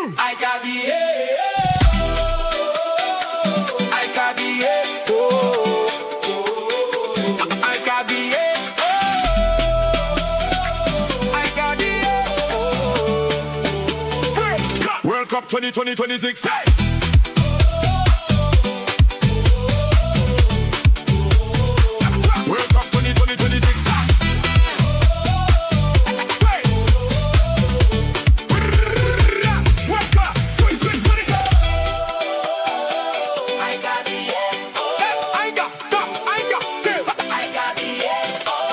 World Cup 2026. Hey! World Cup 2026. Hey! World Cup 2026. I got the I got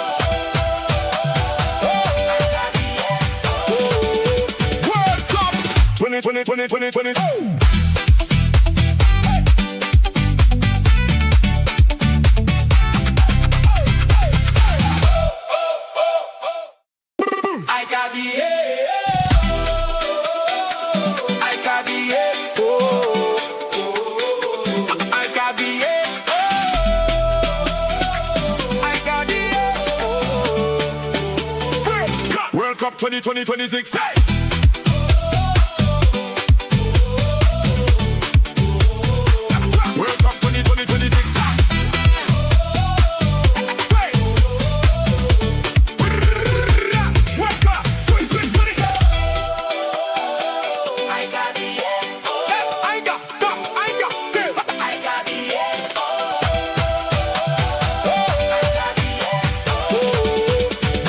the World Cup 2020. I got the I got the I got the I got the World Cup 2026. Hey! World Cup 2026. Hey! World Cup 2026. I got the I got the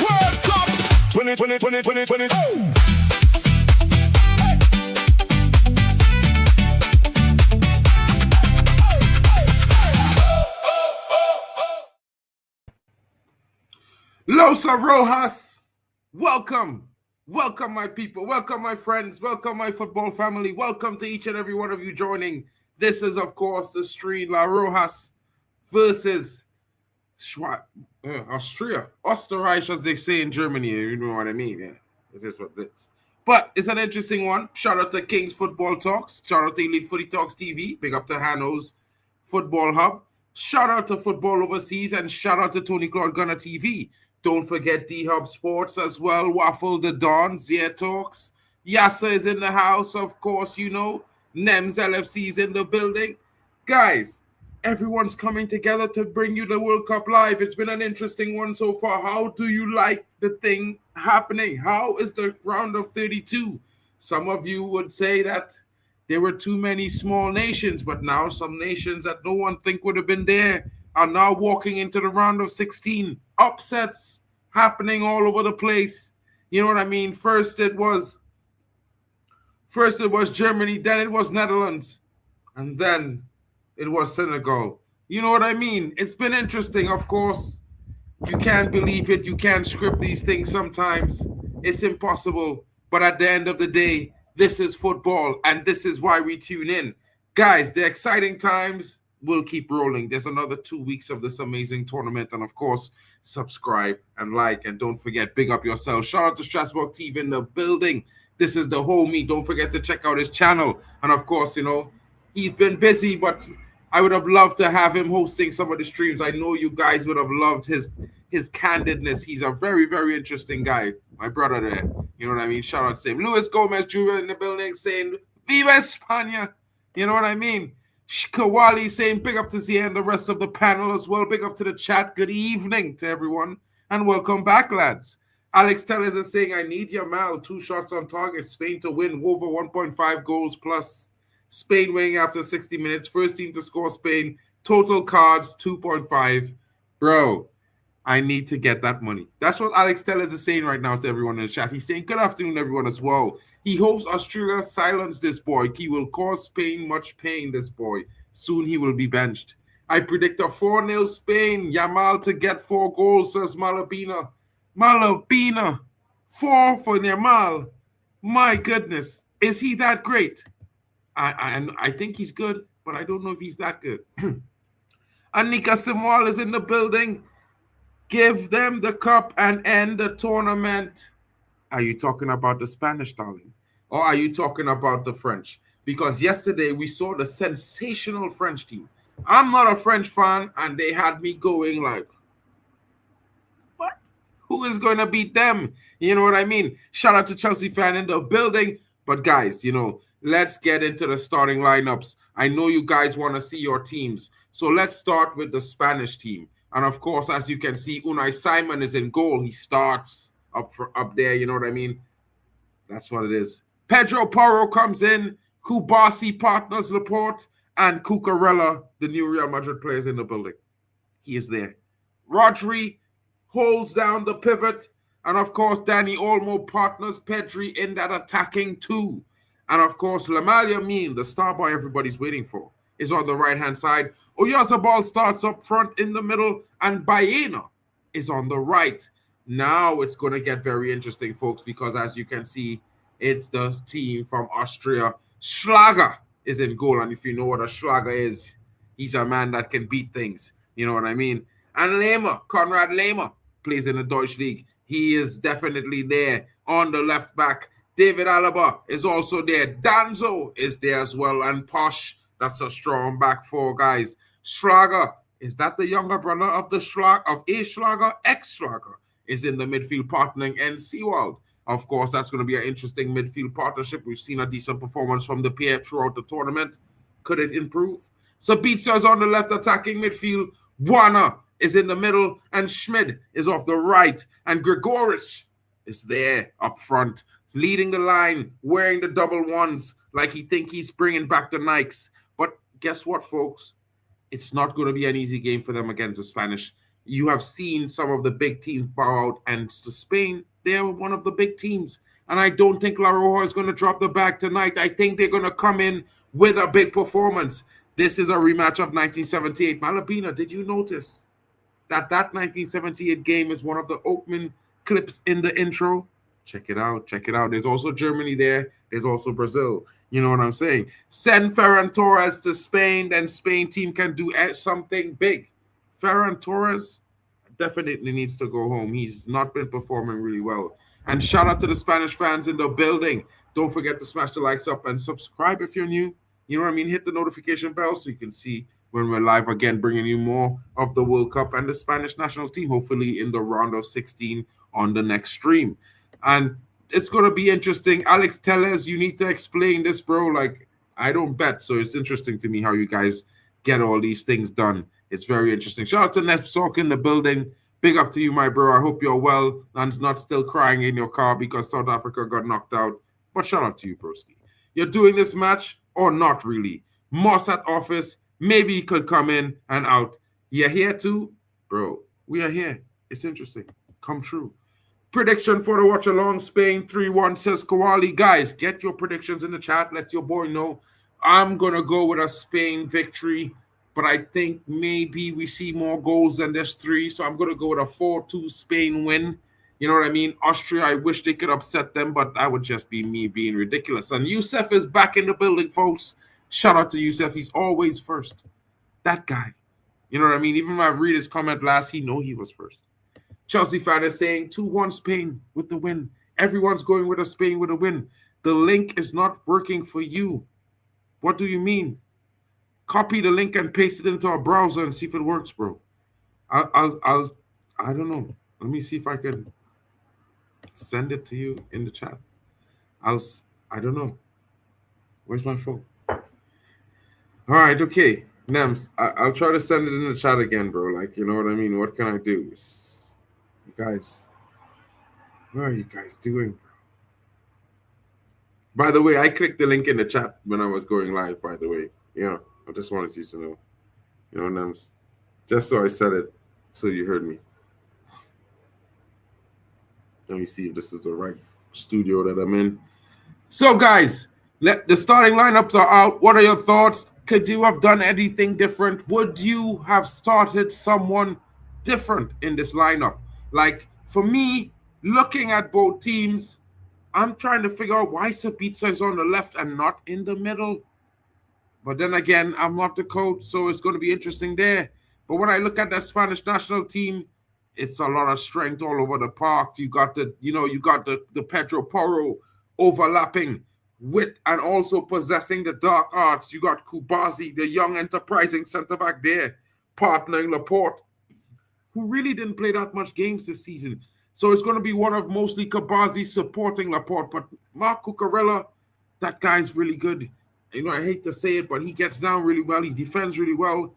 World Cup 2020. Losa Rojas, welcome my people, welcome my friends, welcome my football family, welcome to each and every one of you joining. This is of course the StreamYard Rojas versus Austria, as they say in Germany, you know what I mean, yeah, this is what it is. But it's an interesting one. Shout out to King's Football Talks, shout out to Elite Footy Talks TV, big up to Hanno's Football Hub, shout out to Football Overseas, and shout out to Tony Claude Gunner TV. Don't forget D-Hub Sports as well, Waffle the Don, Zia Talks, Yasser is in the house, of course, you know, NEMS LFC is in the building. Guys, everyone's coming together to bring you the World Cup live. It's been an interesting one so far. How do you like the thing happening? How is the round of 32? Some of you would say that there were too many small nations, but now some nations that no one think would have been there are now walking into the round of 16. Upsets happening all over the place. You know what I mean? First it was Germany, then it was Netherlands, and then it was Senegal. You know what I mean? It's been interesting, of course. You can't believe it. You can't script these things sometimes. It's impossible. But at the end of the day, this is football, and this is why we tune in. Guys, the exciting times will keep rolling. There's another 2 weeks of this amazing tournament. And, of course, subscribe and like. And don't forget, big up yourself. Shout out to Strasbourg TV in the building. This is the homie. Don't forget to check out his channel. And, of course, you know, he's been busy, but I would have loved to have him hosting some of the streams. I know you guys would have loved his candidness. He's a very, very interesting guy. My brother there. You know what I mean? Shout out to him. Luis Gomez Jr. in the building saying, Viva España. You know what I mean? Shikawali saying big up to Zia and the rest of the panel as well. Big up to the chat. Good evening to everyone. And welcome back, lads. Alex Tellez is saying, I need Yamal. 2 shots on target. Spain to win. Over 1.5 goals plus. Spain winning after 60 minutes. First team to score Spain. Total cards 2.5. Bro, I need to get that money. That's what Alex Tellez is saying right now to everyone in the chat. He's saying, good afternoon, everyone, as well. He hopes Australia silence this boy. He will cause Spain much pain, this boy. Soon he will be benched. I predict a 4-0 Spain. Yamal to get 4 goals, says Malabina. Malabina. 4 for Yamal. My goodness. Is he that great? I think he's good, but I don't know if he's that good. Anika Simwal is in the building. Give them the cup and end the tournament. Are you talking about the Spanish, darling? Or are you talking about the French? Because yesterday we saw the sensational French team. I'm not a French fan, and they had me going like, what? Who is going to beat them? You know what I mean? Shout out to Chelsea fan in the building. But guys, you know, let's get into the starting lineups. I know you guys want to see your teams. So let's start with the Spanish team. And of course, as you can see, Unai Simon is in goal. He starts up there, you know what I mean? That's what it is. Pedro Porro comes in. Kubasi partners Laporte. And Cucurella, the new Real Madrid player, is in the building. He is there. Rodri holds down the pivot. And of course, Danny Olmo partners Pedri in that attacking too. And of course, Lamine Yamal, the star boy everybody's waiting for, is on the right-hand side. Oyarzabal starts up front in the middle. And Baena is on the right. Now it's going to get very interesting, folks, because as you can see, it's the team from Austria. Schlager is in goal. And if you know what a Schlager is, he's a man that can beat things. You know what I mean? And Lehmer, Konrad Lehmer, plays in the Deutsche League. He is definitely there on the left back. David Alaba is also there. Danzo is there as well. And Posh, that's a strong back four, guys. Schlager, is that the younger brother of the Schlager? Ex-Schlager is in the midfield partnering. And Seawald, of course, that's going to be an interesting midfield partnership. We've seen a decent performance from the pair throughout the tournament. Could it improve? Sabitzer is on the left attacking midfield. Warner is in the middle. And Schmid is off the right. And Gregoric is there up front, leading the line, wearing the double ones like he think he's bringing back the Nikes. But guess what, folks? It's not going to be an easy game for them against the Spanish. You have seen some of the big teams bow out, and to Spain, they're one of the big teams. And I don't think La Roja is going to drop the bag tonight. I think they're going to come in with a big performance. This is a rematch of 1978. Malabina, did you notice that 1978 game is one of the opening clips in the intro? Check it out. Check it out. There's also Germany there. There's also Brazil. You know what I'm saying? Send Ferran Torres to Spain, then Spain team can do something big. Ferran Torres definitely needs to go home. He's not been performing really well. And shout out to the Spanish fans in the building. Don't forget to smash the likes up and subscribe if you're new. You know what I mean? Hit the notification bell so you can see when we're live again, bringing you more of the World Cup and the Spanish national team, hopefully in the round of 16 on the next stream. And it's going to be interesting. Alex Tellez, you need to explain this, bro. Like, I don't bet, so it's interesting to me how you guys get all these things done. It's very interesting. Shout out to Nef Sork in the building. Big up to you, my bro. I hope you're well and not still crying in your car because South Africa got knocked out. But shout out to you, broski. You're doing this match or not really? Moss at office. Maybe he could come in and out. You're here too? Bro, we are here. It's interesting. Come true. Prediction for the Watchalong, Spain 3-1, says Kowali. Guys, get your predictions in the chat. Let your boy know. I'm going to go with a Spain victory, but I think maybe we see more goals than this 3. So I'm going to go with a 4-2 Spain win. You know what I mean? Austria, I wish they could upset them, but that would just be me being ridiculous. And Youssef is back in the building, folks. Shout out to Youssef. He's always first. That guy. You know what I mean? Even when I read his comment last, he know he was first. Chelsea fan is saying 2-1 Spain with the win. Everyone's going with a Spain with a win. The link is not working for you. What do you mean? Copy the link and paste it into our browser and see if it works, bro. I don't know. Let me see if I can send it to you in the chat. I don't know. Where's my phone? All right, okay. Nems, I'll try to send it in the chat again, bro. Like, you know what I mean? What can I do? You guys, what are you guys doing? By the way, I clicked the link in the chat when I was going live, by the way. Yeah, I just wanted you to know. You know, Nems, just so I said it, so you heard me. Let me see if this is the right studio that I'm in. So, guys, the starting lineups are out. What are your thoughts? Could you have done anything different? Would you have started someone different in this lineup? Like, for me, looking at both teams, I'm trying to figure out why Sabitzer is on the left and not in the middle. But then again, I'm not the coach, so it's going to be interesting there. But when I look at that Spanish national team, it's a lot of strength all over the park. You got the Pedro Porro overlapping with and also possessing the dark arts. You got Kubasi, the young enterprising centre-back there, partnering Laporte, who really didn't play that much games this season. So it's going to be one of mostly Kubasi supporting Laporte. But Marc Cucurella, that guy's really good. I hate to say it, but he gets down really well. He defends really well.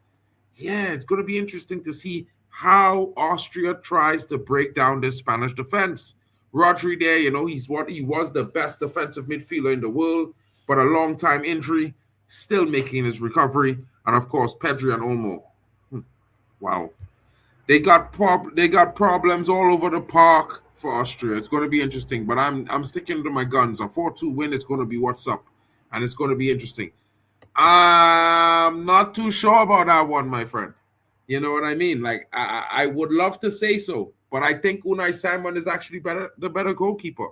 Yeah, it's going to be interesting to see how Austria tries to break down this Spanish defense. Rodri there, he was the best defensive midfielder in the world, but a long time injury, still making his recovery. And of course, Pedri and Olmo. Wow. They got problems all over the park for Austria. It's going to be interesting, but I'm sticking to my guns. A 4-2 win is going to be what's up, and it's going to be interesting. I'm not too sure about that one, my friend. You know what I mean? Like I would love to say so, but I think Unai Simon is actually the better goalkeeper.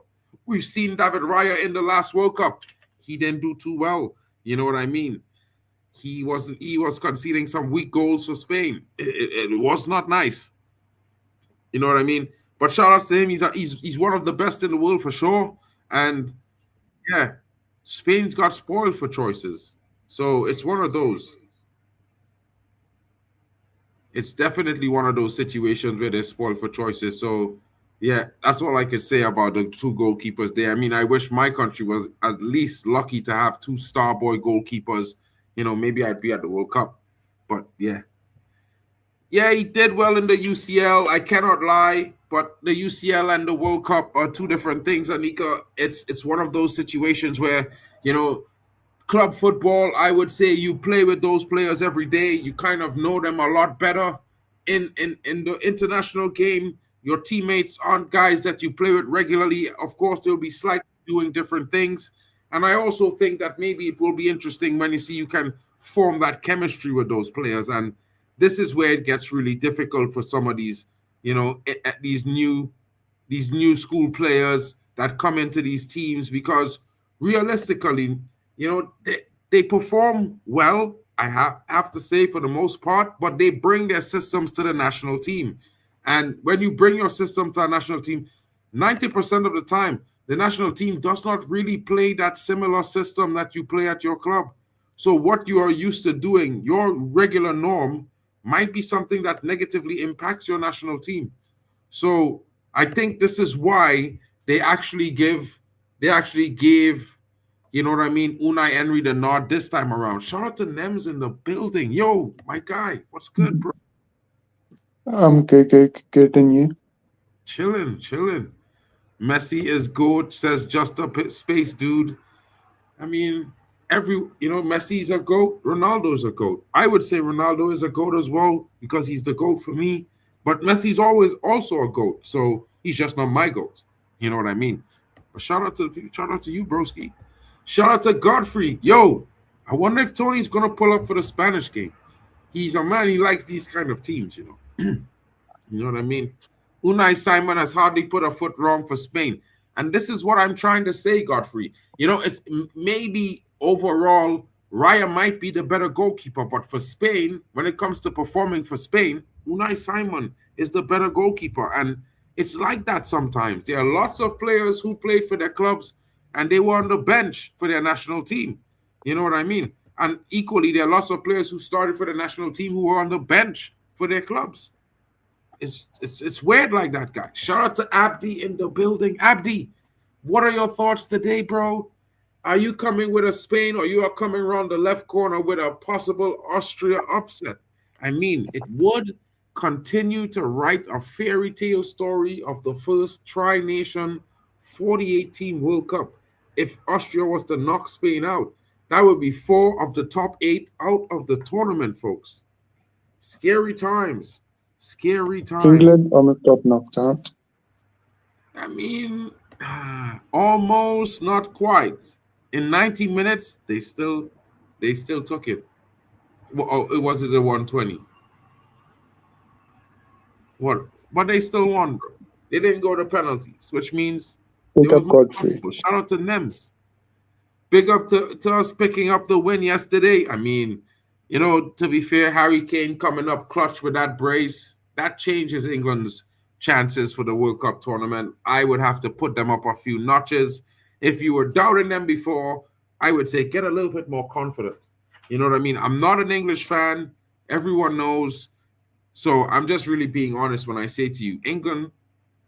We've seen David Raya in the last World Cup. He didn't do too well. You know what I mean? He was conceding some weak goals for Spain. It was not nice. You know what I mean? But shout out to him. He's one of the best in the world for sure. And yeah, Spain's got spoiled for choices. So it's one of those. It's definitely one of those situations where they're spoiled for choices. So yeah, that's all I could say about the two goalkeepers there. I mean, I wish my country was at least lucky to have two star boy goalkeepers. Maybe I'd be at the World Cup. But yeah. Yeah, he did well in the UCL. I cannot lie, but the UCL and the World Cup are two different things, Anika. It's one of those situations where, club football, I would say you play with those players every day. You kind of know them a lot better. In the international game, your teammates aren't guys that you play with regularly. Of course, they'll be slightly doing different things. And I also think that maybe it will be interesting when you can form that chemistry with those players. And this is where it gets really difficult for some of these, these new school players that come into these teams, because realistically, they perform well, I have to say, for the most part, but they bring their systems to the national team. And when you bring your system to a national team, 90% of the time, the national team does not really play that similar system that you play at your club. So what you are used to doing, your regular norm, might be something that negatively impacts your national team. So I think this is why they actually gave, Unai Emery the nod this time around. Shout out to Nems in the building. Yo, my guy, what's good, bro? I'm getting you. Chilling. Messi is good, says just a bit space, dude. I mean, Messi's a GOAT, Ronaldo's a GOAT. I would say Ronaldo is a GOAT as well because he's the GOAT for me. But Messi's always also a GOAT, so he's just not my GOAT. You know what I mean? But shout out to you, broski. Shout out to Godfrey. Yo, I wonder if Tony's gonna pull up for the Spanish game. He's a man, he likes these kind of teams, You know what I mean? Unai Simon has hardly put a foot wrong for Spain. And this is what I'm trying to say, Godfrey. It's maybe overall, Raya might be the better goalkeeper, but for Spain, when it comes to performing for Spain, Unai Simon is the better goalkeeper. And it's like that sometimes. There are lots of players who played for their clubs and they were on the bench for their national team. You know what I mean? And equally, there are lots of players who started for the national team who were on the bench for their clubs. It's weird like that, guy. Shout out to Abdi in the building. Abdi, what are your thoughts today, bro? Are you coming with a Spain, or you are coming around the left corner with a possible Austria upset? I mean, it would continue to write a fairy tale story of the first tri-nation 48-team World Cup. If Austria was to knock Spain out, that would be 4 of the top 8 out of the tournament, folks. Scary times. England almost got knocked out. I mean, almost, not quite. In 90 minutes, they still took it. Well, it was the 120. What? But they still won, bro. They didn't go to penalties, which means Pick up Godfrey. shout out to Nems. Big up to us picking up the win yesterday. I mean, to be fair, Harry Kane coming up clutch with that brace, that changes England's chances for the World Cup tournament. I would have to put them up a few notches. If you were doubting them before, I would say get a little bit more confident. You know what I mean? I'm not an English fan. Everyone knows. So I'm just really being honest when I say to you, England,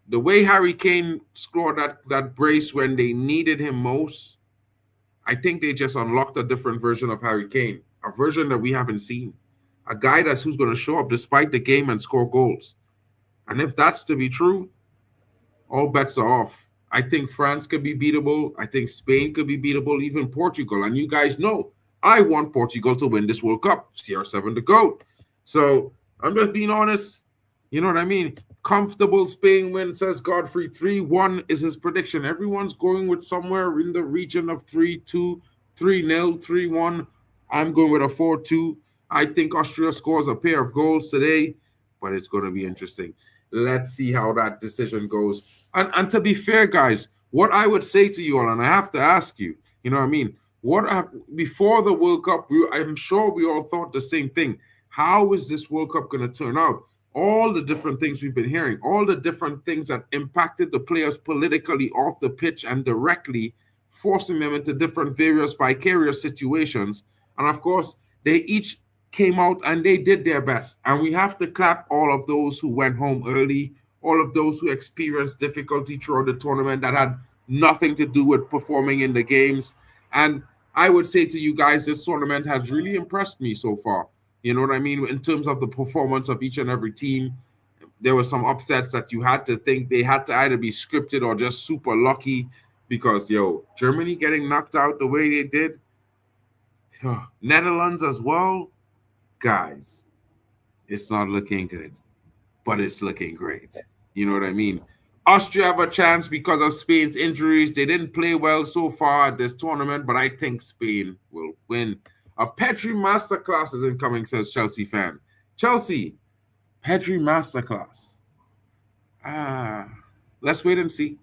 the way Harry Kane scored that brace when they needed him most, I think they just unlocked a different version of Harry Kane, a version that we haven't seen, a guy who's going to show up despite the game and score goals. And if that's to be true, all bets are off. I think France could be beatable. I think Spain could be beatable, even Portugal. And you guys know I want Portugal to win this World Cup. CR7 to go. So I'm just being honest. You know what I mean? Comfortable Spain win, says Godfrey. 3-1 is his prediction. Everyone's going with somewhere in the region of 3-2, 3-0, 3-1. I'm going with a 4-2. I think Austria scores a pair of goals today, but it's going to be interesting. Let's see how that decision goes. And to be fair, guys, what I would say to you all, and I have to ask you, you know what I mean? Before the World Cup, I'm sure we all thought the same thing. How is this World Cup going to turn out? All the different things we've been hearing, all the different things that impacted the players politically off the pitch and directly, forcing them into different various vicarious situations. And of course, they each came out and they did their best. And we have to clap all of those who went home early, all of those who experienced difficulty throughout the tournament that had nothing to do with performing in the games. And I would say to you guys, this tournament has really impressed me so far. You know what I mean? In terms of the performance of each and every team, there were some upsets that you had to think they had to either be scripted or just super lucky because, Germany getting knocked out the way they did, Netherlands as well, guys, it's not looking good, but it's looking great. You know what I mean? Austria have a chance because of Spain's injuries. They didn't play well so far at this tournament, but I think Spain will win. A Pedri masterclass is incoming, says Chelsea fan. Chelsea, Pedri masterclass. Let's wait and see.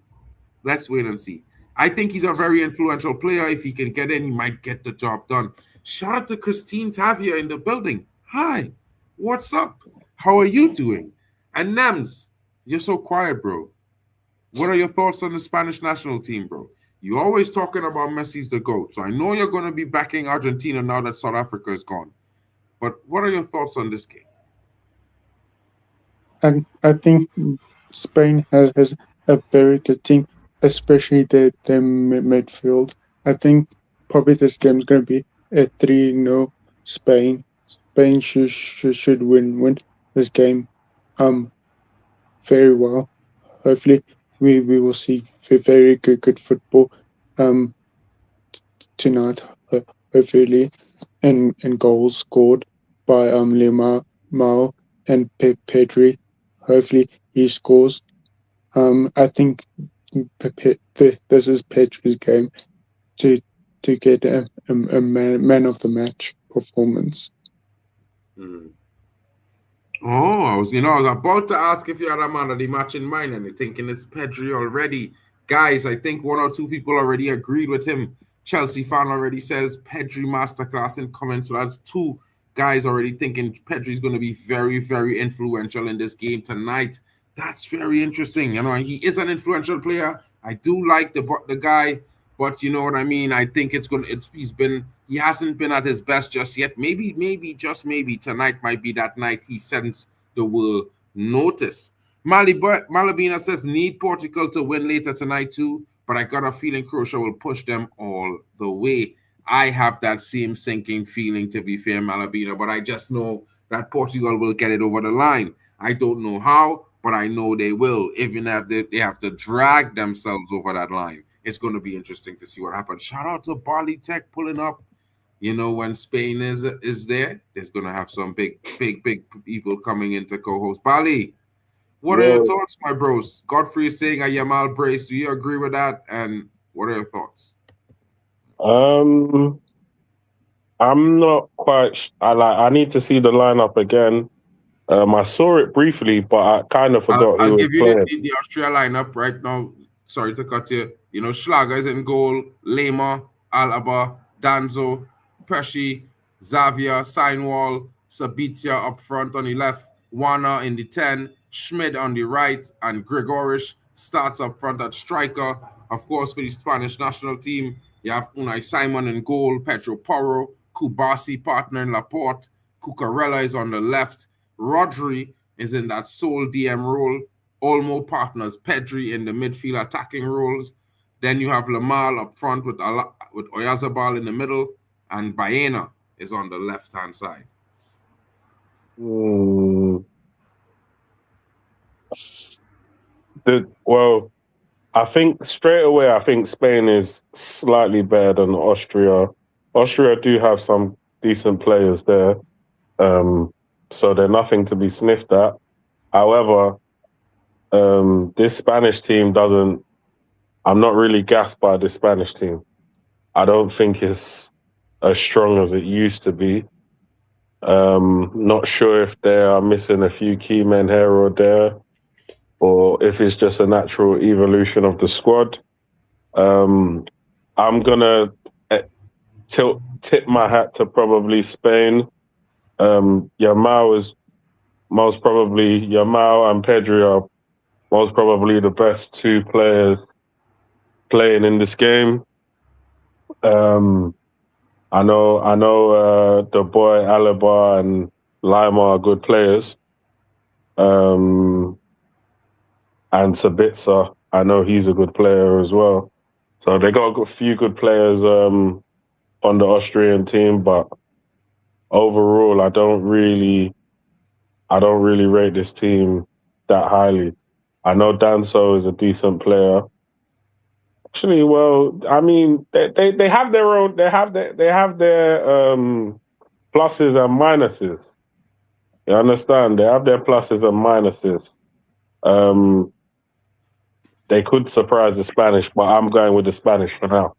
Let's wait and see. I think he's a very influential player. If he can get in, he might get the job done. Shout out to Christine Tavia in the building. Hi, what's up? How are you doing? And Nems, you're so quiet, bro. What are your thoughts on the Spanish national team, bro? You're always talking about Messi's the GOAT. So I know you're going to be backing Argentina now that South Africa is gone. But what are your thoughts on this game? And I think Spain has a very good team, especially their midfield. I think probably this game is going to be a 3-0 Spain. Spain should win this game very well. Hopefully we will see very good football tonight, hopefully, and goals scored by Lemar and Pedri. Hopefully he scores. I think this is Pedri's game to get a man of the match performance. Oh, I was about to ask if you had a man of the match in mind, and you're thinking it's Pedri already. Guys, I think one or two people already agreed with him. Chelsea fan already says Pedri masterclass incoming. So that's two guys already thinking Pedri's going to be very, very influential in this game tonight. That's very interesting. He is an influential player. I do like the guy, but you know what I mean? I think he hasn't been at his best just yet. Maybe, just maybe tonight might be that night he sends the world notice. Malabina says need Portugal to win later tonight too, but I got a feeling Croatia will push them all the way. I have that same sinking feeling, to be fair, Malabina, but I just know that Portugal will get it over the line. I don't know how, but I know they will, even if they have to drag themselves over that line. It's going to be interesting to see what happens. Shout out to Bali Tech pulling up. When Spain is there, there's going to have some big people coming in to co-host. Bali, what are your thoughts, my bros? Godfrey is saying a Yamal brace. Do you agree with that? And what are your thoughts? I'm not quite. I need to see the lineup again. I saw it briefly, but I kind of forgot. I'll give you the Austria lineup right now. Sorry to cut you. Schlager is in goal. Lema, Alaba, Danzo, Pesci, Xavier, Seinwall, Sabitzer up front on the left, Wana in the 10, Schmid on the right, and Gregorish starts up front at striker. Of course, for the Spanish national team, you have Unai Simon in goal, Pedro Porro, Kubasi partner in Laporte, Cucurella is on the left, Rodri is in that sole DM role, Olmo partners Pedri in the midfield attacking roles. Then you have Lamal up front with Oyazabal in the middle, and Baena is on the left-hand side. Well, I think straight away, I think Spain is slightly better than Austria. Austria do have some decent players there, so they're nothing to be sniffed at. However, this Spanish team doesn't. I'm not really gassed by the Spanish team. I don't think it's as strong as it used to be. Not sure if they are missing a few key men here or there, or if it's just a natural evolution of the squad. I'm gonna tip my hat to probably Spain. Yamal is most probably Yamal and Pedri are most probably the best two players playing in this game. I know the boy Alaba and Lima are good players. And Sabitzer, I know he's a good player as well. So they got a few good players on the Austrian team, but overall, I don't really rate this team that highly. I know Danso is a decent player. Actually, well, I mean, they have their own. They have their pluses and minuses. You understand? They have their pluses and minuses. They could surprise the Spanish, but I'm going with the Spanish for now.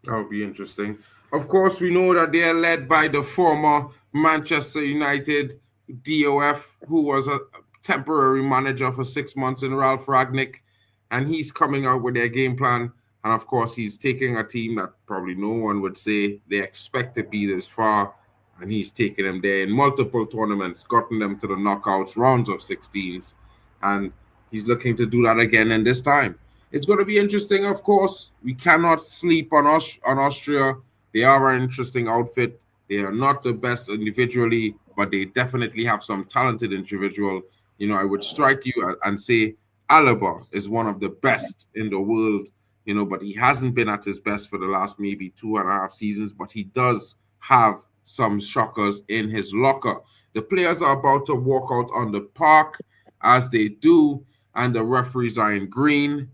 That would be interesting. Of course, we know that they are led by the former Manchester United DOF, who was a temporary manager for 6 months in Ralph Ragnick, and he's coming out with their game plan. And of course, he's taking a team that probably no one would say they expect to be this far, and he's taken them there in multiple tournaments, gotten them to the knockouts, rounds of 16s, and he's looking to do that again in this time. It's going to be interesting, of course. We cannot sleep on Austria. They are an interesting outfit. They are not the best individually, but they definitely have some talented individual. You know, I would strike you and say Alaba is one of the best in the world, you know, but he hasn't been at his best for the last maybe 2.5 seasons, but he does have some shockers in his locker. The players are about to walk out on the park as they do, and the referees are in green.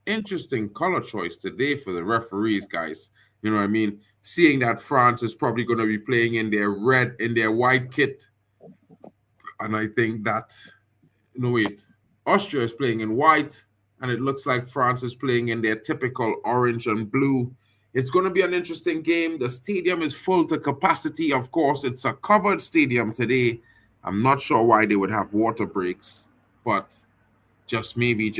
Interesting color choice today for the referees, guys. You know what I mean? Seeing that France is probably going to be playing in their white kit. And I think that, no, wait, Austria is playing in white, and it looks like France is playing in their typical orange and blue. It's going to be an interesting game. The stadium is full to capacity. Of course, it's a covered stadium today. I'm not sure why they would have water breaks, but just maybe,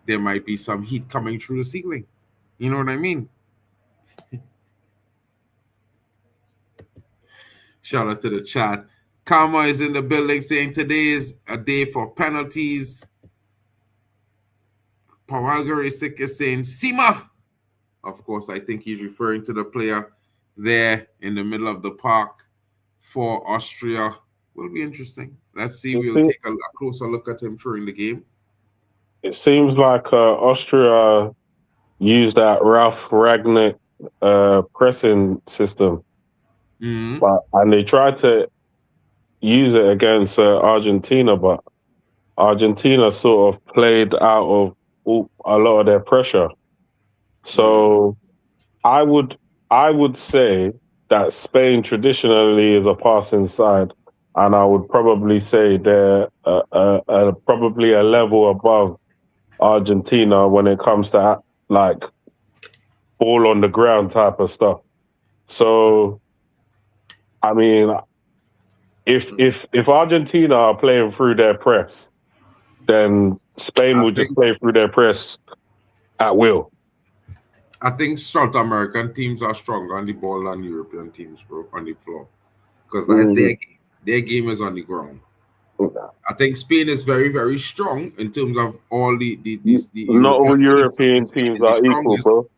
there might be some heat coming through the ceiling. You know what I mean? Shout out to the chat. Karma is in the building saying today is a day for penalties. Pawalgarisik is saying Sima. Of course, I think he's referring to the player there in the middle of the park for Austria. Will be interesting. Let's see. We'll take a closer look at him during the game. It seems like Austria used that Ralph Ragnick pressing system, and they tried to use it against Argentina, but Argentina sort of played out of a lot of their pressure. So I would say that Spain traditionally is a passing side, and I would probably say they're probably a level above Argentina when it comes to like ball on the ground type of stuff. So, I mean, if Argentina are playing through their press, then Spain will just play through their press at will. I think South American teams are stronger on the ball than European teams, bro, on the floor, because that's their game. Their game is on the ground. I think Spain is very, very strong in terms of all the not all European teams are equal, bro.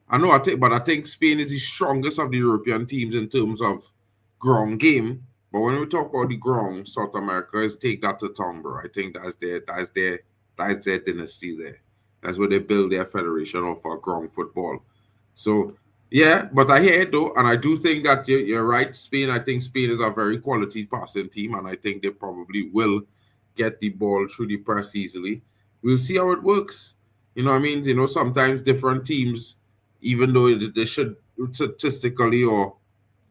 I know, I think Spain is the strongest of the European teams in terms of ground game. But when we talk about the ground, South America is take that to town, bro. I think that's their dynasty there. That's where they build their federation of ground football. So, yeah, but I hear it though, and I do think that you're right. Spain, I think Spain is a very quality passing team, and I think they probably will get the ball through the press easily. We'll see how it works. You know what I mean? You know, sometimes different teams, even though they should statistically or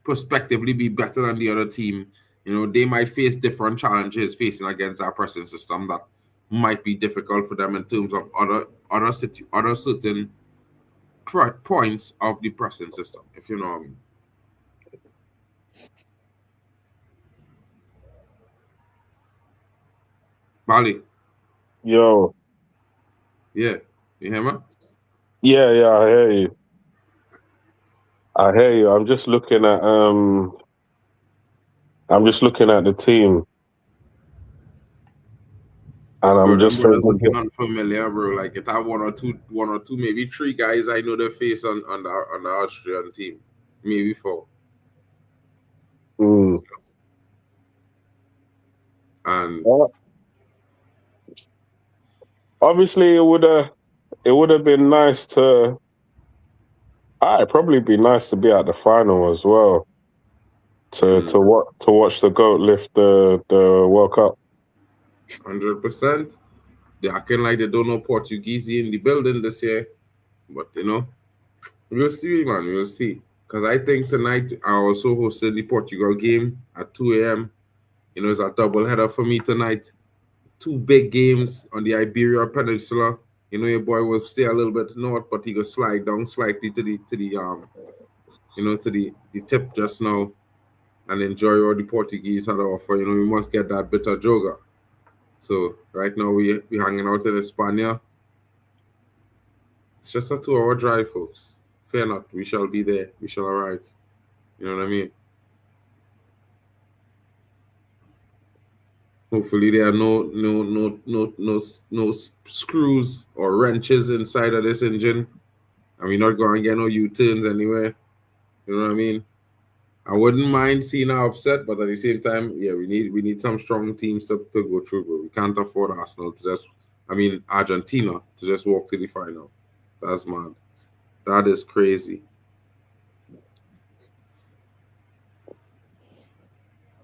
prospectively be better than the other team, you know, they might face different challenges facing against our pressing system that might be difficult for them in terms of other certain points of the pressing system, if you know what I mean. Bali, Yo, yeah, you hear me? yeah, I hear you. I hear you. I'm just looking at the team, and Bro, I'm them just brothers thinking, looking unfamiliar, bro. Like if I have one or two, maybe three guys I know their face on the Austrian team, maybe four. hmm. And Well, obviously it would have been nice to. It'd probably be nice to be at the final as well. To watch the goat lift the World Cup. 100%, they acting like they don't know Portuguese in the building this year. But you know, we'll see, man. We'll see. Because I think tonight I also hosted the Portugal game at 2 a.m. You know, it's a double header for me tonight. Two big games on the Iberia Peninsula. You know, your boy will stay a little bit north, but he will slide down slightly to the tip just now and enjoy what the Portuguese had to offer. You know, we must get that bit of joga. So right now we hanging out in España. It's just a 2 hour drive, folks. Fear not, we shall be there. We shall arrive. You know what I mean? Hopefully there are no screws or wrenches inside of this engine, and we're not going to get no U-turns anywhere. You know what I mean? I wouldn't mind seeing her upset, but at the same time, yeah, we need some strong teams to go through, but we can't afford Arsenal to just, I mean Argentina to just walk to the final. That's mad. That is crazy.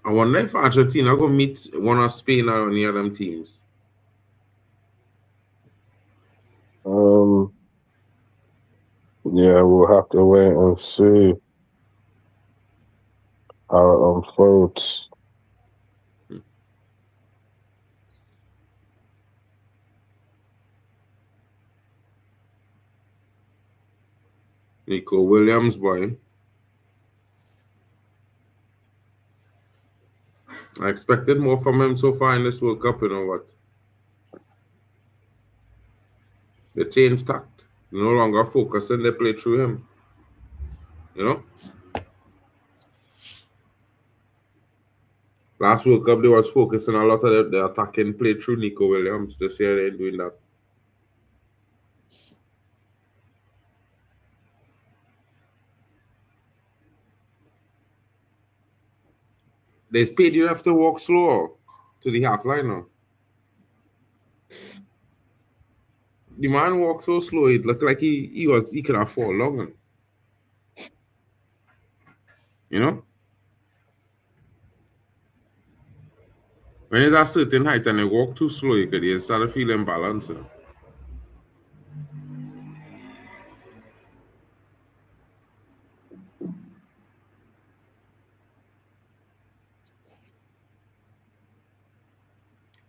I wonder if Argentina go meet one of Spain or any of them teams. Um, yeah, we'll have to wait and see how it unfolds. Nico Williams, boy. I expected more from him so far in this World Cup, you know what? They changed tact. They no longer focus and they play through him. You know? Last World Cup, they was focusing a lot of the attacking play through Nico Williams. This year, they ain't doing that. They paid you have to walk slower to the half line now. The man walked so slow, it looked like he could have fallen long. You know? When it's a certain height and they walk too slow, you could start feeling balance. You know?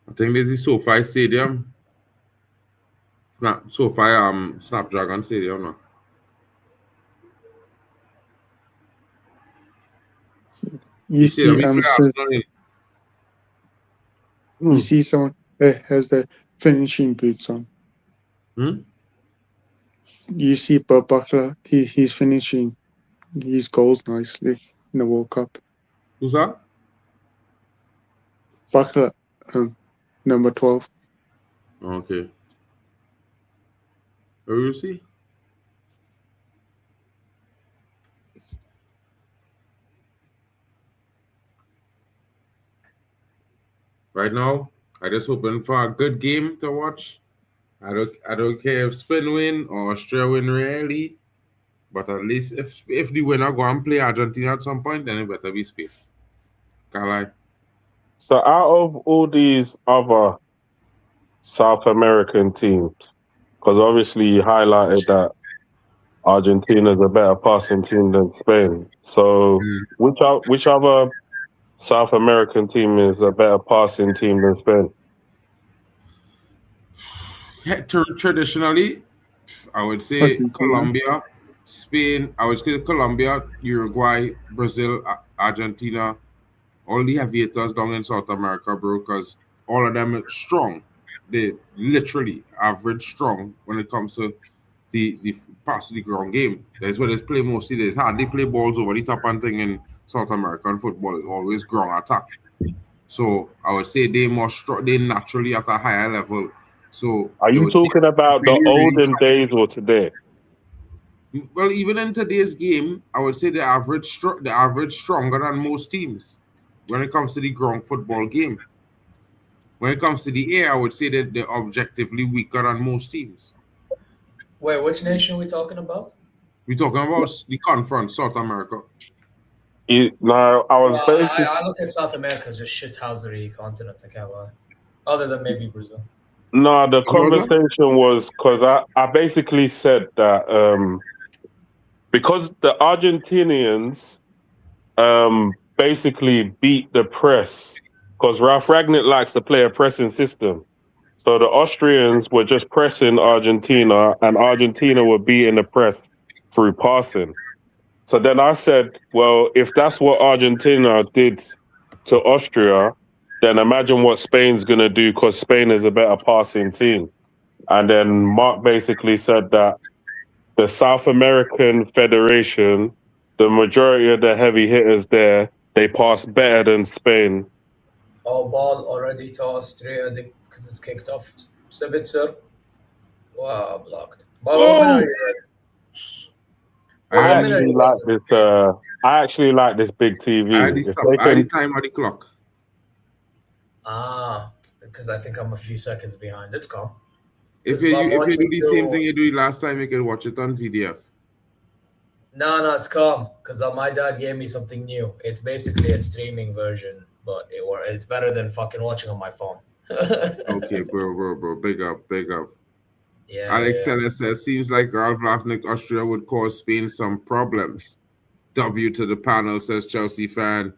I think this is SoFi Stadium. Snapdragon Stadium now. You see them, we play Arsenal in. You see someone that has the finishing boots on. You see Buckler, he's finishing his goals nicely in the World Cup. Who's that? Buckler, number 12. Okay. Where you see? Right now, I just hoping for a good game to watch. I don't care if Spain win or Australia win really, but at least if the winner go and play Argentina at some point, then it better be Spain. Can't lie. So out of all these other South American teams, because obviously you highlighted that Argentina's a better passing team than Spain. So which other South American team is a better passing team than Spain? Traditionally, I would say Argentina. Colombia, Spain. I would say Colombia, Uruguay, Brazil, Argentina. All the aviators down in South America, bro, because all of them are strong. They literally average strong when it comes to the pass the ground game. That's where they play mostly. There's hardly play balls over the top and thing in South American football. It's always ground attack. So I would say they more strong. They naturally at a higher level. So Are it you would take talking about the really, really olden days or today? well, even in today's game, I would say the average stronger than most teams when it comes to the ground football game. When it comes to the air, I would say that they're objectively weaker than most teams. Wait, which nation are we talking about? We're talking about the conference, South America. No, I was Well, basically I look at South America as a shithousery continent, I can't lie. Other than maybe Brazil. no. The What was that? conversation was because I basically said that because the Argentinians basically beat the press because Ralph Ragnick likes to play a pressing system. So the Austrians were just pressing Argentina, and Argentina were beating the press through passing. So then I said, well, if that's what Argentina did to Austria, then imagine what Spain's going to do because Spain is a better passing team. And then Mark basically said that the South American Federation, the majority of the heavy hitters there, they pass better than Spain. Oh, ball already to Austria because it's kicked off. Sabitzer. Wow, blocked. Ball Oh! I I actually like this. I actually like this big TV. had the If stop, they I had the can, time on the clock. Because I think I'm a few seconds behind. It's calm. If 'Cause you I'm if you do watching the same through- thing you do the last time, you can watch it on CDF. No, it's calm. Because my dad gave me something new. It's basically a streaming version, but it's better than fucking watching on my phone. Okay, bro. Big up. Yeah. Alex yeah. Teller says, seems like Ralph Ragnick Austria would cause Spain some problems. W to the panel, says Chelsea fan.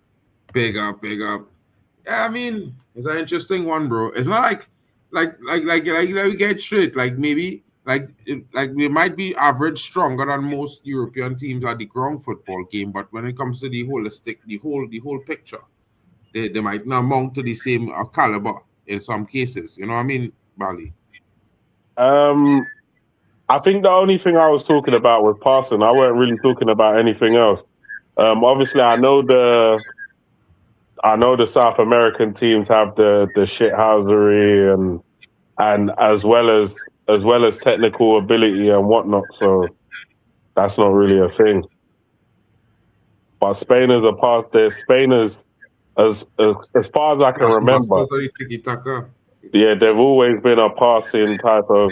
Big up. Yeah, I mean, it's an interesting one, bro. It's not like we get straight. Like maybe like we might be average stronger than most European teams at the ground football game, but when it comes to the holistic, the whole picture, they might not amount to the same caliber in some cases. You know what I mean, Bali? I think the only thing I was talking about was passing. I weren't really talking about anything else. Obviously, I know the South American teams have the shithousery and as well as technical ability and whatnot. So that's not really a thing. But Spain is a part. Spain is as far as I can remember. Tiki-taka. Yeah, they've always been a passing type of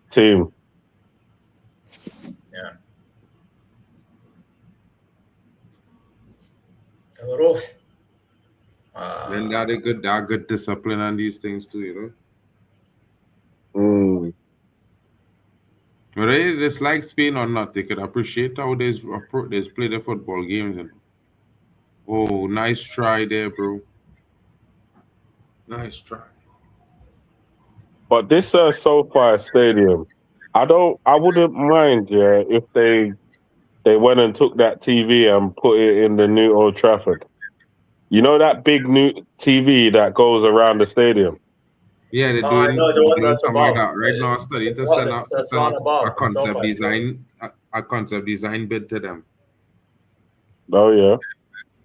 team. Yeah. Hello. Then they are good discipline on these things too, you know. Mm. Whether they dislike Spain or not, they could appreciate how they play their football games. And oh, nice try there, bro. Nice try. But this SoFi Stadium, I wouldn't mind, if they went and took that TV and put it in the new Old Trafford. You know that big new TV that goes around the stadium? Yeah, they're I doing, know the one doing that's something like above. that right now. Studying to Well, send out it's not above, a it's concept SoFi design, a concept design bid to them. Oh yeah.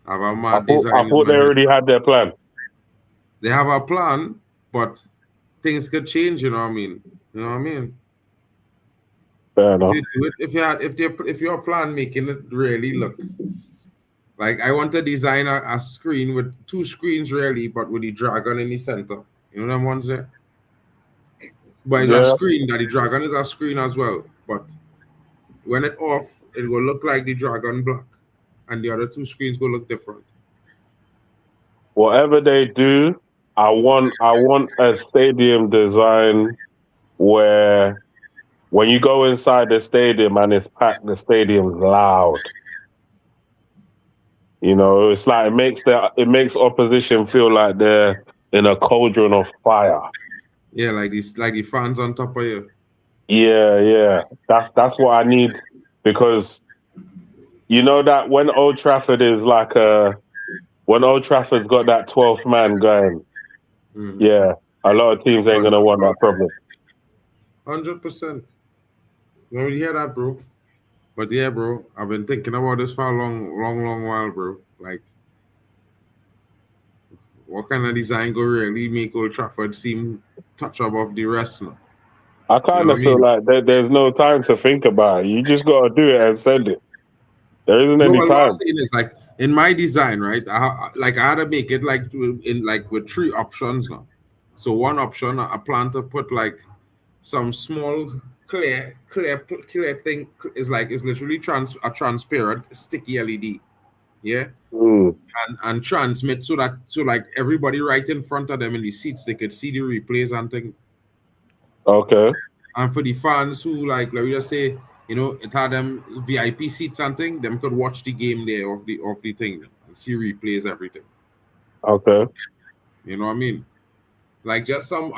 Have a I mad thought design. they already had their plan. They have a plan, but things could change. You know what I mean? Fair If enough. you do it, if your plan making it really look like I want to design a screen with two screens really, but with the dragon in the center. You know them ones there? But it's a Yeah. screen that the dragon is a screen as well. But when it off, it will look like the dragon black. And the other two screens will look different. Whatever they do, I want a stadium design where when you go inside the stadium and it's packed, the stadium's loud. You know, it's like it makes opposition feel like they're in a cauldron of fire. Yeah, like the fans on top of you. Yeah. That's what I need, because you know that when Old Trafford is like when Old Trafford's got that 12th man going, yeah, a lot of teams ain't gonna want that problem. 100%. You hear that, bro? But yeah, bro, I've been thinking about this for a long while, bro. Like, what kind of design go really make Old Trafford seem touch above the rest now? I kind of feel like there's no time to think about it. You just gotta do it and send it. There isn't any What time. I'm saying is, like, in my design, right? I had to make it like with three options now. So one option, I plan to put like some small clear thing is literally a transparent sticky LED, yeah, and transmit so like everybody right in front of them in the seats, they could see the replays and thing. Okay. And for the fans who like me just say, you know, it had them VIP seats and thing, them could watch the game there of the thing and see replays, everything. Okay. You know what I mean? Like just some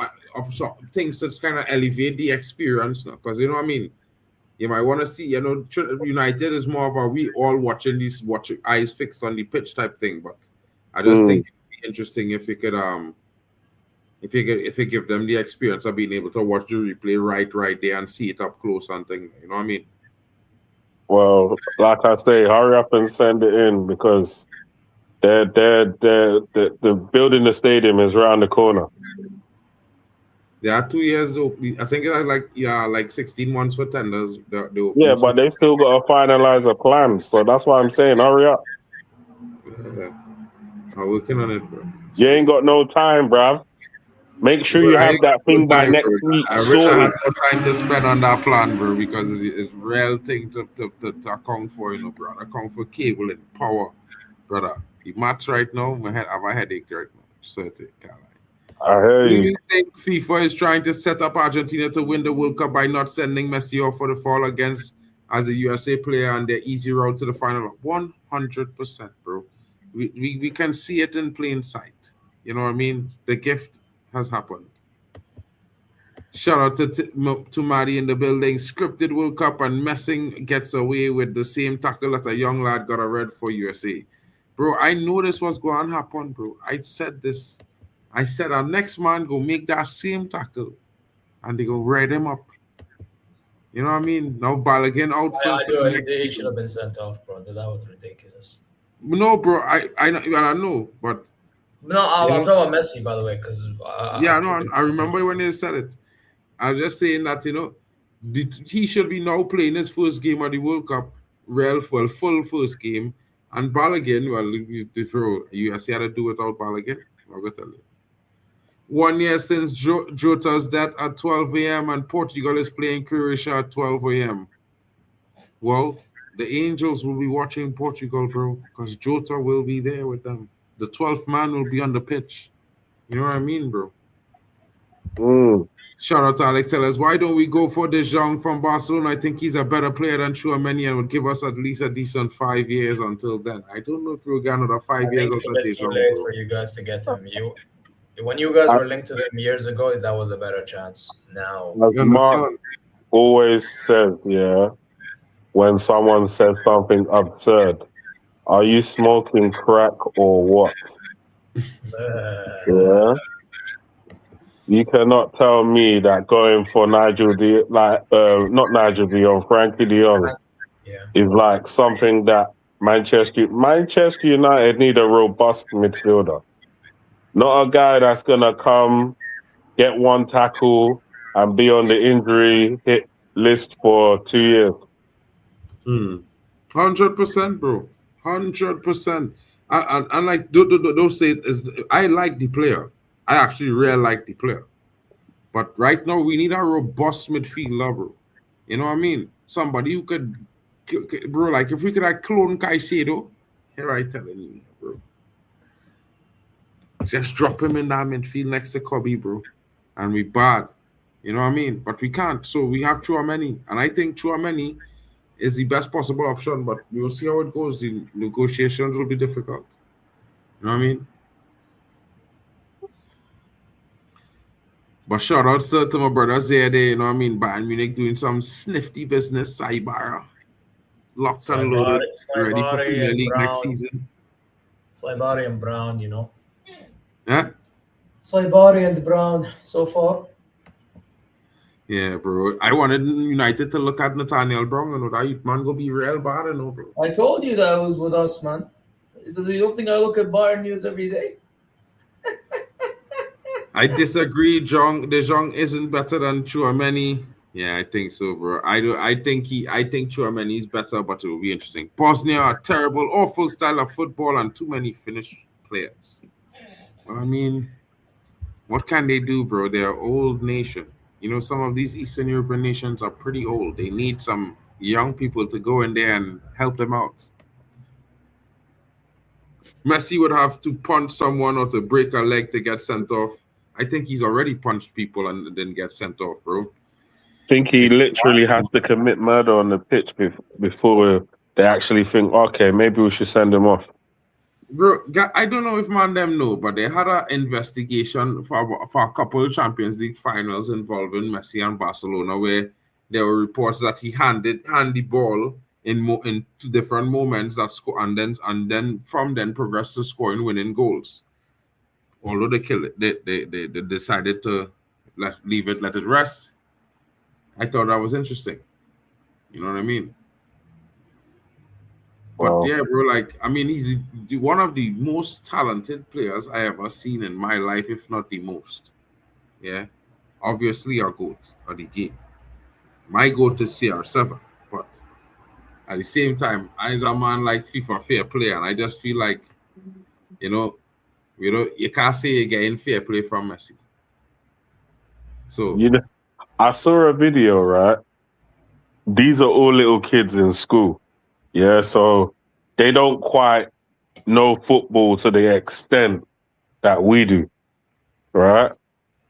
things that kind of elevate the experience now, because you know what I mean. You might want to see, you know, United is more of a we all watching these eyes fixed on the pitch type thing. But I just think it'd be interesting if you could if you give them the experience of being able to watch the replay right there and see it up close and thing. You know what I mean? Well, like I say, hurry up and send it in, because they're building the stadium is around the corner. There are 2 years though. I think it's like 16 months for tenders. Yeah, but they still got to finalize a plan. So that's why I'm saying, hurry up. Yeah. I'm working on it, bro. You ain't got no time, bruv. Make sure you have that thing by next week. I wish I had more time to spend on that plan, bro, because it's real thing to account for, you know, bro. Account for cable and power, brother. The match right now, I have a headache right now. Certainly, I hear do you. you think FIFA is trying to set up Argentina to win the World Cup by not sending Messi off for the fall against as a USA player and their easy route to the final? 100%, bro. We can see it in plain sight. You know what I mean? The gift has happened. Shout out to Maddie in the building. Scripted World Cup and Messing gets away with the same tackle that a young lad got a red for USA. Bro, I know this was going to happen, bro. I said this. I said our next man go make that same tackle and they go red him up. You know what I mean? Now Balogun out He should have been sent off, bro. That was ridiculous. No, bro. I know, but no, I'm talking about Messi, by the way, because I remember when they said it. I was just saying that, you know, he should be now playing his first game of the World Cup, real full first game, and Balogun, well, you see how to do without Balogun. I'm gonna tell you. 1 year since Jota's death at 12 a.m. and Portugal is playing Croatia at 12 a.m. Well, the Angels will be watching Portugal, bro, because Jota will be there with them. The 12th man will be on the pitch. You know what I mean, bro? Shout out to Alex. Tell us, why don't we go for De Jong from Barcelona? I think he's a better player than Tchouameni and would give us at least a decent 5 years until then. I don't know if we'll get another 5 years it's or a bit too late for you guys to get him. When you guys were linked to them years ago, that was a better chance. Now, as Mark always says, when someone says something absurd, are you smoking crack or what? Yeah. You cannot tell me that going for not Nigel de Jong, Frankie de Jong is like something that Manchester United need a robust midfielder. Not a guy that's going to come, get one tackle, and be on the injury hit list for 2 years. 100%, bro. 100%. And like, don't say it. I like the player. I actually really like the player. But right now, we need a robust midfielder, bro. You know what I mean? Somebody who could, bro. Like if we could have clone Caicedo, here I telling you, bro. Just drop him in that midfield next to Kobe, bro, and we bad. You know what I mean? But we can't. So we have Chouameni, and I think Chouameni is the best possible option. But we will see how it goes. The negotiations will be difficult. You know what I mean? But shout outs to my brothers there, you know what I mean? Bayern Munich doing some snifty business, Saibara. Locked and loaded, ready for Saibari Premier and League next Brown. season. Saibari and Brown, you know. Yeah? Saibari and Brown so far. Yeah, bro. I wanted United to look at Nathaniel Brown and that youth man go be real bad, you know, bro. I told you that was with us, man. You don't think I look at Bayern news every day? I disagree. De Jong isn't better than Chouameni. Yeah, I think so, bro. I think Chouameni is better, but it will be interesting. Bosnia are terrible, awful style of football and too many Finnish players. Well, I mean, what can they do, bro? They're an old nation. You know, some of these Eastern European nations are pretty old. They need some young people to go in there and help them out. Messi would have to punch someone or to break a leg to get sent off. I think he's already punched people and then get sent off, bro. I think he literally has to commit murder on the pitch before they actually think, okay, maybe we should send him off. Bro, I don't know if man them know, but they had an investigation for a couple of Champions League finals involving Messi and Barcelona, where there were reports that he handed the ball in two different moments that score and then from then progressed to scoring winning goals. Although they killed it, they decided to let it rest. I thought that was interesting. You know what I mean? But Wow. yeah, bro, like, I mean, he's one of the most talented players I ever seen in my life, if not the most. Yeah. Obviously, our GOAT of the game. My GOAT is CR7. But at the same time, I'm a man like FIFA fair play, and I just feel like, you can't say you're getting fair play from Messi. So, I saw a video, right? These are all little kids in school. Yeah, so they don't quite know football to the extent that we do, right?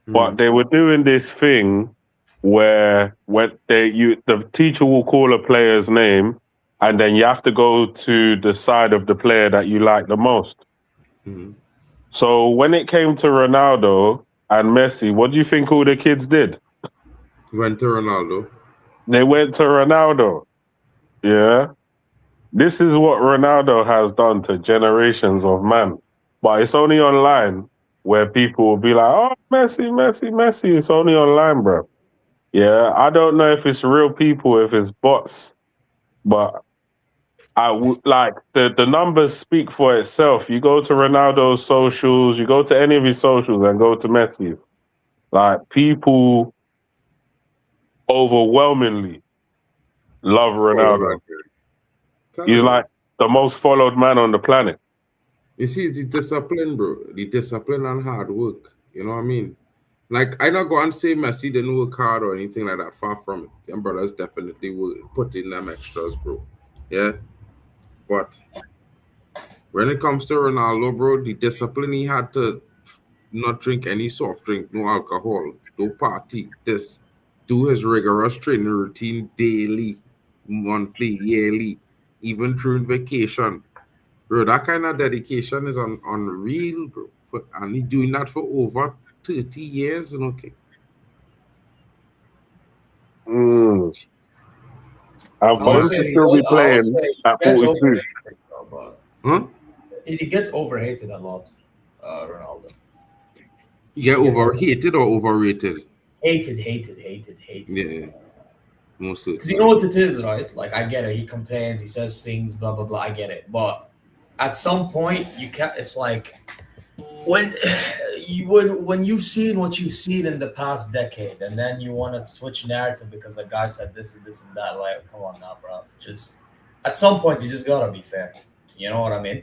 But they were doing this thing where when the teacher will call a player's name, and then you have to go to the side of the player that you like the most. So when it came to Ronaldo and Messi, what do you think all the kids did? Went to Ronaldo. They went to Ronaldo. Yeah. This is what Ronaldo has done to generations of man. But it's only online where people will be like, oh, Messi, Messi, Messi. It's only online, bro. Yeah, I don't know if it's real people, if it's bots. But I would like the numbers speak for itself. You go to Ronaldo's socials, you go to any of his socials and go to Messi's. Like, people overwhelmingly love Ronaldo. He's like the most followed man on the planet. You see, the discipline, bro. The discipline and hard work. You know what I mean? Like, I not go and say Messi didn't work hard or anything like that. Far from it. Them brothers definitely will put in them extras, bro. Yeah? But when it comes to Ronaldo, bro, the discipline he had to not drink any soft drink, no alcohol, no party, do his rigorous training routine daily, monthly, yearly, even during vacation. Bro, that kind of dedication is unreal, bro. And he's doing that for over 30 years, and okay. And for him to still be playing at 42. Huh? He gets overhated a lot, Ronaldo. You get overhated or overrated? Hated. Yeah. Mostly. Because you know what it is, right? Like, I get it. He complains, he says things, blah, blah, blah. I get it. But at some point, you can't. It's like when you've seen what you've seen in the past decade, and then you want to switch narrative because a guy said this and this and that. Like, come on now, bro. Just at some point, you just gotta be fair. You know what I mean?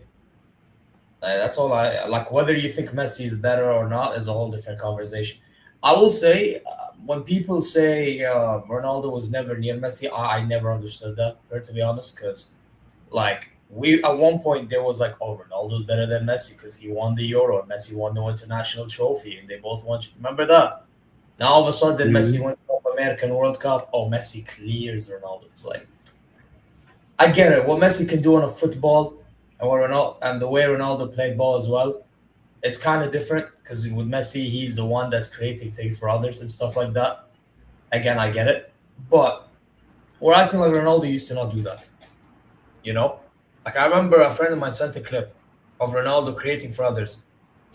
That's all I like. Whether you think Messi is better or not is a whole different conversation. I will say, when people say Ronaldo was never near Messi, I never understood that, to be honest, because like we at one point there was like, oh, Ronaldo's better than Messi because he won the Euro and Messi won the international trophy and they both won. Remember that? Now all of a sudden Messi went to the American World Cup. Oh, Messi clears Ronaldo. It's like, I get it. What Messi can do on a football and what Ronaldo and the way Ronaldo played ball as well, it's kind of different because with Messi, he's the one that's creating things for others and stuff like that. Again, I get it, but we're acting like Ronaldo used to not do that. You know, like I remember a friend of mine sent a clip of Ronaldo creating for others,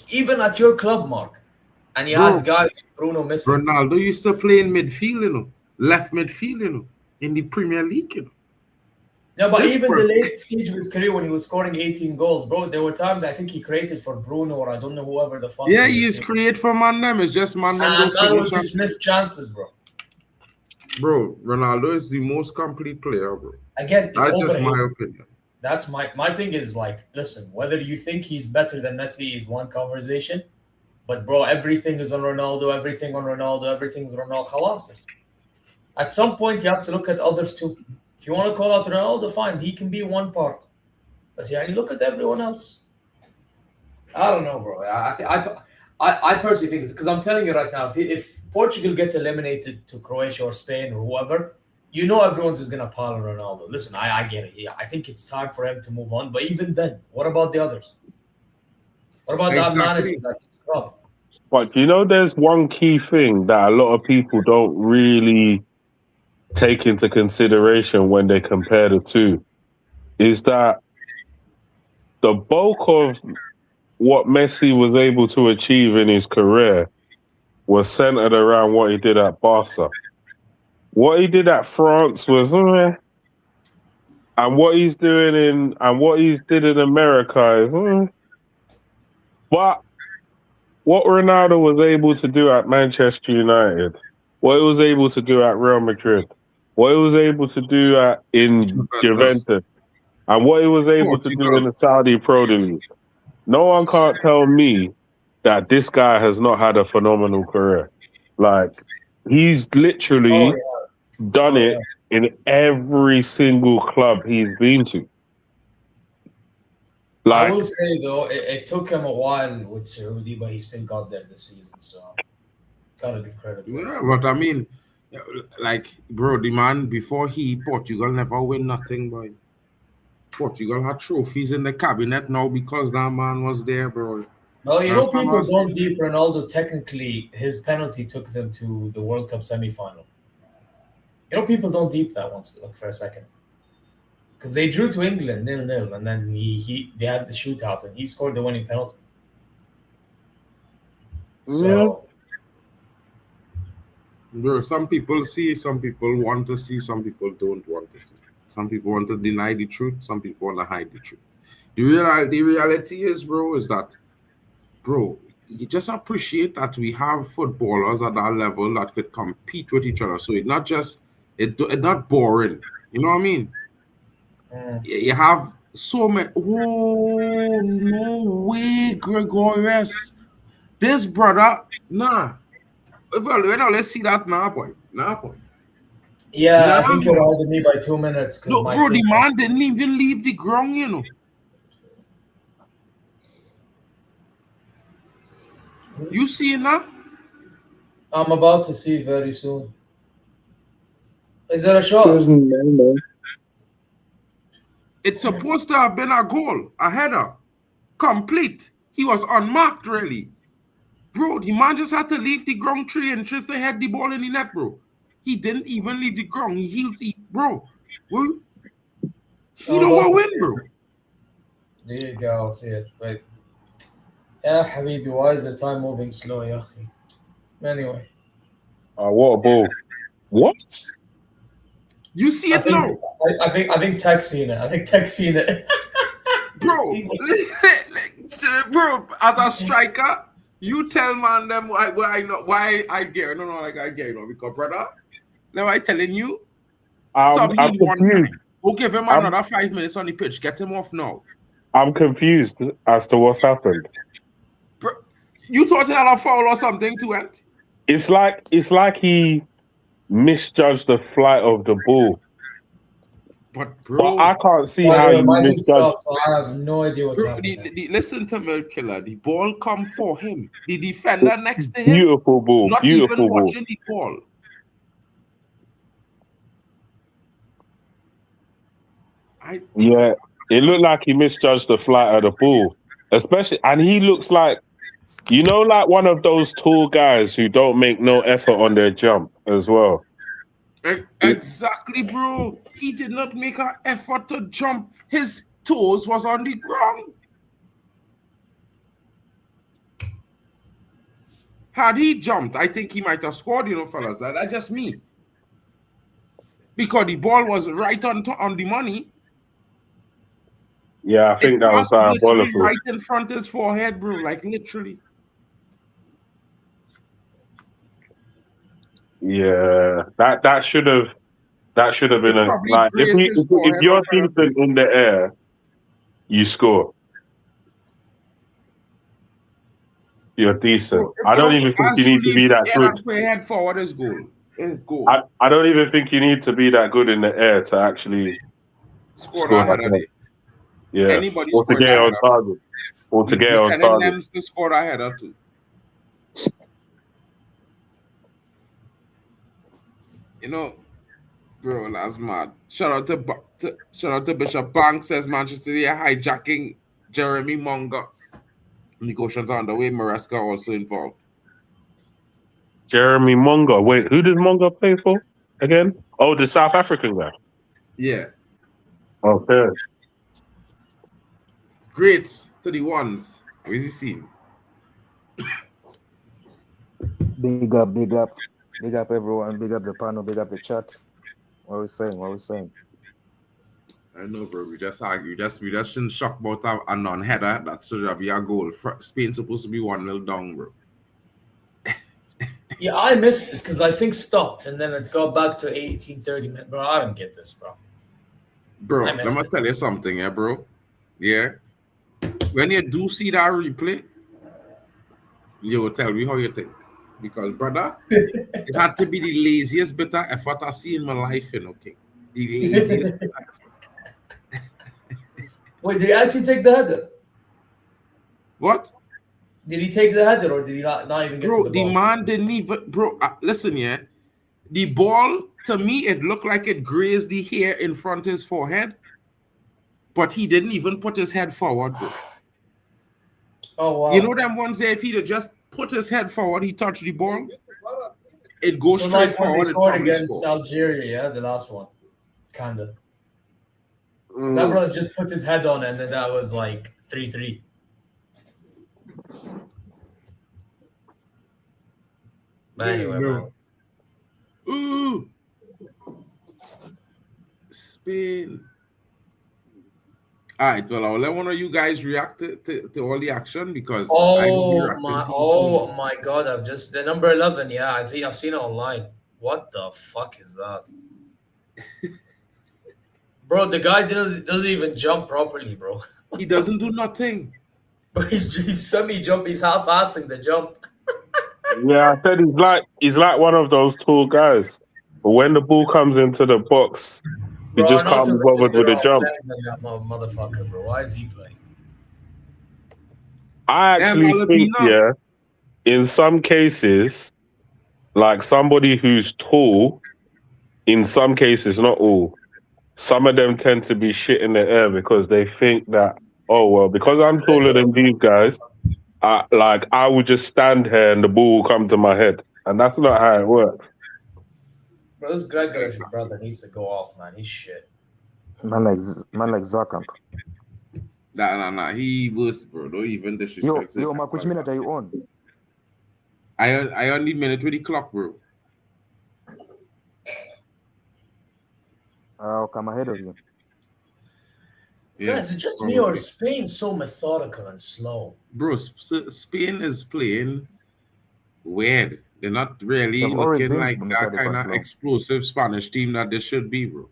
even at your club, Mark, and you Bro, had guys like Bruno missing. Ronaldo used to play in midfield, left midfield, in the Premier League, Yeah, but This even bro- the late stage of his career when he was scoring 18 goals, bro, there were times I think he created for Bruno or I don't know whoever the fuck. Yeah, he he was. is create for Mandem. It's just Mandem And don't man was finish. just missed chances, bro. Bro, Ronaldo is the most complete player, bro. Again, it's That's just overrated. my opinion. That's my thing is like, listen, whether you think he's better than Messi is one conversation, but bro, everything is on Ronaldo, everything's on Ronaldo. Khalas. At some point, you have to look at others too. If you want to call out Ronaldo, fine, he can be one part. But yeah, you look at everyone else. I don't know, bro. I personally think it's because I'm telling you right now, if Portugal get eliminated to Croatia or Spain or whoever, you know everyone's just gonna pile on Ronaldo. Listen, I get it. Yeah, I think it's time for him to move on. But even then, what about the others? What about that Exactly. manager that's scrub? But you know, there's one key thing that a lot of people don't really take into consideration when they compare the two, is that the bulk of what Messi was able to achieve in his career was centered around what he did at Barca. What he did at France was, and what he's doing what he's did in America is, but what Ronaldo was able to do at Manchester United, what he was able to do at Real Madrid, what he was able to do in Juventus, and what he was able to do in the Saudi Pro League. No one can't tell me that this guy has not had a phenomenal career. Like, he's literally done it in every single club he's been to. I Like, will say though, it took him a while with Saudi, but he still got there this season. So gotta give credit. Yeah, but I mean, like, bro, the man before Portugal never win nothing, boy. Portugal had trophies in the cabinet now because that man was there, bro. Well, you know, That's people not don't deep Ronaldo. Technically, his penalty took them to the World Cup semi-final. You know, people don't deep that once. Look for a second, because they drew to England 0-0, and then they had the shootout, and he scored the winning penalty. So, Bro, some people see, some people want to see, some people don't want to see. Some people want to deny the truth, some people want to hide the truth. The reality is, bro, is that, bro, you just appreciate that we have footballers at that level that could compete with each other. So it's not just, it's not boring. You know what I mean? You have so many. Oh, no way, Gregorius. This brother, nah. Well, let's see that now, boy. Now, boy. yeah, I think you're holding me by 2 minutes. Look, bro, the man didn't even leave the ground, you know. You see it now? I'm about to see very soon. Is there a shot? Doesn't matter. It's supposed to have been a goal, a header, complete. He was unmarked, really. Bro, the man just had to leave the ground 3 inches to head the ball in the net, bro. He didn't even leave the ground. Bro. Well, he don't want to win, bro. There you go. I'll see it. Wait. Yeah, Habibi, why is the time moving slow, ya? Anyway. what a ball. What? You see it now? I think Tech's seen it. I think Tech's seen it. Bro, bro, as a striker, you tell man them why I get because brother, now I telling you, I'm confused. We'll give him another 5 minutes on the pitch. Get him off now. I'm confused as to what's happened. Bro, you thought it had a foul or something to it? it's like he misjudged the flight of the ball. But But I can't see By how the way, you my thing misjudge. stopped, so I have no idea what's bro, happening. listen to Milk Killer. The ball come for him. The defender next to him, Beautiful ball, not beautiful even ball. watching the ball. Yeah, it looked like he misjudged the flight of the ball, especially, and he looks like, you know, like one of those tall guys who don't make no effort on their jump as well. Exactly, bro. He did not make an effort to jump. His toes was on the ground. Had he jumped, I think he might have scored, you know, fellas. That's just me. Because the ball was right on the money. Yeah, I think that was literally diabolical. right in front of his forehead, bro. Like literally. Yeah, that should have been a, Probably like, grazed his if forehead you're or whatever. decent in the air, you score. You're decent. Bro, I don't even think as you need to be that air good. and play head forward is goal. Is goal. I don't even think you need to be that good in the air to actually Score score that that header. goal. Yeah, Anybody or to scored get that on header. target. Or to You'd get be on sending target. them to score that header too. You know, bro, that's mad. Shout out to Bishop Banks, says Manchester City are hijacking Jeremy Monga. Negotiations are underway. Maresca also involved. Jeremy Monga. Wait, who does Monga play for again? Oh, the South African guy. Yeah. Okay. Greats to the ones. Where's he seen? Big up, big up, big up everyone, big up the panel, big up the chat. What are we saying? What are we saying? I know, bro. We just argue. We just shouldn't shock about a non-header. That should be our goal. Spain supposed to be 1-0 down, bro. Yeah, I missed it because I think stopped and then it's got back to 18:30 minutes. Bro, I don't get this, bro. Bro, I let missed me it. tell you something, yeah, bro. Yeah. When you do see that replay, you will tell me how you think. Because, brother, it had to be the laziest bit of effort I see in my life, you know, okay? The laziest bit of effort. Wait, did he actually take the header? What? Did he take the header or did he not even get Bro, to the ball? the man didn't even... Bro, listen, yeah. The ball, to me, it looked like it grazed the hair in front of his forehead. But he didn't even put his head forward, bro. Oh, wow. You know them ones there, if he'd just put his head forward, he touched the ball, it goes So straight like when they forward. scored against Algeria, yeah, the last one. Kind of. So that brother just put his head on and then that was like 3-3. But anyway, man. Ooh. Spain. All right, well, I'll let one of you guys react to all the action because I will be reacting soon. My god, I've just the number 11, yeah, I think I've seen it online. What the fuck is that? Bro, the guy doesn't even jump properly, bro. He doesn't do nothing. But he's semi-jump, he's half-assing the jump. Yeah, I said he's like one of those tall guys. But when the ball comes into the box, he just can't be bothered with the jump. That motherfucker, bro. Why is he playing? I actually think, yeah, in some cases, like somebody who's tall, in some cases, not all, some of them tend to be shit in the air because they think that, oh, well, because I'm taller than these guys, I will just stand here and the ball will come to my head. And that's not how it works. Bro, this Gregor, your brother, needs to go off, man. He's shit. Man like Zarkamp. Nah. He was, bro. Don't even disrespect. Yo, Mark, which minute are you on? I on the minute with the clock, bro. I'll come ahead of you. Yeah, Guys, is it just me or is Spain so methodical and slow? bro, Spain is playing weird. They're not really They've always looking been like that methodical kind and of slow. explosive Spanish team that they should be, bro.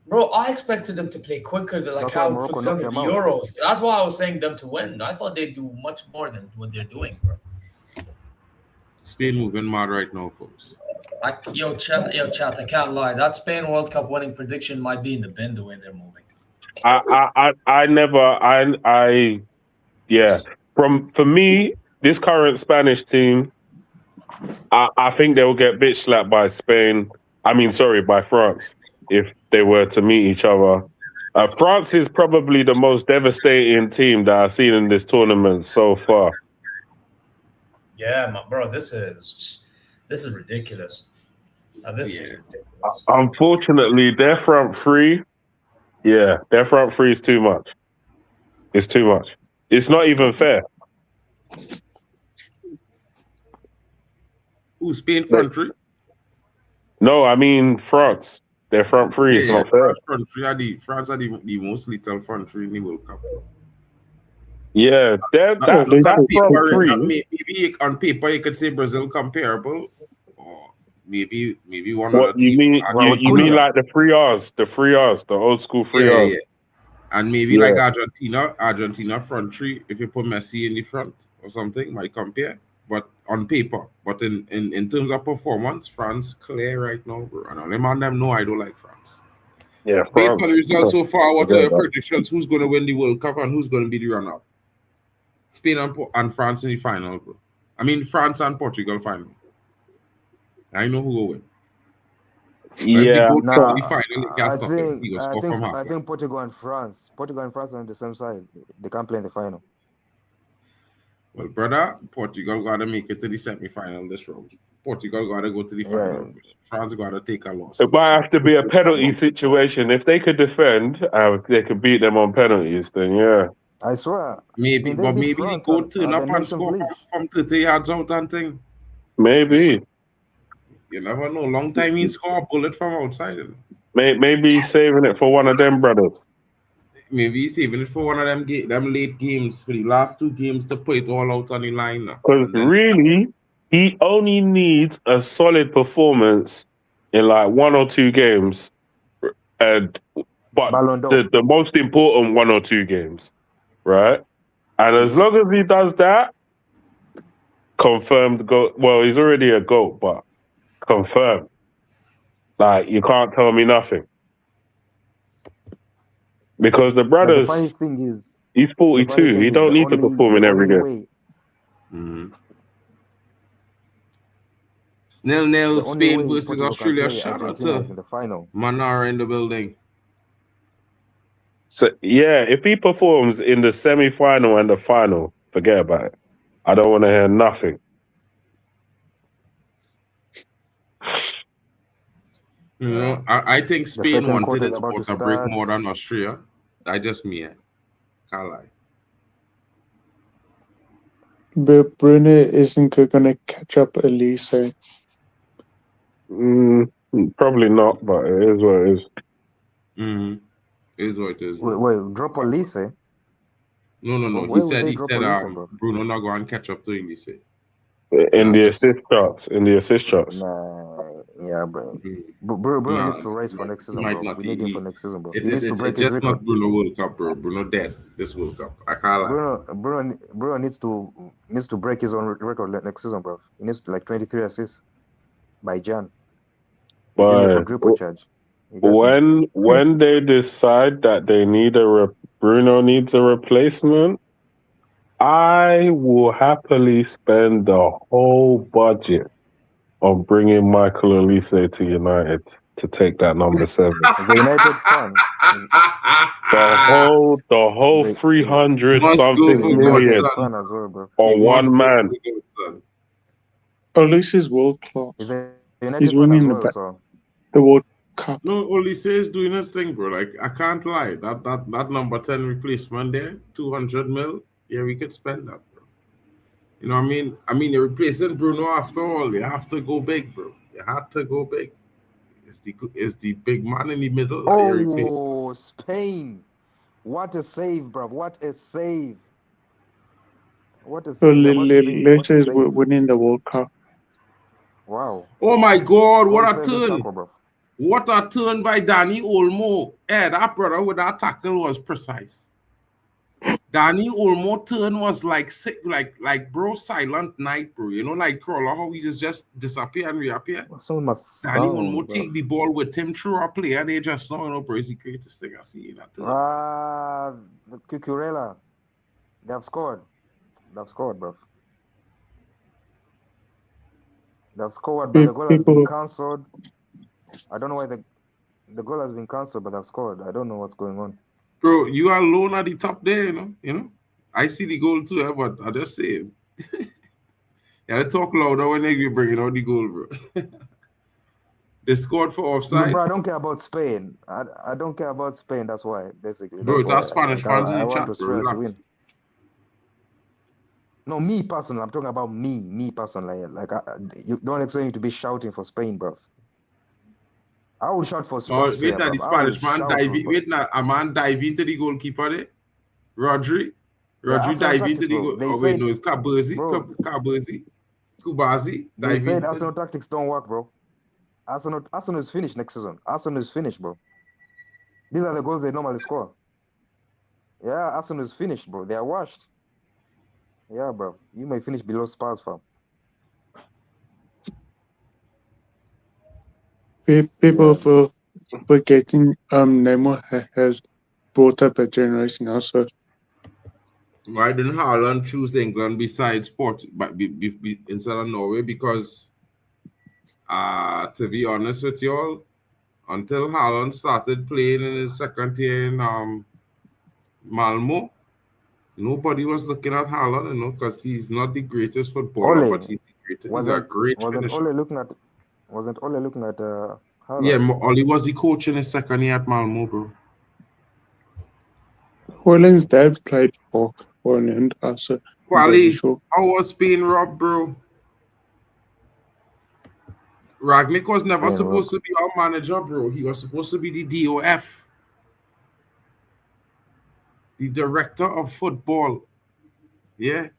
Bro, I expected them to play quicker than like That's why how Morocco for some knocked of the them out. Euros. That's why I was saying them to win. I thought they'd do much more than what they're doing, bro. Spain moving mad right now, folks. Chat, I can't lie. That Spain World Cup winning prediction might be in the bin the way they're moving. Yeah. For me, this current Spanish team, I think they'll get bitch slapped by Spain. By France if they were to meet each other. France is probably the most devastating team that I've seen in this tournament so far. Yeah, bro, this is ridiculous. This is ridiculous. Unfortunately, their front three, their front three is too much. It's too much. It's not even fair. Ooh, Spain front three? No, I mean France. Their front three is not fair. France are the most lethal front three in the World Cup. Yeah, that front three. Maybe on paper you could say Brazil comparable, or maybe one What other you team. mean? You mean like the 3Rs, the old school 3Rs. Yeah. And maybe like Argentina front three. If you put Messi in the front or something, might compare. But on paper, but in terms of performance, France clear right now, bro. And let them know I don't like France. Yeah, based on the results so far, what are your predictions? Who's going to win the World Cup and who's going to be the runner-up? Spain and France in the final, bro. I mean, France and Portugal final. I know who will win. I think Portugal and France are on the same side. They can't play in the final. Well, brother, Portugal got to make it to the semi-final this round. Portugal got to go to the final. Yeah. France got to take a loss. It might have to be a penalty situation. If they could defend, they could beat them on penalties. Then yeah, I swear. Maybe they go turn up and score from 30 yards out and thing. Maybe. You never know. Long time he score a bullet from outside. Maybe he's saving it for one of them brothers. Maybe he's saving it for one of them late games, for the last 2 games to put it all out on the line. Because really, he only needs a solid performance in like 1 or 2 games, but the most important 1 or 2 games, right? And as long as he does that, confirmed GOAT. Well, he's already a GOAT, but confirmed. Like, you can't tell me nothing. Because the brothers, the funny thing is, he's 42. He don't need to perform in every game. Mm-hmm. 0-0 Spain versus Australia. Shout out to Manara in the building. So yeah, if he performs in the semi-final and the final, forget about it. I don't want to hear nothing. You know, I think Spain wanted this sport to break more than Austria. I just can't lie. But Bruno isn't going to catch up Elise. Probably not, but it is what it is. Mm-hmm. It is what it is. Wait, drop Elise? No. He said Bruno not going to catch up to Elise. In the assist charts. Nah, yeah, bro. Bruno needs to race for next season, bro. We need him for next season, bro. He needs to break his record. Not Bruno World Cup, bro. Bruno dead this World Cup. I can't lie. Bruno needs to break his own record next season, bro. He needs like 23 assists by Jan. But when they decide that they need Bruno needs a replacement, I will happily spend the whole budget on bringing Michael Elise to United to take that number 7. As a United fan, the whole 300 something million on one man. Elise is world class. He's winning the World Cup. No, Elise is doing his thing, bro. Like, I can't lie. That number 10 replacement there, 200 mil. Yeah, we could spend that, bro. You know what I mean? You're replacing Bruno after all. You have to go big, bro. You have to go big. It's the big man in the middle. Oh, Spain. What a save, bro. What a save. So Leicester is winning the World Cup. Wow. Oh, my God. What a turn. What a turn by Danny Olmo. Yeah, that brother with that tackle was precise. Danny Olmo turn was like sick, like bro, silent night, bro. You know, like Crawler, how he just disappear and reappear. What's on my Danny sound, Olmo bro? take the ball with him through a player. They just know, you know, bro, it's the greatest thing I see in that turn. The Cucurella. They have scored. They've scored, bro. They've scored, but the goal has been cancelled. I don't know why the goal has been cancelled, but they've scored. I don't know what's going on. Bro, you are alone at the top there, you know. I see the goal too, but I just say it. You gotta talk louder when they bring out the goal, bro. They scored for offside. No, bro, I don't care about Spain. I don't care about Spain. That's why, basically. Bro, that's why. Spanish fans in I the want chat, bro. Australia to Relax. win. No, me personally. I'm talking about me personally. Like, you don't expect me to be shouting for Spain, bro. I will shout for Australia. Wait, now the Spanish man dive. Wait, now a man dive into the goalkeeper there. Rodri dive into the goal. Oh wait, no, it's Caberzi. Kubazi. They said Arsenal tactics don't work, bro. Arsenal is finished next season. Arsenal is finished, bro. These are the goals they normally score. Yeah, Arsenal is finished, bro. They are washed. Yeah, bro. You may finish below Spurs, fam. People for forgetting Neymar has brought up a generation also. Why didn't Haaland choose England besides instead of Norway? Because to be honest with y'all, until Haaland started playing in his second year in Malmo, nobody was looking at Haaland, you know, because he's not the greatest footballer, but he's the greatest. He's a great finisher. Wasn't Ole looking at Haaland? Yeah, Ole was the coach in his second year at Malmo, bro. Haaland's dad played for Holland also. Quali, how was Spain robbed, bro? Ragnick was never supposed to be our manager, bro. He was supposed to be the DOF, the director of football. Yeah.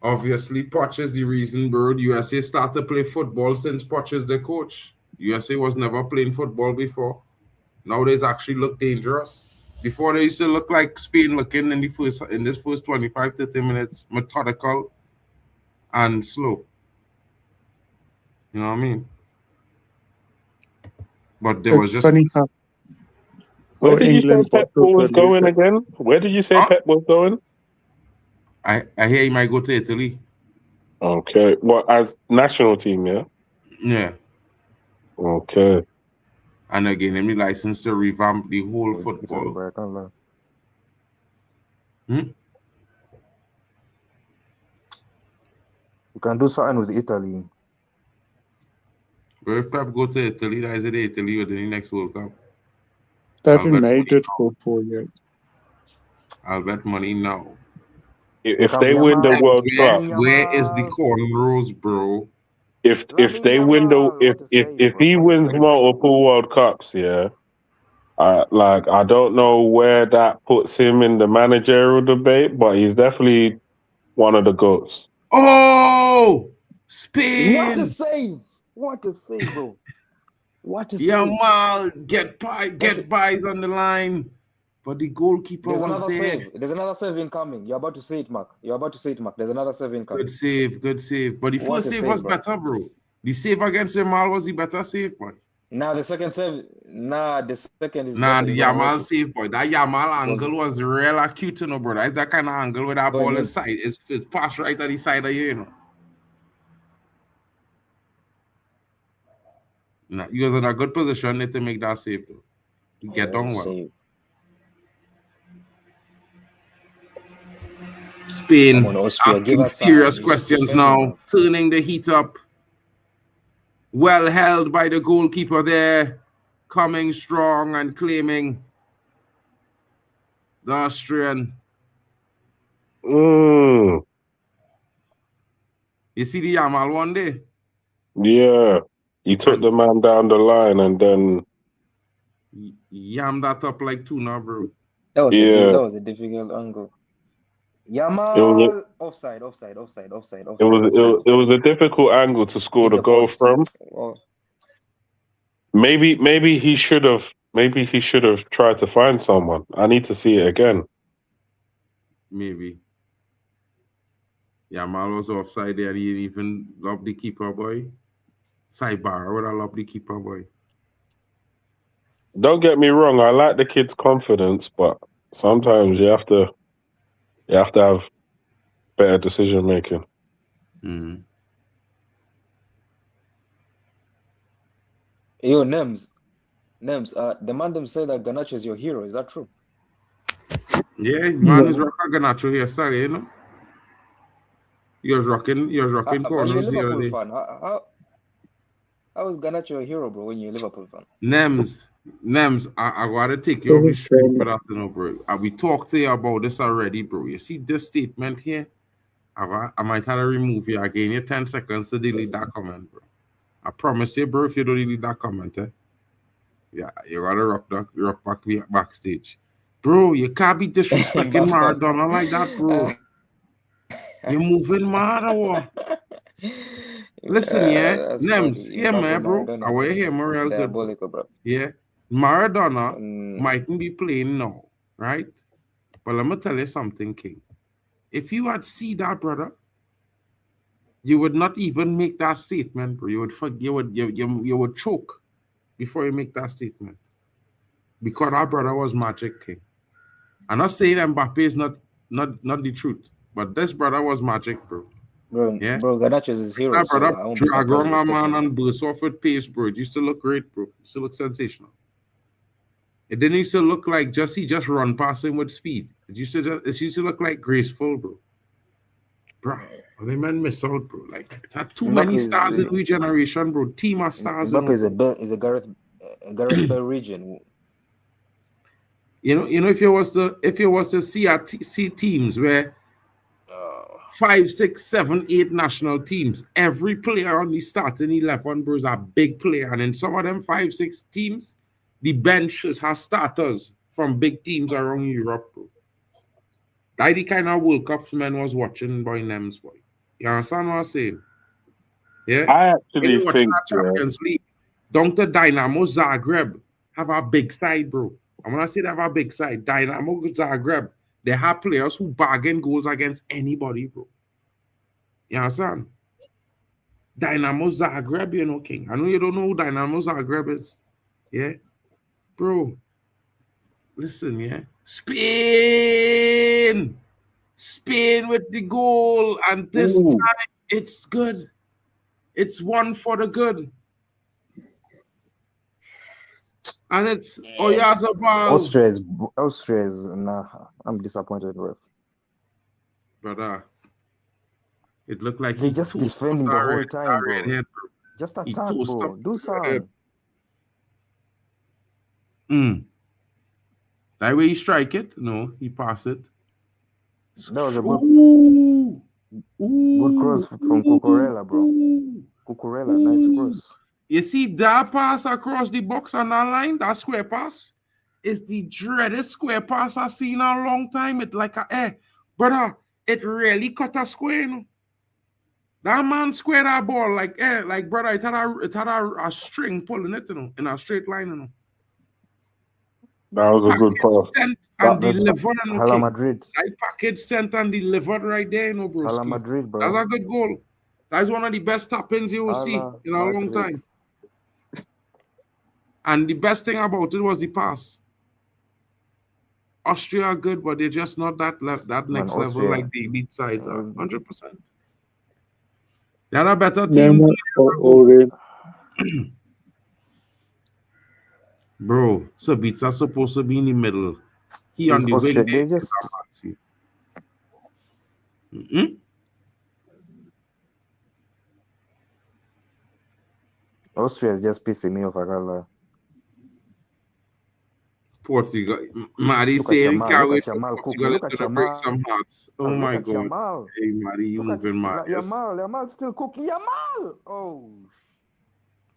Obviously, Poch is the reason, bro. The USA started to play football since Poch is the coach. USA was never playing football before. Nowadays, actually look dangerous. Before, they used to look like Spain looking in this first 25, 30 minutes, methodical and slow. You know what I mean? But there was just funny how where did you say Pep was going again? Where did you say Pep was going? I hear he might go to Italy. Okay. What, as national team, yeah? Yeah. Okay. And again, let me license to revamp the whole football. You can do something with Italy. But if Pep go to Italy, that is it Italy within the next World Cup. They haven't made it for 4 years. I'll bet money now. If they win the World Cup, where is the cornrows, bro? If they win if he wins multiple World Cups, yeah, I don't know where that puts him in the managerial debate, but he's definitely one of the GOATs. Oh, Spain! What a save! What a save, bro! What a save! Yeah, man, get buys on the line. But the goalkeeper was there. Save. There's another save incoming. You're about to see it, Mark. There's another save incoming. Good save. But the first save was better, bro. The save against Yamal was the better save, boy. The second save. The second is. The Yamal save, boy. That Yamal angle was real acute, you know, bro. That's that kind of angle where that ball is side. It's passed right at the side of you, know. He was in a good position to make that save, though. To get down well. Save. Spain asking serious questions now, turning the heat up. Well held by the goalkeeper there, coming strong and claiming the Austrian. You see the Yamal one day? Yeah, he took the man down the line and then yammed that up like tuna, bro. That was a difficult angle. Yamal offside. It was a difficult angle to score the goal from. Maybe he should have maybe he should have tried to find someone. I need to see it again. Maybe. Yamal was offside there. He didn't even love the keeper, boy. Sidebar, would I love the keeper, boy? Don't get me wrong, I like the kid's confidence, but sometimes you have to have better decision making. Mm. Yo, Nems, the man them say that Garnacho is your hero. Is that true? Yeah, man is rocking Garnacho here, sorry, you know. He was rocking But you're a corners the other Liverpool day. fan. How is Garnacho your hero, bro, when you're a Liverpool fan? Nems, I gotta take you off your street for that, you know, bro. We talked to you about this already, bro. You see this statement here? I might have to remove you. I gave you 10 seconds to delete that comment, bro. I promise you, bro, if you don't delete that comment, yeah, you gotta rock backstage. Bro, you can't be disrespecting Maradona like that, bro. You're moving mad or what? Listen, yeah, Nems, yeah, man, bro. I want to hear Morel good, bro. Bro. Yeah, Maradona mightn't be playing now, right? But let me tell you something, King. If you had seen that, brother, you would not even make that statement, bro. You would choke before you make that statement. Because our brother was magic, King. I'm not saying Mbappe is not the truth, but this brother was magic, bro. Bro, Yeah, bro, Garnacho is his hero. that So brother I won't be drag surprised on if my he's man taking it. and burst off with pace, bro. It used to look great, bro. It used to look sensational. It didn't used to look like he just run past him with speed. It used to look like graceful, bro. Bro, they men miss out, bro. Like it had too many stars in each generation, bro. Team of stars. Mbappe is a Gareth Bale region. You know, if you was to see teams where 5, 6, 7, 8 national teams, every player on the starting 11, bro, is a big player. And in some of them 5, 6 teams, the benches has starters from big teams around Europe, bro. That's the kind of World Cups men was watching by Nems, boy. You understand what I'm saying? Yeah. I actually Watching think that Champions League, down to Dynamo Zagreb have a big side, bro. And when I say they have a big side, Dynamo Zagreb, they have players who bargain goals against anybody, bro. You understand? Dynamo Zagreb, you know, King. I know you don't know who Dynamo Zagreb is. Yeah? Bro, listen, yeah? Spain with the goal. And this time, it's good. It's one for the good. And it's Oyarzabal. Austria is nah. I'm disappointed, ref. Brother, it looked like They just defending the whole time, bro. Head, Just attack, bro. Do something. That way he strike it? No, he pass it. That was a good cross from Cucurella, bro. Cucurella, nice cross. You see that pass across the box on that line, that square pass, is the dreaded square pass I've seen in a long time. It like brother, it really cut a square, you know. That man squared that ball like brother, it had a string pulling it, you know, in a straight line, you know. That was a good pass. Sent and delivered, Hala Madrid. That package sent and delivered right there, you know, bro. Hala Madrid, bro. That's a good goal. That's one of the best tap-ins you will see in a long time. And the best thing about it was the pass. Austria are good, but they're just not that next level like the elite sides are. 100%. They're a better team. Bro, Sabitza's supposed to be in the middle. He on the wing. They just... Austria is just pissing me off, I gotta lie. Portugal, Mari saying can't wait for Portugal to break some hearts. Oh my God. Yamal. Hey, Mari, you moving mad. Yamal still cooking. Yamal! Oh.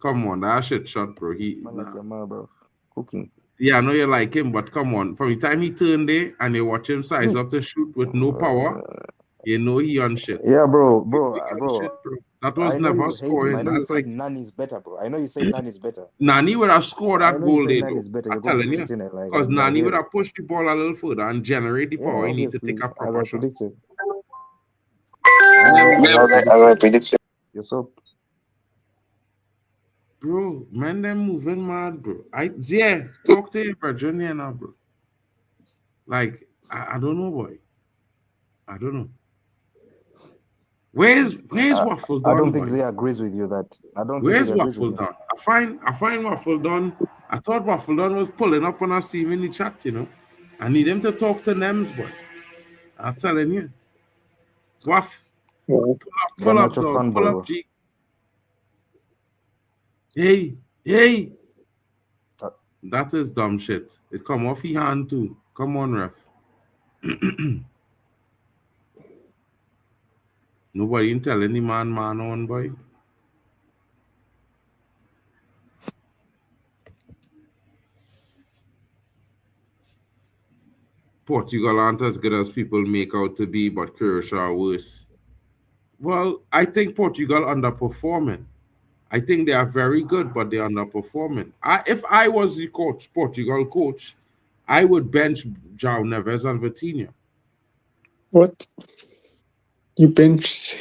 Come on, that shit shot, bro. Yamal, bro. Cooking. Yeah, I know you like him, but come on. From the time he turned there and you watch him size up to shoot with no power, you know he on shit. Yeah, bro. Shit, bro. That was I know never you hate him. scoring. I know you That's said like Nani's better, bro. I know you said Nani's better. Nani would have scored I that know you goal said there, though. Nani's better. I'm You're gonna telling keep you. hitting it like Because I Nani hear would it. have pushed the ball a little further and generate the Yeah, power he need to obviously, take a as proper I shot. predicted. Nems, As I predicted. You're so bro, man, them moving mad, bro. Yeah, talk to your brethren here now, bro. Like, I don't know, boy. I don't know. Where's Waffle I Don, don't think boy? Zay agrees with you that I don't think Where's he agrees with Waffle you. Don? I find Waffle Don. I thought Waffle Don was pulling up when I see him in the chat, you know. I need him to talk to Nems, boy. I'm telling you. Waff, Well, pull up, Garnacho dog. fanboy, Pull up, bro. G. Hey. Uh, That is dumb shit. It come off his hand too. Come on, ref. Nobody ain't telling the man on, boy. Portugal aren't as good as people make out to be, but Croatia are worse. Well, I think Portugal underperforming. I think they are very good, but they're underperforming. If I was the Portugal coach, I would bench João Neves and Vitinha. what? You bench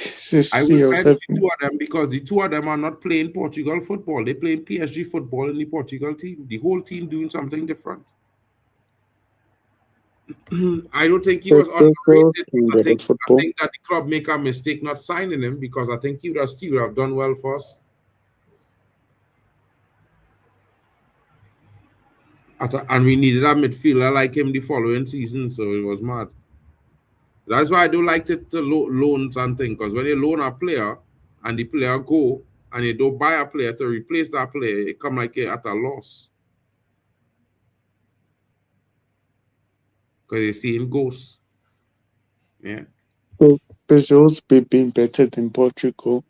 I will bench yourself. the two of them because the two of them are not playing Portugal football. They're playing PSG football in the Portugal team. The whole team doing something different. I don't think he was underrated. I think that the club make a mistake not signing him because I think he would have done well for us. And we needed a midfielder like him the following season, so it was mad. That's why I don't like to loan something, because when you loan a player and the player go and you don't buy a player to replace that player, it come like you're at a loss. Because you're seeing ghosts. Yeah. Well, Brazil's been better than Portugal.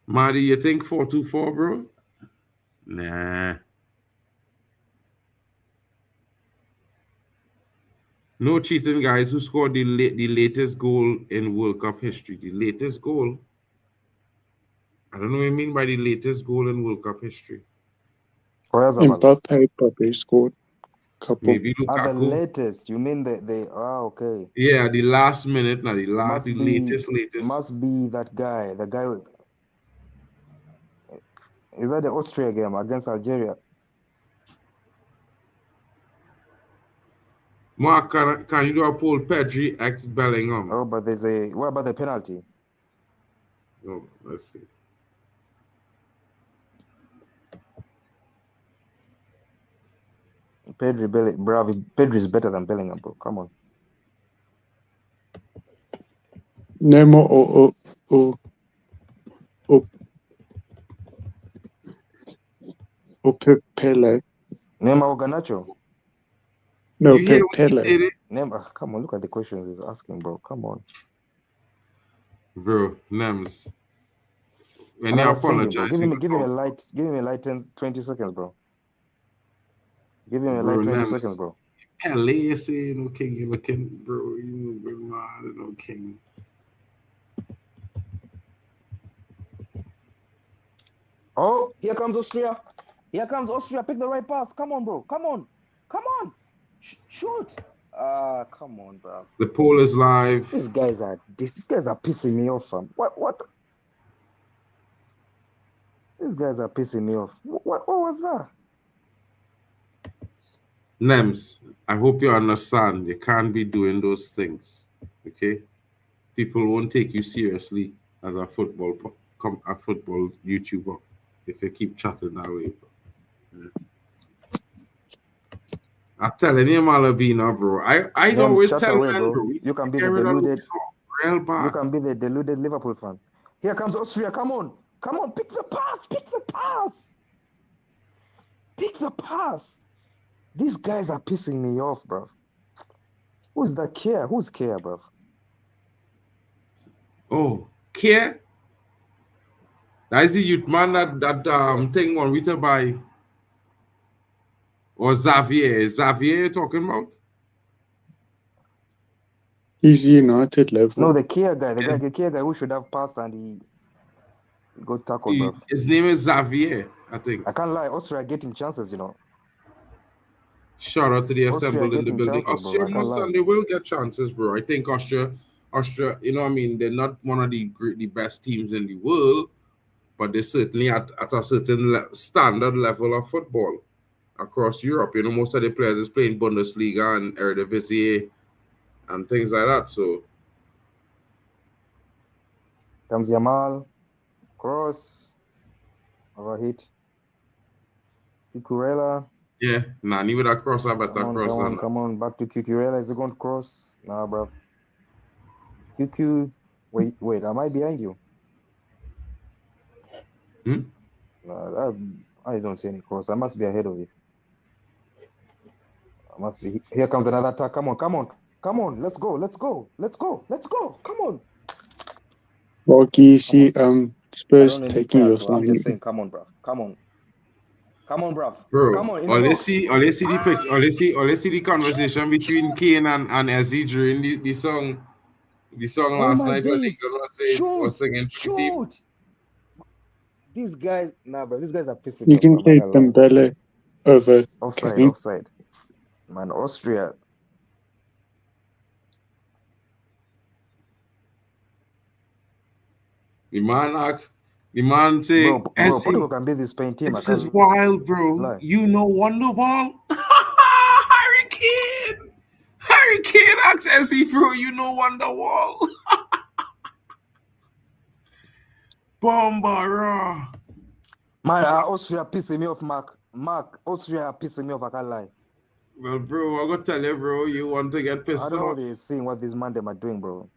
Marty, you think 4-2-4, bro? Nah. No cheating, guys. Who scored the latest goal in World Cup history? The latest goal? I don't know what you mean by the latest goal in World Cup history. Mbappe probably scored a couple. Maybe the Lukaku. latest? You mean okay. Yeah, the last minute, not the Latest. latest. Must be that guy. The guy. Is that the Austria game against Algeria? Mark, can you do a poll? Pedri x Bellingham. Oh, but what about the penalty? Oh, let's see. Pedri is better than Bellingham, bro. Come on. Nemo or Pele. Neymar or Garnacho? No, You hear what he Pele. said? Neymar, come on, look at the questions he's asking, bro. Come on. Bro, Nems. When I'm you not singing, apologize, bro. Give him a light 20 seconds, bro. Give him a bro, light 20 Nems. seconds, bro. LA say no king, you looking, bro. You been mad, no king. Oh, here comes Austria. Here comes Austria. Pick the right pass. Come on, bro. Come on. Shoot. Come on, bro. The poll is live. These guys are pissing me off, fam. What? These guys are pissing me off. What was that? Nems, I hope you understand. You can't be doing those things. Okay? People won't take you seriously as a football YouTuber if you keep chatting that way. Yeah. I'm telling you, Malabina, bro. I Nems, always chat tell away, them, bro. bro. You can be get the rid of deluded. real bad. You can be the deluded Liverpool fan. Here comes Austria. Come on. Pick the pass. These guys are pissing me off, bro. Who's that Care? Who's Care, bro? Oh, Care? That is the youth man that thing on Rita by. Or Xavier. Xavier talking about? He's United level. No, the Kia guy, the Kia guy who should have passed and he got tackled, bro. His name is Xavier, I think. I can't lie, Austria getting chances, you know. Shout out to the Austria assembled in the getting building. chances, bro. Austria I can't must lie. and they will get chances, bro. I think Austria, you know what I mean? They're not one of the best teams in the world, but they're certainly at a certain standard level of football across Europe. You know, most of the players is playing Bundesliga and Eredivisie and things like that. So Comes Yamal, cross, overhit. Cucurella. yeah, Nani with a cross, I better cross. Come on, back to Cucurella. Is it going to cross? Nah, bro. QQ, wait, am I behind you? Nah, I don't see any cross. I must be ahead of you. I must be. Here comes another attack. Come on. Let's go. Come on. Okay, you see, Spurs I don't taking need your that, bro. I'm sign. just saying, come on, bro. Come on, Bro, come on. or let's see the conversation between Kane and Ezzy during the song last night when they was singing for the team. These guys, bro. These guys are pissing You me can off. take Dembele over Kane. Offside. Man, Austria. The man say, Bro, Portugal can beat this Spain team. this is wild, bro. lie. You know Wonderwall? Harry Kane asks Ezzy, bro, you know Wonderwall? Bombara. Man, Austria pissing me off, Mark, Austria pissing me off, I can't lie. Well, bro, I'm gonna tell you, bro, you want to get pissed I don't know off. they're seeing what these man them are doing, bro.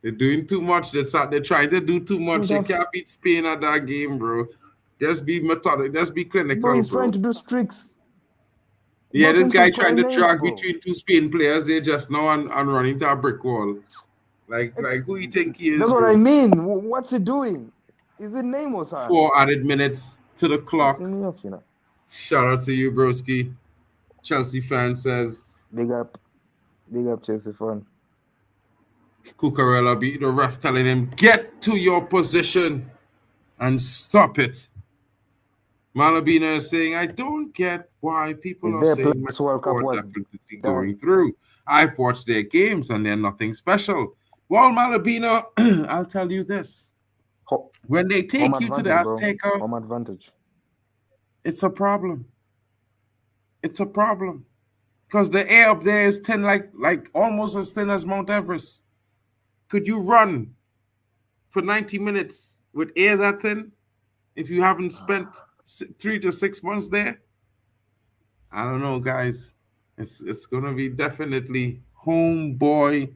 They're doing too much. They're trying to do too much. You can't beat Spain at that game, bro. Just be methodic. Just be clinical, Bro, he's trying to do streaks. Yeah, this Nothing guy to trying to finance, drag bro. between two Spain players. They just now and running to a brick wall. Like who you think he is? That's what bro? I mean. What's he doing? Is it name or something? 4 added minutes to the clock. Pissing me off, you know. Shout out to you, broski. Chelsea fan says. Big up Chelsea fan. Cucurella beat the ref telling him, get to your position and stop it. Malabina is saying, I don't get why people are saying Mexico are definitely going through. I've watched their games and they're nothing special. Well, Malabina, I'll tell you this. When they take you to the Azteca, home advantage. It's a problem. It's a problem. Because the air up there is thin, like almost as thin as Mount Everest. Could you run for 90 minutes with air that thin if you haven't spent 3 to 6 months there? I don't know, guys. It's going to be definitely hometown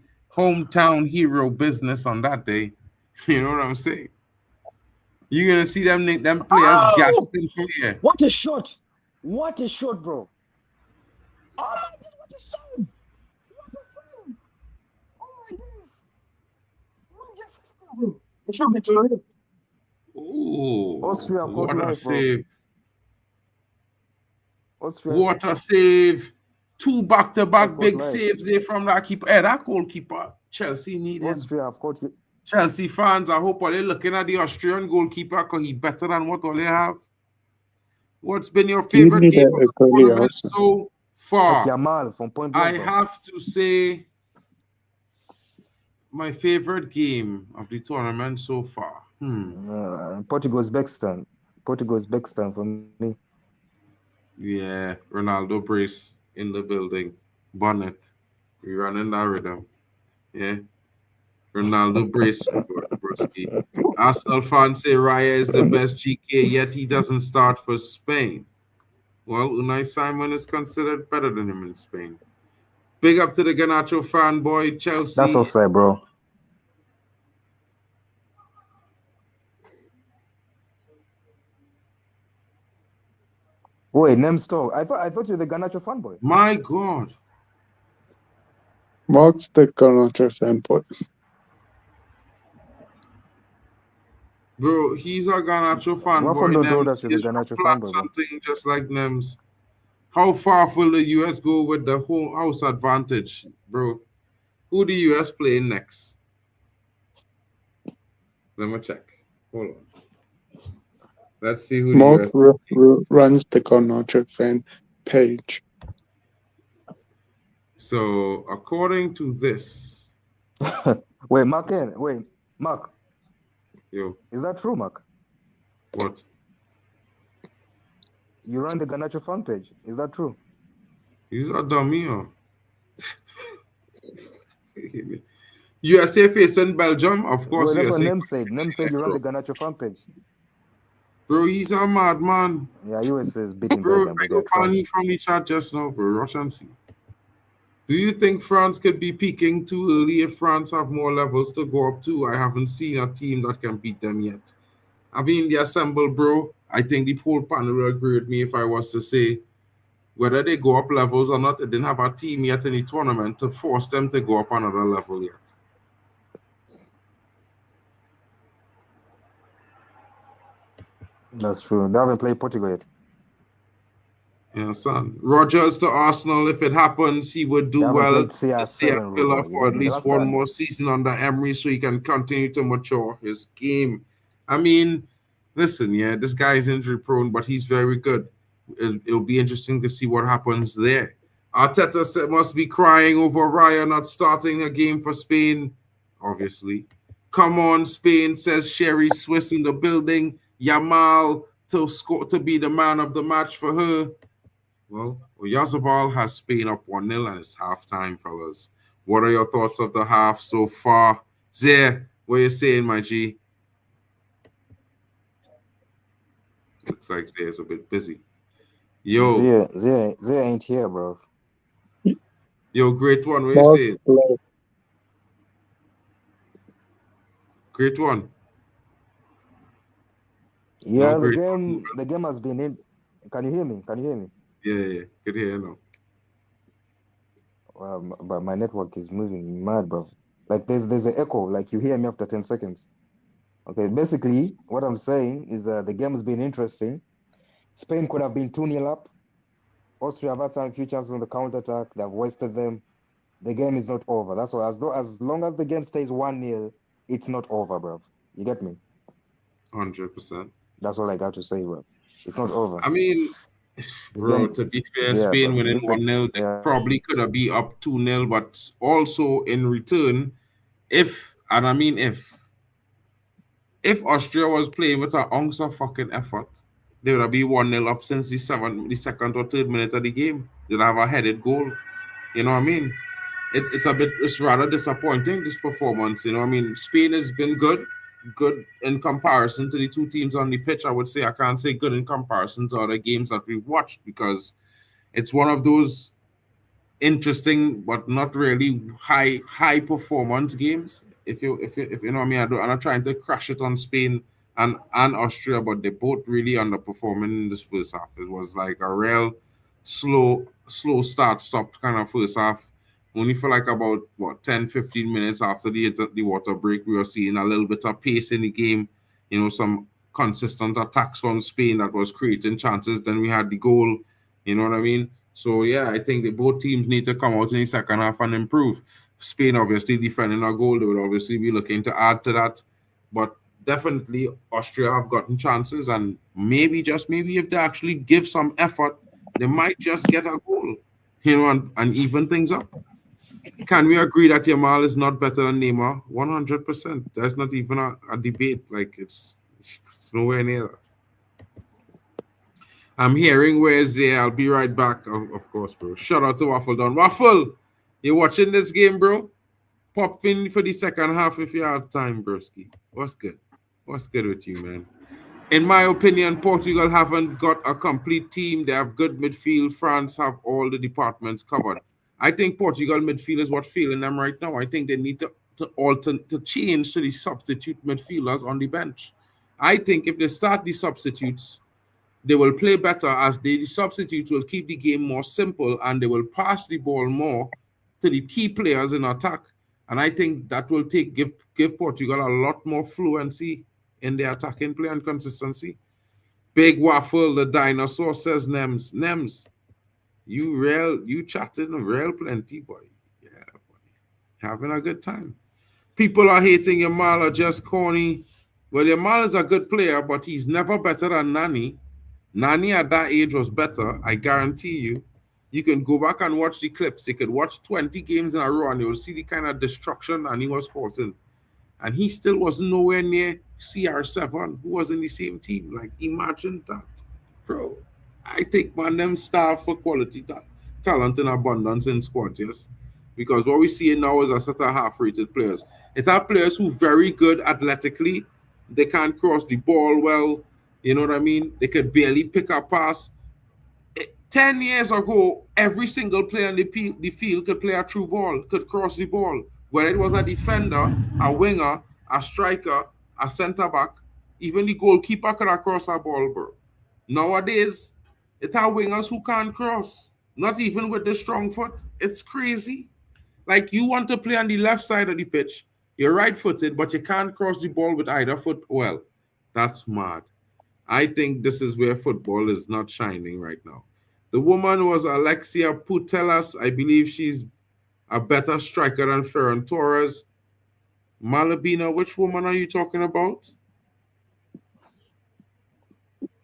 hero business on that day. You know what I'm saying? You're going to see them players gasping for air. What a shot, bro. Oh, my God, what a save. Oh, my days. It should be too late. Ooh, Austria what a life, save. Austria. What a save. 2 back-to-back big life. saves there from that keeper. Hey, that goalkeeper, Chelsea need him. Austria, of course. Chelsea fans, I hope all they're looking at the Austrian goalkeeper because he's better than what all they have. What's been your favorite game of the tournament so far? Yamal from point I have to say my favorite game of the tournament so far. Portugal's Bexton for me. Yeah, Ronaldo brace in the building. Bonnet. We running that rhythm. Yeah. Ronaldo brace for Broski. Arsenal fans say Raya is the best GK, yet he doesn't start for Spain. Well, Unai Simon is considered better than him in Spain. Big up to the Garnacho fanboy, Chelsea. That's offside, bro. Wait, Nemstov. I thought you were the Garnacho fanboy. My God. Mark's the Garnacho fanboy. Bro, he's a Garnacho fanboy. What told us you're the Garnacho fanboy? Something just like Nems. How far will the US go with the whole house advantage, bro? Who the US playing next? Let me check. Hold on. Let's see who the Mark US. runs the Garnacho fan page. So according to this, Wait, Mark. Wait, Mark. yo, Is that true, Mark? what? You run the Ganacho fan page. Is that true? He's a dummy, oh. USA facing Belgium, of course. Well, that's what USA. Nem said. Nem said you run the Ganacho fan page. Bro, he's a madman. Yeah, USA is beating Bro, Belgium, but bring they're up trash. Annie from the chat just now, bro. Rush and see. Do you think France could be peaking too early if France have more levels to go up to? I haven't seen a team that can beat them yet. I mean, the assemble, bro. I think the whole panel will agree with me if I was to say whether they go up levels or not. They didn't have a team yet in the tournament to force them to go up another level yet. That's true. They haven't played Portugal yet. Yeah, son. Rogers to Arsenal. If it happens, he would do They haven't well played to CR7, stay at Villa Ruben. for at You least one understand? more season under Emery so he can continue to mature his game. I mean, listen, yeah, this guy is injury prone, but he's very good. It'll be interesting to see what happens there. Arteta must be crying over Raya not starting a game for Spain, obviously. Come on, Spain, says Sherry Swiss in the building. Yamal to score to be the man of the match for her. Well, Oyarzabal has Spain up 1-0 and it's halftime, fellas. What are your thoughts of the half so far? Zare, what are you saying, my G? Looks like Zare's a bit busy. Yo, Zia ain't here, bro. yo, great one. What you Mark saying? Blair. Great one. Yeah, No, great. the game has been in. Can you hear me? Yeah. Good here now. But my network is moving mad, bro. Like there's an echo. Like you hear me after 10 seconds. Okay, basically what I'm saying is the game has been interesting. Spain could have been 2-0 up. Austria have had some few chances on the counter attack. They've wasted them. The game is not over. That's all. As long as the game stays 1-0, it's not over, bro. You get me? 100%. That's all I got to say, bro. It's not over. I mean, bro, to be fair, Spain bro. winning This the- 1-0, they yeah. probably could have been up 2-0, but also in return, if Austria was playing with an ounce of fucking effort, they would have been 1-0 up since the second or third minute of the game. They'd have a headed goal. You know what I mean? It's rather disappointing, this performance. You know what I mean? Spain has been good in comparison to the two teams on the pitch. I would say I can't say good in comparison to other games that we've watched because it's one of those interesting but not really high performance games. If you know what I mean, I'm not trying to crash it on Spain and Austria, but they both really underperforming in this first half. It was like a real slow stop kind of first half. Only for like about 10-15 minutes after the water break, we were seeing a little bit of pace in the game. You know, some consistent attacks from Spain that was creating chances. Then we had the goal. You know what I mean? So yeah, I think that both teams need to come out in the second half and improve. Spain obviously defending a goal, they would obviously be looking to add to that. But definitely Austria have gotten chances, and maybe just maybe if they actually give some effort, they might just get a goal, you know, and even things up. Can we agree that Yamal is not better than Neymar? 100%. There's not even a debate. Like it's nowhere near that. I'm hearing where's there. I'll be right back. Of course, bro. Shout out to Waffle Don. Waffle, you watching this game, bro? Pop in for the second half if you have time, broski. What's good? What's good with you, man? In my opinion, Portugal haven't got a complete team. They have good midfield. France have all the departments covered. I think Portugal midfield is what's failing them right now. I think they need to change to the substitute midfielders on the bench. I think if they start the substitutes, they will play better as the substitutes will keep the game more simple and they will pass the ball more to the key players in attack. And I think that will give Portugal a lot more fluency in their attacking play and consistency. Big Waffle, the dinosaur, says Nems. Nems, you chatting real plenty, boy. Yeah, boy. having a good time. People are hating Yamal or just corny. Well, Yamal is a good player, but he's never better than Nani. Nani at that age was better, I guarantee you. You can go back and watch the clips. You could watch 20 games in a row and you'll see the kind of destruction Nani was causing. And he still wasn't nowhere near CR7, who was in the same team. Like, imagine that. Bro, I think, man, them starve for quality talent in abundance in squad, yes? Because what we see now is a set of half-rated players. It's our players who very good athletically. They can't cross the ball well. You know what I mean? They could barely pick a pass. 10 years ago, every single player in the field could play a true ball, could cross the ball. Whether it was a defender, a winger, a striker, a centre-back, even the goalkeeper could have crossed a ball, bro. Nowadays, it's our wingers who can't cross. Not even with the strong foot. It's crazy. Like, you want to play on the left side of the pitch. You're right-footed, but you can't cross the ball with either foot well. That's mad. I think this is where football is not shining right now. The woman was Alexia Putellas. I believe she's a better striker than Ferran Torres. Malabina, which woman are you talking about?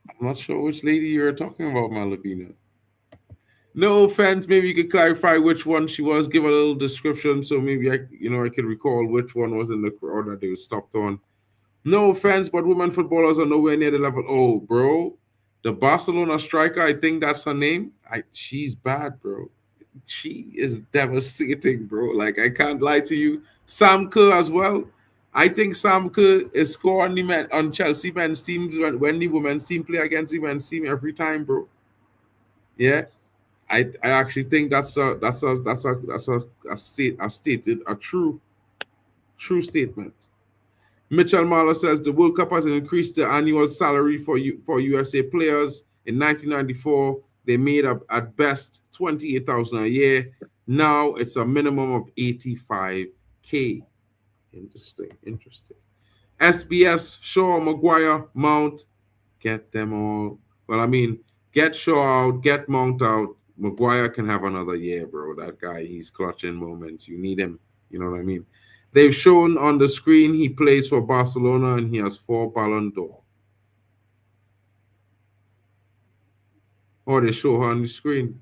I'm not sure which lady you're talking about, Malabina. No offense, maybe you could clarify which one she was, give a little description so maybe I could recall which one was in the crowd that they were stopped on. No offense, but women footballers are nowhere near the level. Oh, bro, the Barcelona striker, I think that's her name. She's bad, bro. She is devastating, bro. Like, I can't lie to you. Sam Kerr as well. I think Sam Kerr is scoring on Chelsea men's teams when the women's team play against the men's team every time, bro. Yeah, I actually think that's a true statement. Mitchell Marler says the World Cup has increased the annual salary for USA players. In 1994, they made up at best $28,000 a year. Now it's a minimum of $85K. Interesting. SBS, Shaw, Maguire, Mount, get them all. Well, I mean, get Shaw out, get Mount out. Maguire can have another year, bro. That guy, he's clutching moments. You need him. You know what I mean? They've shown on the screen he plays for Barcelona and he has 4 Ballon d'Or. Oh, they show her on the screen.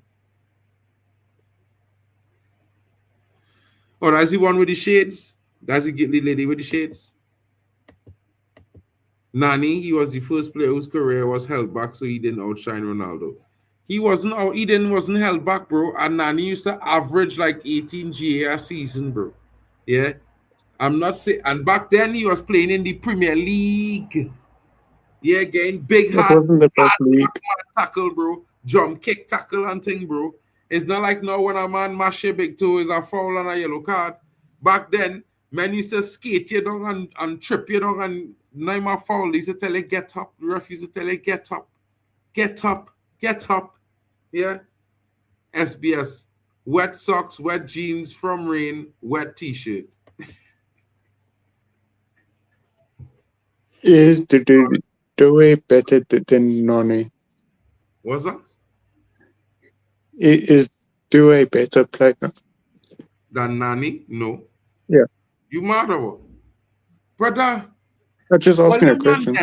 Oh, that's the one with the shades? That's the lady with the shades? Nani, he was the first player whose career was held back, so he didn't outshine Ronaldo. He wasn't held back, bro. And Nani used to average like 18 GA a season, bro. Yeah. I'm not saying, and back then he was playing in the Premier League. Yeah, getting big hard tackle, bro. Jump kick tackle and thing, bro. It's not like now when a man mash your big toe is a foul and a yellow card. Back then, men used to skate you down and trip you down and name a foul. They used to tell you get up. The ref used to tell you get up. Get up. Get up. Yeah. SBS. Wet socks, wet jeans from rain, wet t-shirt. Is the Due better than Nani? What's that? Is Due a better player than Nani? No. Yeah. You mad or what? Brother. I'm just asking a question.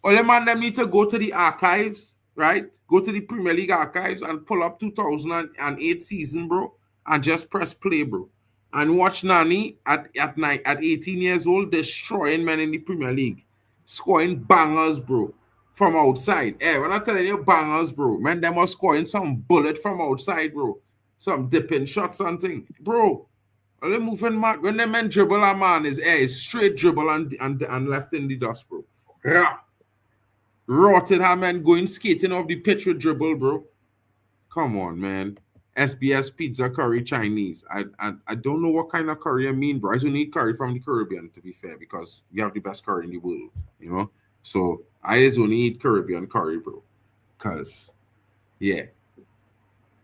All the man them need to go to the archives, right? Go to the Premier League archives and pull up 2008 season, bro, and just press play, bro. And watch Nani at 18 years old destroying men in the Premier League. Scoring bangers, bro, from outside. Hey, when I'm telling you bangers, bro, man, them are scoring some bullet from outside, bro. Some dipping shots and thing. Bro, they moving mad. When the men dribble a man, is straight dribble and left in the dust, bro. Rotted her man going skating off the pitch with dribble, bro. Come on, man. SBS pizza curry Chinese. I don't know what kind of curry I mean, bro. I just need curry from the Caribbean, to be fair, because we have the best curry in the world, you know? So I just only eat Caribbean curry, bro. Because, yeah,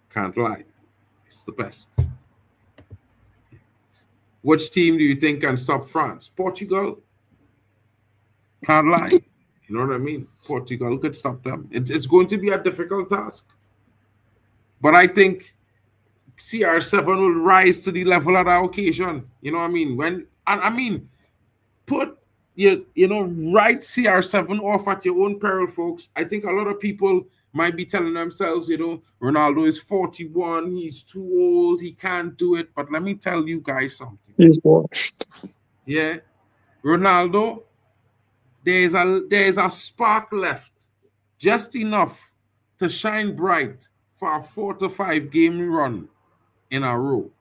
can't lie. It's the best. Which team do you think can stop France? Portugal? Can't lie. You know what I mean? Portugal could stop them. It's going to be a difficult task. But I think CR7 will rise to the level of that occasion. You know what I mean? Put write CR7 off at your own peril, folks. I think a lot of people might be telling themselves, Ronaldo is 41, he's too old, he can't do it. But let me tell you guys something. He's washed. Yeah, Ronaldo, there's a spark left, just enough to shine bright for a 4 to 5 game run in a row.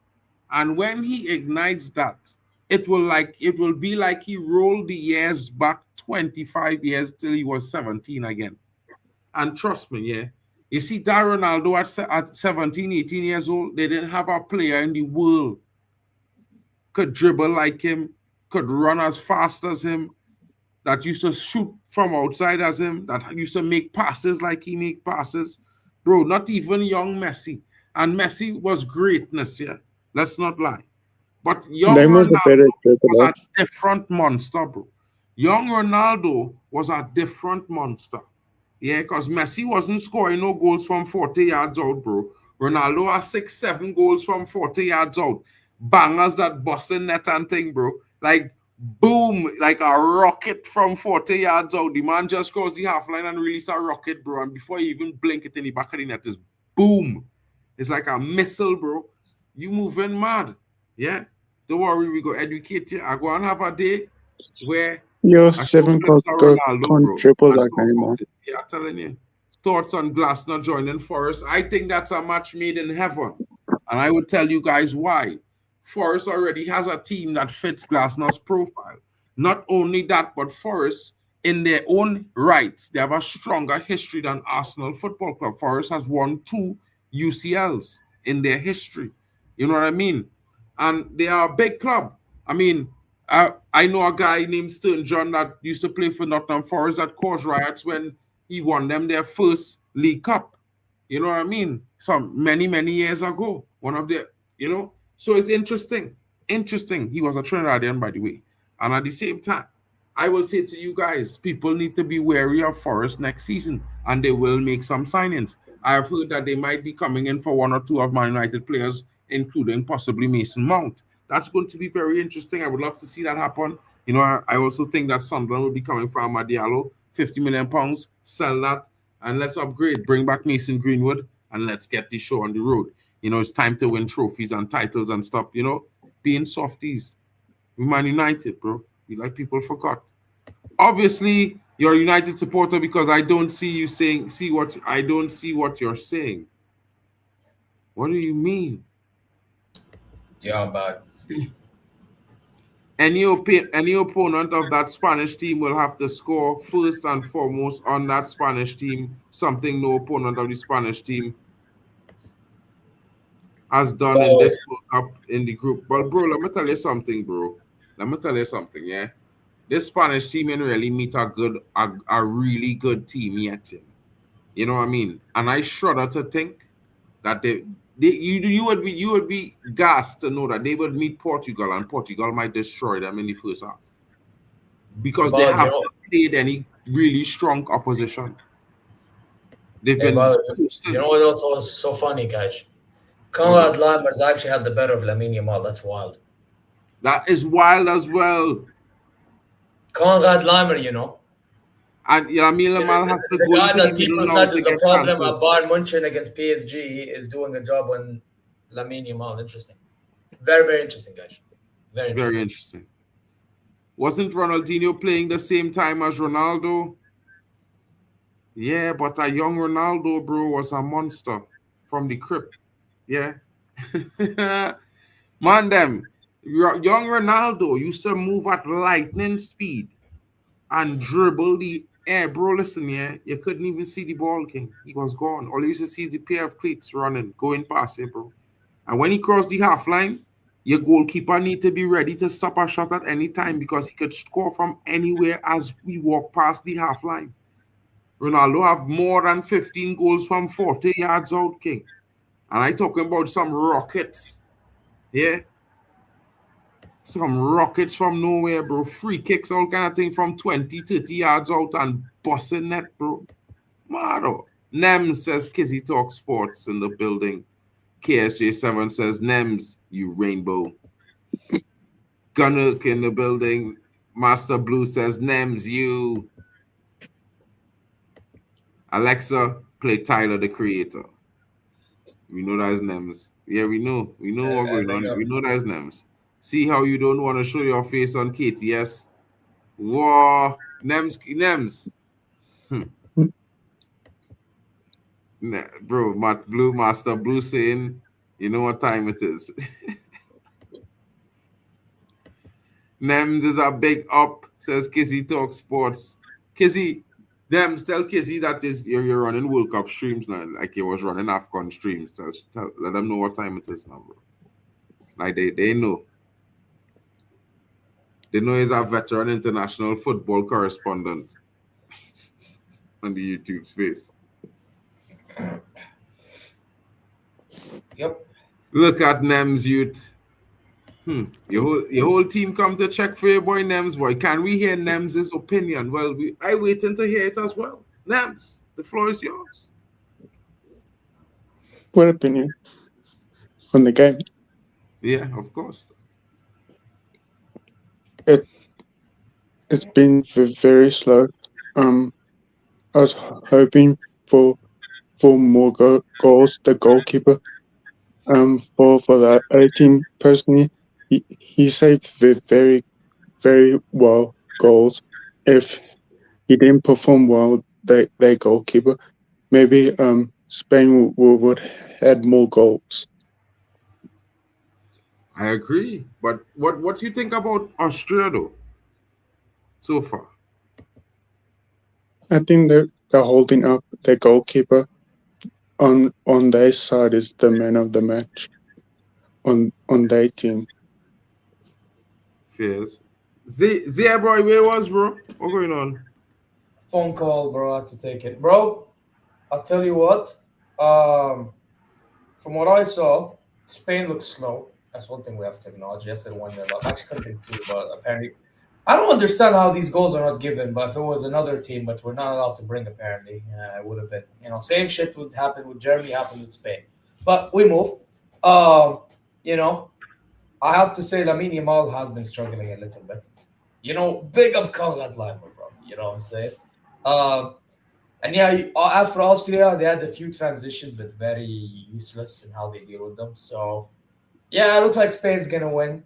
And when he ignites that, it will be like he rolled the years back 25 years till he was 17 again. And trust me, yeah. You see, that Ronaldo at 17, 18 years old, they didn't have a player in the world could dribble like him, could run as fast as him, that used to shoot from outside as him, that used to make passes like he make passes. Bro, not even young Messi. And Messi was greatness, yeah. Let's not lie. But young Name was a better Ronaldo was dribbler. a different monster, bro. Young Ronaldo was a different monster. Yeah, because Messi wasn't scoring no goals from 40 yards out, bro. Ronaldo has 6-7 goals from 40 yards out. Bangers that busting net and thing, bro. Like, boom, like a rocket from 40 yards out. The man just crossed the half line and release a rocket, bro. And before you even blink it in the back of the net, is boom. It's like a missile, bro. You moving mad. Yeah? Don't worry, we go educate you. I go and have a day where Yo, I show 7 clips of got Ronaldo, can't bro. triple And like talk anymore. about it. Yeah, I'm telling you. Thoughts on Glasner joining Forest. I think that's a match made in heaven. And I would tell you guys why. Forest already has a team that fits Glasner's profile. Not only that, but Forest, in their own rights, they have a stronger history than Arsenal Football Club. Forest has won 2 UCLs in their history. You know what I mean? And they are a big club. I mean, I know a guy named Stern John that used to play for Nottingham Forest that caused riots when he won them their first League Cup. You know what I mean? Some many, many years ago. One of the, So it's interesting. Interesting. He was a Trinidadian, by the way. And at the same time, I will say to you guys, people need to be wary of Forest next season, and they will make some signings. I've heard that they might be coming in for 1 or 2 of Man United players, including possibly Mason Mount. That's going to be very interesting. I would love to see that happen. I also think that Sunderland will be coming for Amad Diallo, £50 million, sell that, and let's upgrade, bring back Mason Greenwood, and let's get this show on the road. It's time to win trophies and titles and stop, being softies. We're Man United, bro. Like people forgot. Obviously, you're a United supporter because I don't see you I don't see what you're saying. What do you mean? Yeah, I'm back. Any opponent of that Spanish team will have to score first and foremost on that Spanish team, something no opponent of the Spanish team has done in this World Cup in the group. But bro, let me tell you something, bro. Yeah. This Spanish team ain't really meet a really good team yet. You know what I mean? And I shudder to think that you would be gassed to know that they would meet Portugal and Portugal might destroy them in the first half. Because they haven't played any really strong opposition. They've been you know what else was so funny, guys? Conrad Lamers actually had the better of Lamine Yamal. That's wild. That is wild as well. Conrad Lamer, And Lamine Yamal has to the go guy into that the people middle said now to was the get problem chances. at Bayern Munchen against PSG is doing a job on Lamine Yamal. Interesting. Very, very interesting, guys. Very interesting. Wasn't Ronaldinho playing the same time as Ronaldo? Yeah, but a young Ronaldo, bro, was a monster from the crypt. Yeah. Man, young Ronaldo used to move at lightning speed and dribble the air. Bro, listen, yeah, you couldn't even see the ball, King. He was gone. All you used to see is the pair of cleats running, going past him, bro. And when he crossed the half line, your goalkeeper need to be ready to stop a shot at any time because he could score from anywhere as we walk past the half line. Ronaldo have more than 15 goals from 40 yards out, King. And I talking about some rockets. Yeah. Some rockets from nowhere, bro. Free kicks, all kind of thing from 20, 30 yards out and busting net, bro. Mado. Nem says Kizzy Talk Sports in the building. KSJ7 says, Nems, you rainbow. Gunnook in the building. Master Blue says, Nems, you. Alexa, play Tyler, the Creator. We know that's Nems. Yeah, we know. We know what's going Big on. up. We know that's Nems. See how you don't want to show your face on KTS? Whoa. Nems. Bro, Blue Master Blue saying, you know what time it is. Nems is a big up, says Kizzy Talk Sports. Kizzy, Nems, tell Kizzy that is you're running World Cup streams now, like you was running AFCON streams. Let them know what time it is now, bro. Like they know. They know he's a veteran international football correspondent on the YouTube space. Yep. Look at Nems youth. Your whole team come to check for your boy Nems, boy. Can we hear Nems' opinion? Well, I waiting to hear it as well. Nems, the floor is yours. What opinion on the game? Yeah, of course. It's been very slow. I was hoping for more goals. The goalkeeper, for the other team personally, he saved very well goals. If he didn't perform well, their goalkeeper, maybe Spain would had more goals. I agree. But what do you think about Austria though? So far. I think they're holding up. Their goalkeeper on their side is the man of the match on their team. Fairs. Zia, bro, where was, bro? What going on? Phone call, bro. I had to take it, bro. I'll tell you what. From what I saw, Spain looks slow. That's one thing we have to acknowledge. Yesterday, 1-0 up. Actually, could have been two, but apparently, I don't understand how these goals are not given. But if it was another team, but we're not allowed to bring, apparently, it would have been. Same shit would happen with Germany, happened with Spain. But we move. You know, I have to say, Lamine Yamal has been struggling a little bit. Big up Konrad Leimer, bro. You know what I'm saying? And yeah, as for Austria, they had a few transitions, but very useless in how they deal with them. So, yeah, it looks like Spain's gonna win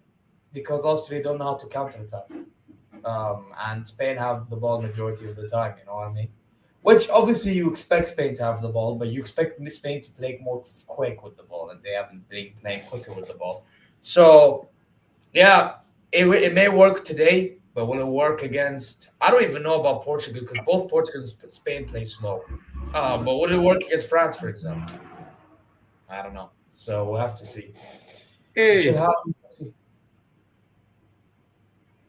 because Austria don't know how to counterattack, and Spain have the ball majority of the time. You know what I mean? Which obviously you expect Spain to have the ball, but you expect Spain to play more quick with the ball, and they haven't been playing quicker with the ball. So, yeah, it may work today, but will it work against? I don't even know about Portugal because both Portugal and Spain play slow. But will it work against France, for example? I don't know. So we'll have to see. Hey,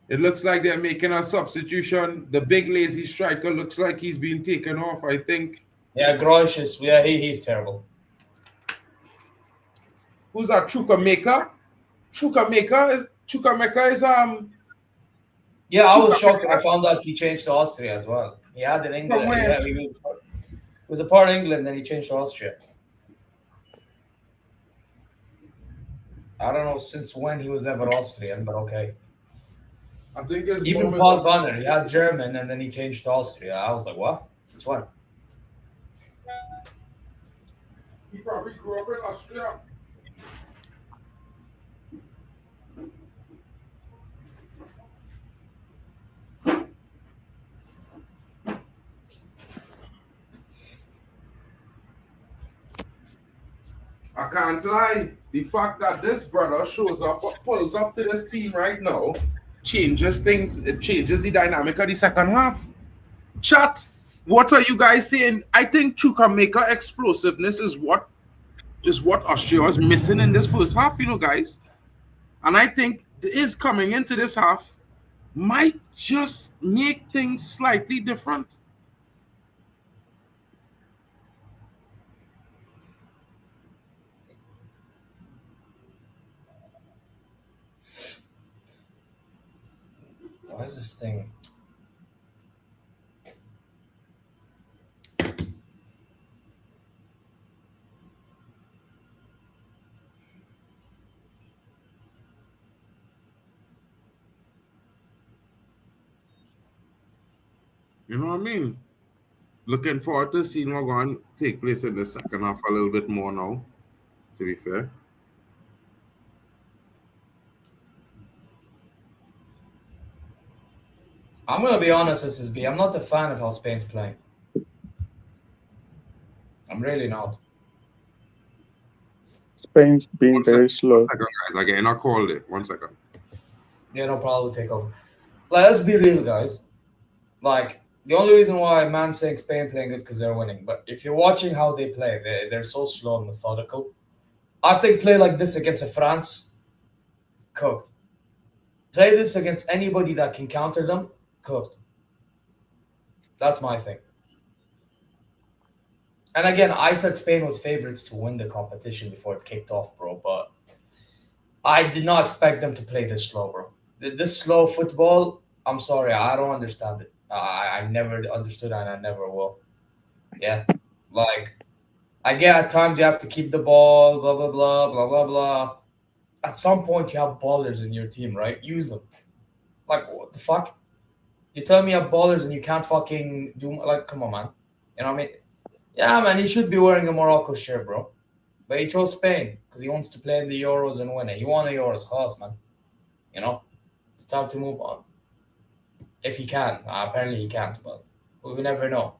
it looks like they're making a substitution. The big lazy striker looks like he's been taken off, I think. Yeah, Groisches. Yeah, he's terrible. Who's that? Chukwuemeka? Chukwuemeka is Yeah, I was shocked when I found out he changed to Austria as well. He had in England. From where? Yeah, he was a part of England, then he changed to Austria. I don't know since when he was ever Austrian, but okay. I think it's Even Paul Gunner, he had German and then he changed to Austria. I was like, what? Since when? He probably grew up in Austria. I can't lie. The fact that this brother pulls up to this team right now, changes things. It changes the dynamic of the second half. Chat, what are you guys saying? I think Chukwuemeka explosiveness is what Austria was missing in this first half, guys. And I think his coming into this half might just make things slightly different. Why is this thing? You know what I mean? Looking forward to seeing what's going to take place in the second half a little bit more now, to be fair. I'm gonna be honest, SSB. I'm not a fan of how Spain's playing. I'm really not. Spain's been One very second, slow. guys. I'm getting a call there. 1 second. Yeah, no problem. Take over. Like, let's be real, guys. Like, the only reason why man saying Spain playing good because they're winning. But if you're watching how they play, they're so slow and methodical. I think play like this against a France, cooked. Play this against anybody that can counter them, cooked. That's my thing. And again, I said Spain was favorites to win the competition before it kicked off, bro. But I did not expect them to play this slow, bro. This slow football, I'm sorry, I don't understand it. I never understood and I never will. Yeah. Like, I get at times you have to keep the ball, blah, blah, blah, blah, blah, blah. At some point, you have ballers in your team, right? Use them. Like, what the fuck? You tell me you have ballers and you can't fucking do, like, come on, man. You know what I mean? Yeah, man, he should be wearing a Morocco shirt, bro. But he chose Spain because he wants to play in the Euros and win it. He won the Euros, class, man. You know? It's time to move on. If he can. Apparently he can't, but we never know.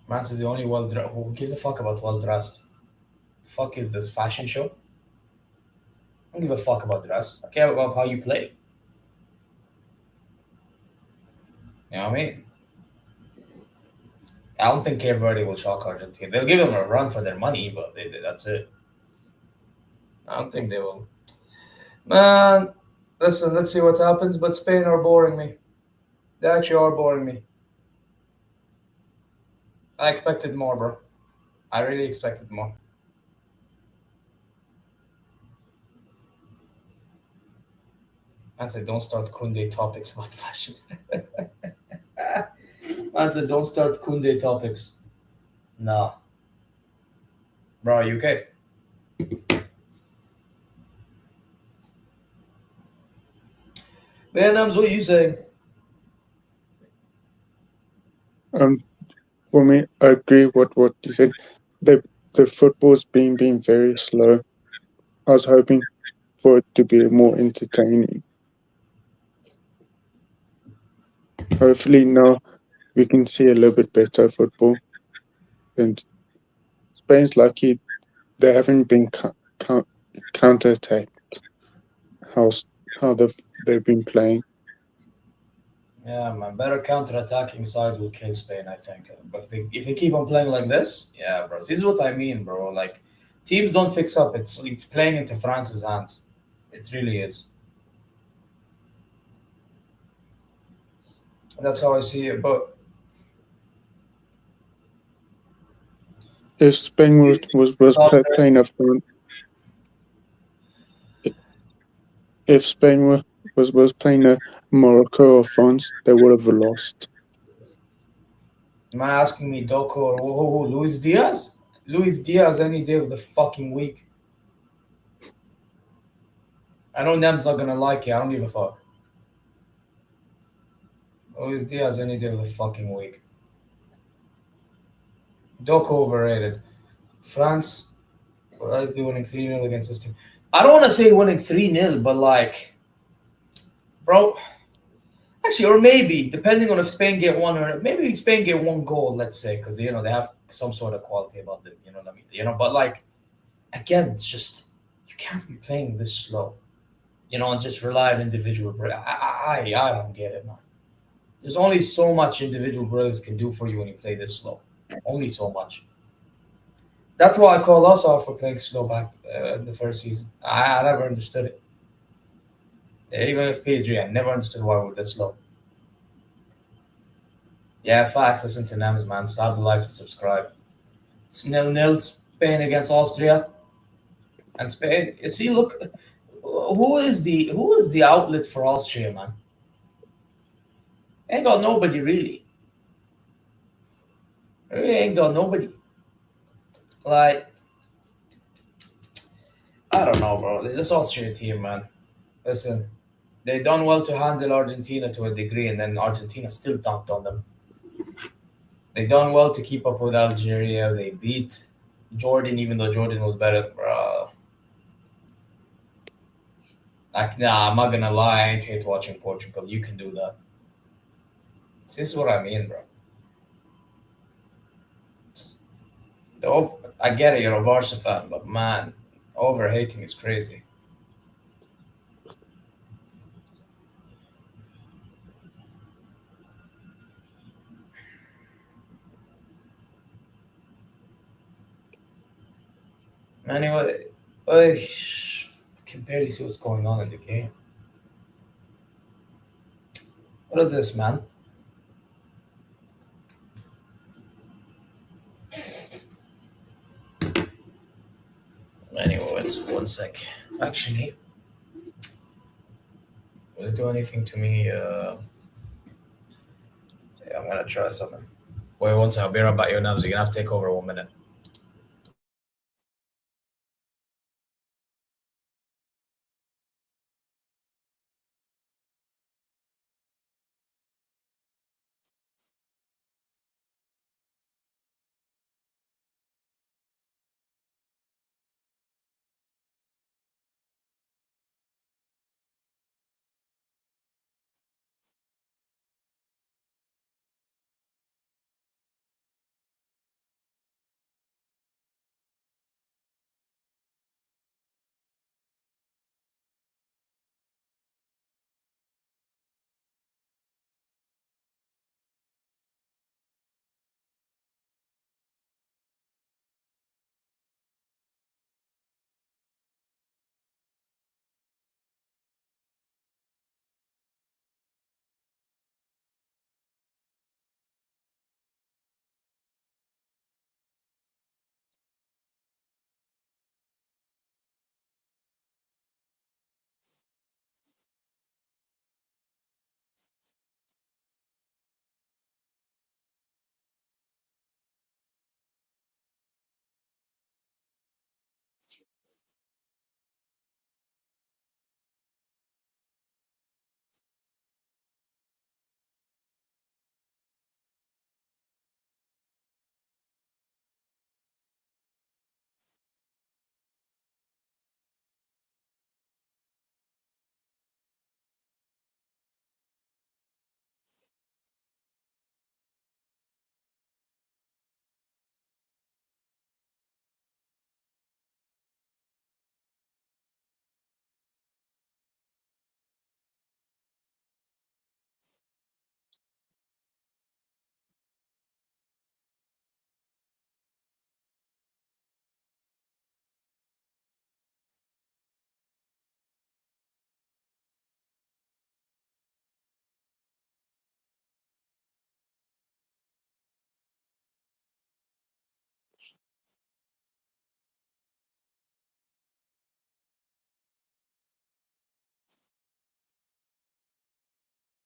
Mans is the only well-dressed. Who gives a fuck about well-dressed? The fuck is this fashion show? I don't give a fuck about dress. I care about how you play. You know what I mean? I don't think Cape Verde will shock Argentina. They'll give them a run for their money, but that's it. I don't think they will. Man, listen, let's see what happens. But Spain are boring me. They actually are boring me. I expected more, bro. I really expected more. Man said, don't start Kunde topics about fashion. Man said, don't start Kunde topics. Nah. Bro, are you okay? Nams, what are you saying? For me, I agree with what you said. The football's been very slow. I was hoping for it to be more entertaining. Hopefully now we can see a little bit better football. And Spain's lucky they haven't been counter-attacked. How they've been playing. Yeah, man. Better counter-attacking side will kill Spain, I think. But if they keep on playing like this, yeah, bro. This is what I mean, bro. Like, teams don't fix up. It's playing into France's hands. It really is. That's how I see it. But if Spain was playing a front, if Spain was playing a Morocco or France, they would have lost. Man asking me Doku or who, Luis Diaz? Luis Diaz any day of the fucking week. I know Nem's not gonna like it. I don't give a fuck. Luis Diaz any day of the fucking week. Doku overrated. France will always be winning 3-0 against this team. I don't want to say winning 3-0, but like, bro, actually, or maybe, depending on if Spain get one or maybe Spain get one goal, let's say, because, you know, they have some sort of quality about them, you know what I mean? You know, but like, again, it's just, you can't be playing this slow, you know, and just rely on individual brilliance. I don't get it, man. There's only so much individual brilliance can do for you when you play this slow. Only so much. That's why I call us out for playing slow back in the first season. I never understood it. Even as PSG, I never understood why we're this slow. Yeah, facts. Listen to Nems, man. Stop the likes and subscribe. It's 0-0. Spain against Austria. And Spain, you see, look, who is the outlet for Austria, man? Ain't got nobody, really. Really ain't got nobody. Like, I don't know, bro. This Austrian team, man. Listen, They done well to handle Argentina to a degree, and then Argentina still dunked on them. They done well to keep up with Algeria. They beat Jordan, even though Jordan was better. Bro. Like, nah, I'm not gonna lie. I ain't hate watching Portugal. You can do that. This is what I mean, bro. I get it, you're a Barca fan, but man, overhating is crazy. Anyway, I can barely see what's going on in the game. What is this, man? Anyway, it's 1 sec. Actually, will it do anything to me? Yeah, I'm gonna try something. Wait 1 sec. I'll be right back, your nubs. You're gonna have to take over 1 minute.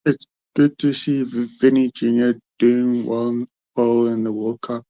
It's good to see Vinny Jr. doing well in the World Cup.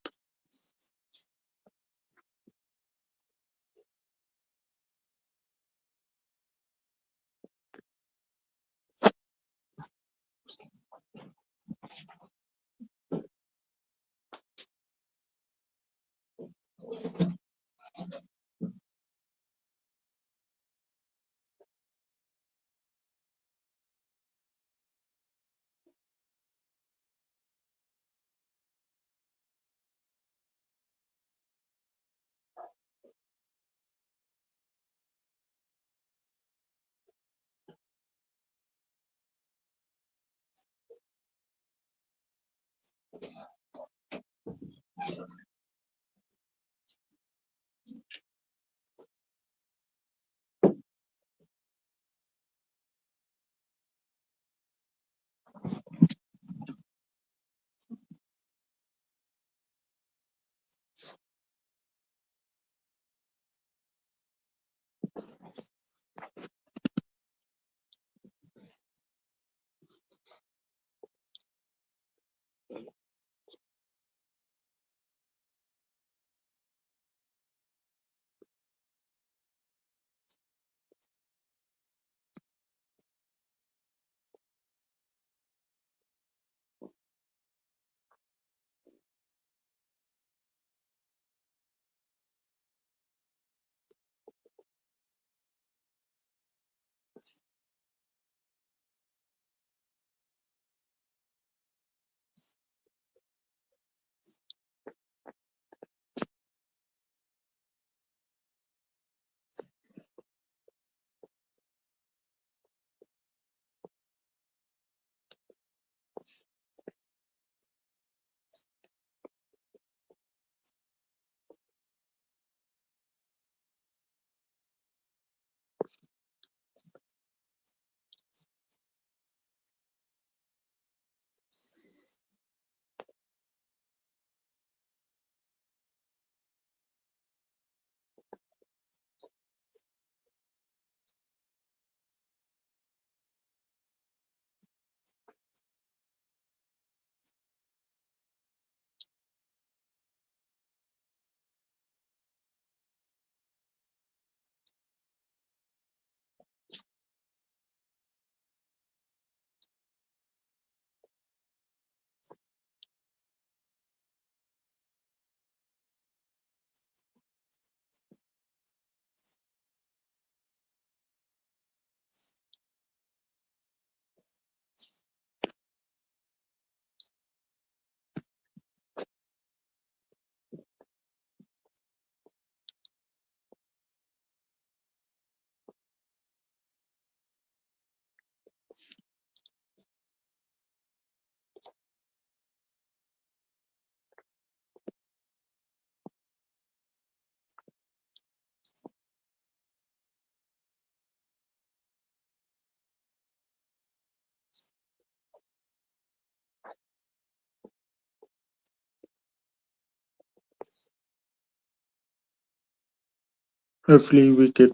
hopefully we get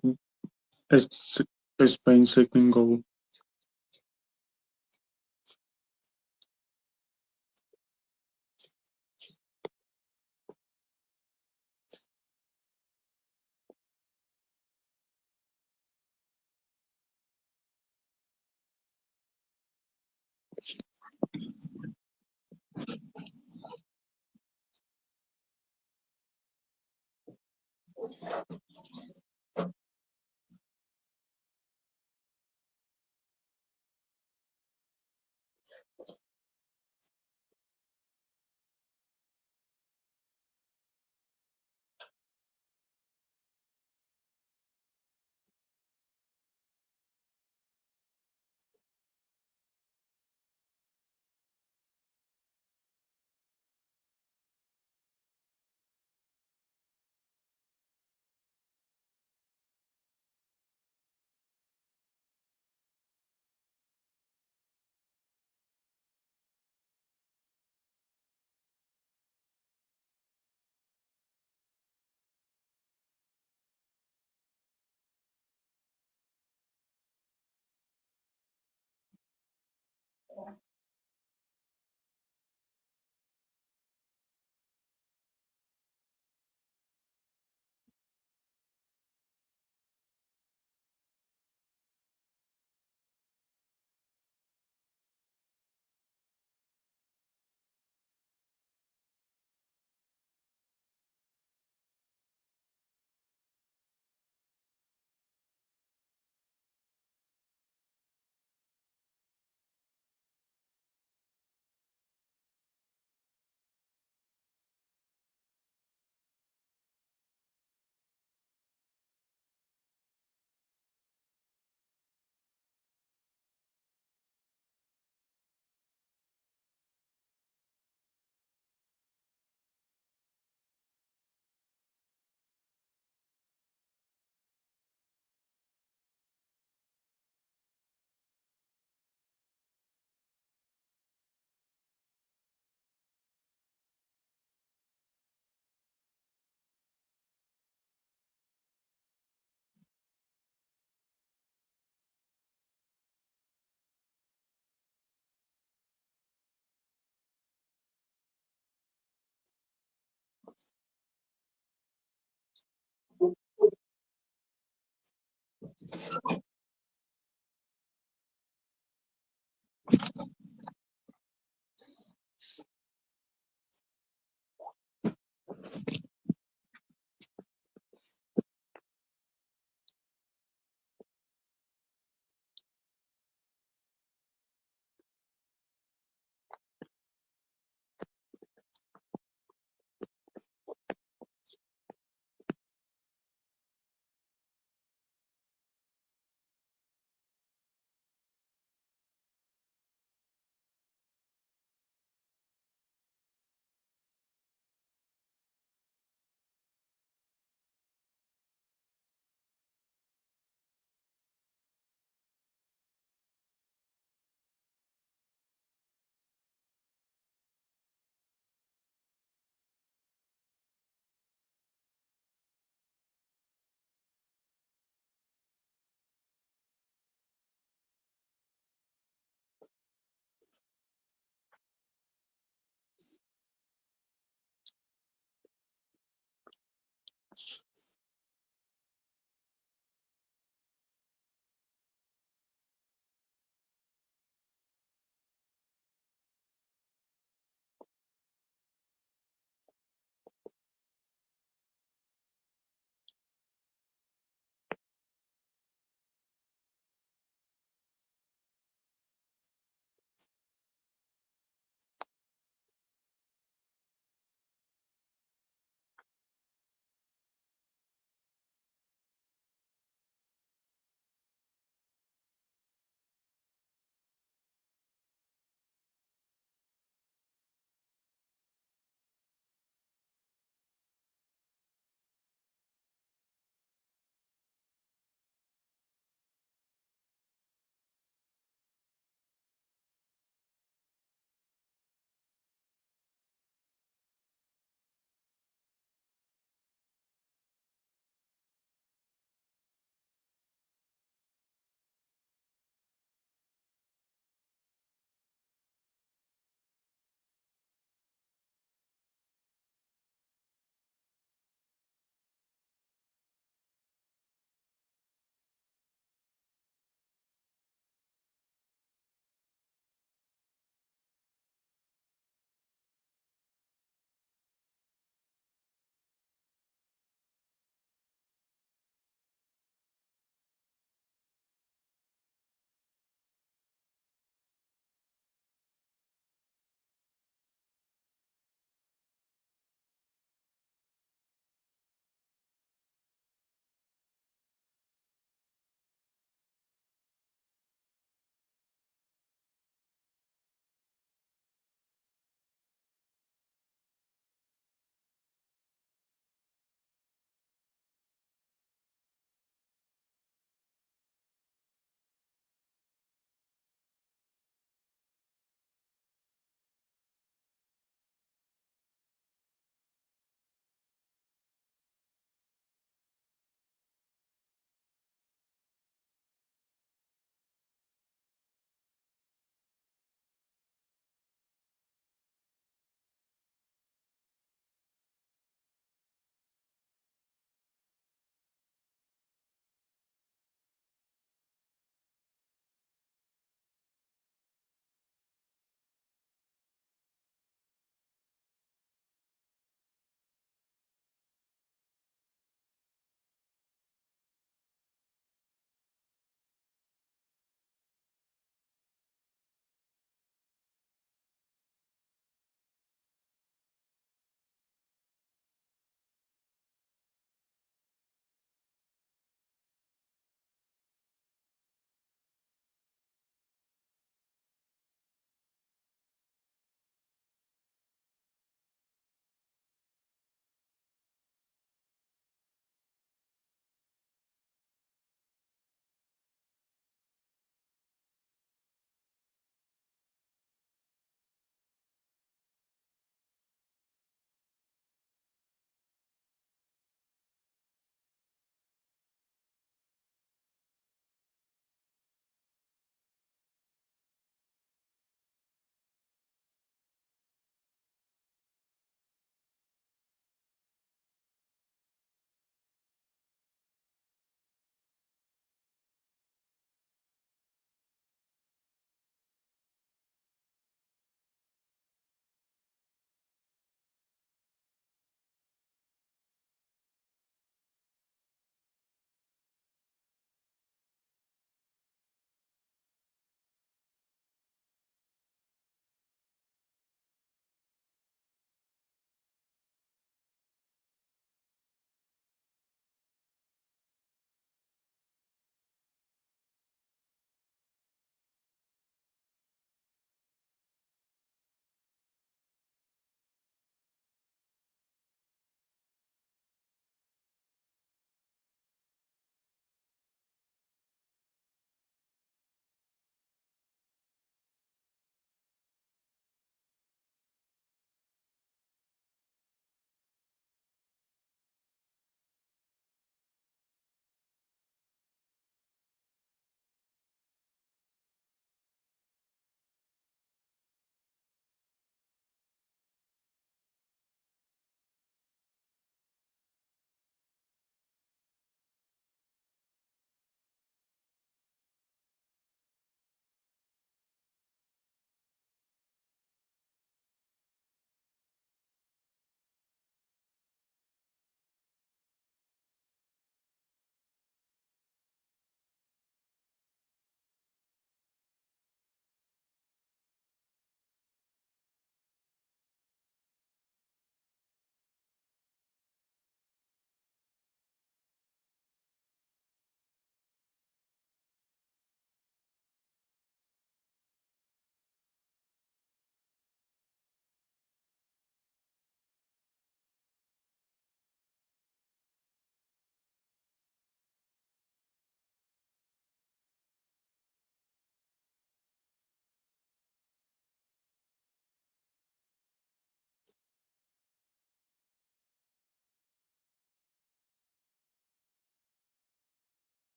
a Spain second goal.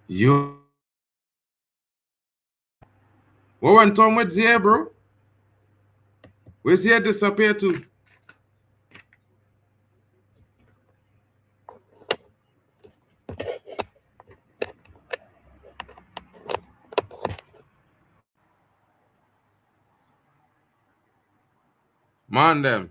Yo. What went on with Zia, bro? Where's Zia disappear to? Man, them.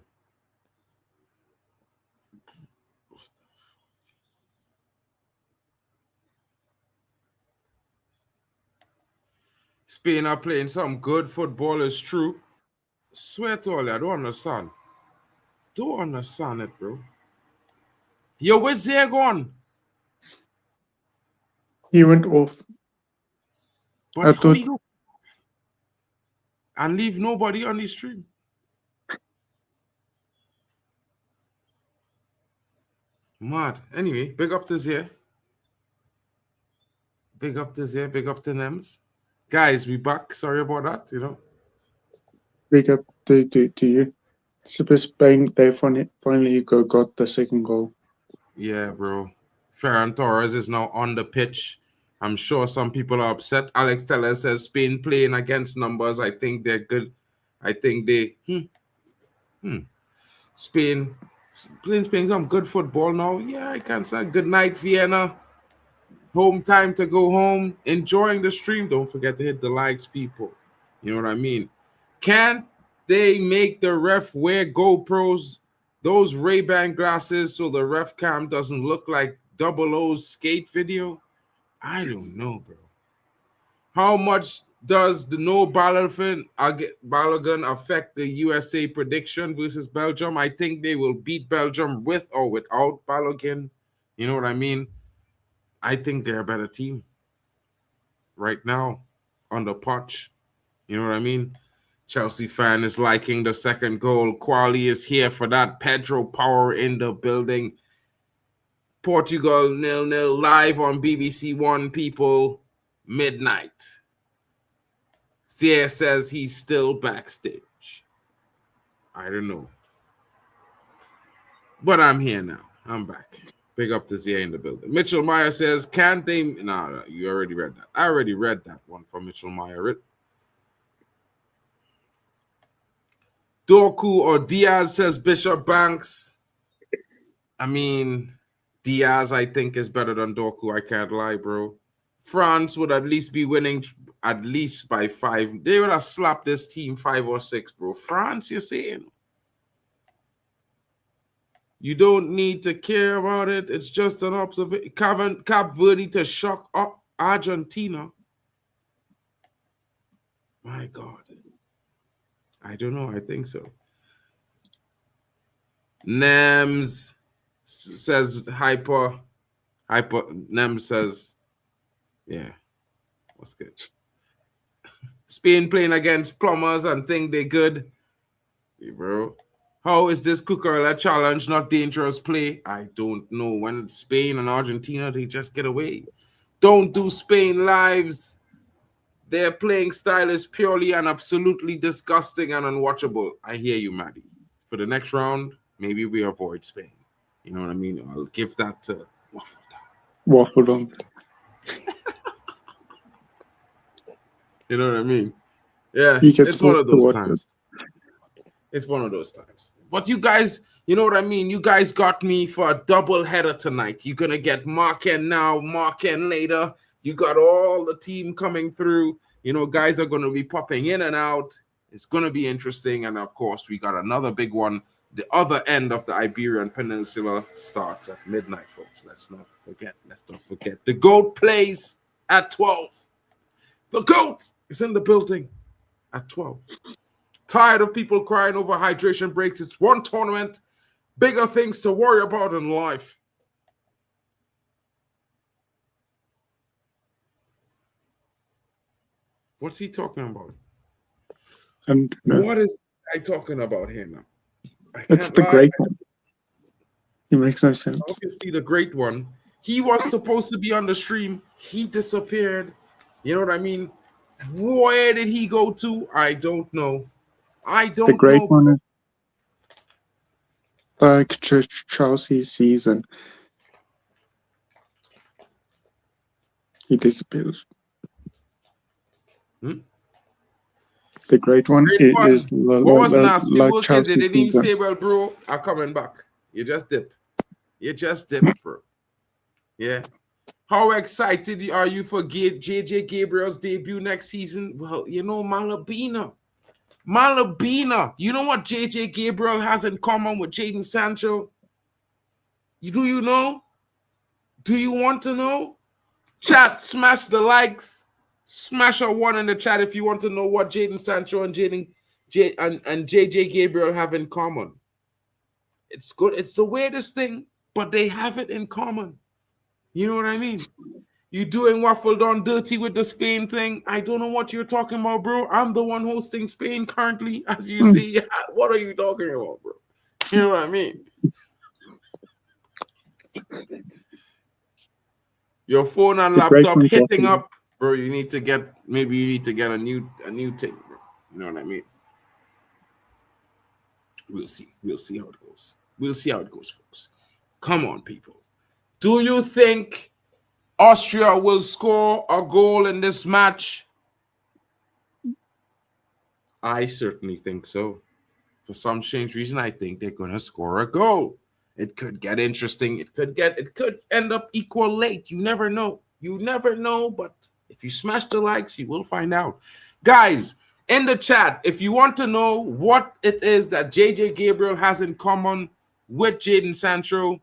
Spain are playing some good football, is true. Swear to all, I don't understand. Don't understand it, bro. Yo, where's Zia gone? He went off. But I how thought you and leave nobody on the stream? Mad. Anyway, big up to Zia. Big up to Zia. Big up to Nems. Guys, we back. Sorry about that, you know. big up to you. Super Spain, they finally got the second goal. Yeah, bro. Ferran Torres is now on the pitch. I'm sure some people are upset. Alex Teller says Spain playing against numbers. I think they're good. I think they Spain playing some good football now. Yeah, I can say good night, Vienna. Home time to go home. Enjoying the stream. Don't forget to hit the likes, people. You know what I mean? Can't they make the ref wear GoPros, those Ray-Ban glasses, so the ref cam doesn't look like Double O's skate video? I don't know, bro. How much does the no Balogun affect the USA prediction versus Belgium? I think they will beat Belgium with or without Balogun. You know what I mean? I think they're a better team right now on the pitch. You know what I mean? Chelsea fan is liking the second goal. Quali is here for that. Pedro Power in the building. Portugal 0-0 live on BBC One, people. Midnight. Zia says he's still backstage. I don't know. But I'm here now. I'm back. Big up to Zia in the building. Mitchell Meyer says, can't they... No, you already read that. I already read that one from Mitchell Meyer. Dorku or Diaz, says Bishop Banks. I mean, Diaz, I think, is better than Dorku. I can't lie, bro. France would at least be winning at least by 5. They would have slapped this team 5 or 6, bro. France, you're saying? You don't need to care about it. It's just an observation. Cap Verde to shock up Argentina. My God. I don't know. I think so. Nems says hyper. Nems says, yeah. What's good? Spain playing against plumbers and think they good. Hey, bro. How is this Cucurella challenge not dangerous play? I don't know. When it's Spain and Argentina, they just get away. Don't do Spain lives. Their playing style is purely and absolutely disgusting and unwatchable. I hear you, Maddie. For the next round, maybe we avoid Spain. You know what I mean? I'll give that to Watchalong. You know what I mean? Yeah, He gets it's one of those watch times. It's one of those times. But you guys, you know what I mean? You guys got me for a double header tonight. You're going to get Marken now, Marken later. You got all the team coming through. You know, guys are going to be popping in and out. It's going to be interesting. And, of course, we got another big one. The other end of the Iberian Peninsula starts at midnight, folks. Let's not forget. The GOAT plays at 12. The GOAT is in the building at 12. Tired of people crying over hydration breaks. It's one tournament. Bigger things to worry about in life. What's he talking about? And What is I talking about here now? it's the great one. It makes no sense. Obviously, the great one. He was supposed to be on the stream. He disappeared. You know what I mean? Where did he go to? I don't know. The great one is like Chelsea season. He disappears. Hmm? The great one Great one. is What was nasty like work is it? They didn't even Chelsea. say, well, bro, I'm coming back. You just dip. You just dip, bro. Yeah. How excited are you for JJ Gabriel's debut next season? Well, you know, Malabina. You know what JJ Gabriel has in common with Jadon Sancho? Do you know? Do you want to know? Chat, smash the likes. Smash a one in the chat if you want to know what Jadon Sancho and JJ Gabriel have in common. It's good. It's the weirdest thing, but they have it in common. You know what I mean? You doing Waffle Down dirty with the Spain thing? I don't know what you're talking about, bro. I'm the one hosting Spain currently, as you see. What are you talking about, bro? You know what I mean? Your phone and laptop hitting up, bro. You need to get a new thing, bro. You know what I mean? We'll see. We'll see how it goes. We'll see how it goes, folks. Come on, people. Do you think Austria will score a goal in this match? I certainly think so. For some strange reason, I think they're gonna score a goal. It could get interesting. It could end up equal late. You never know. You never know. But if you smash the likes, you will find out. Guys, in the chat, if you want to know what it is that JJ Gabriel has in common with Jadon Sancho,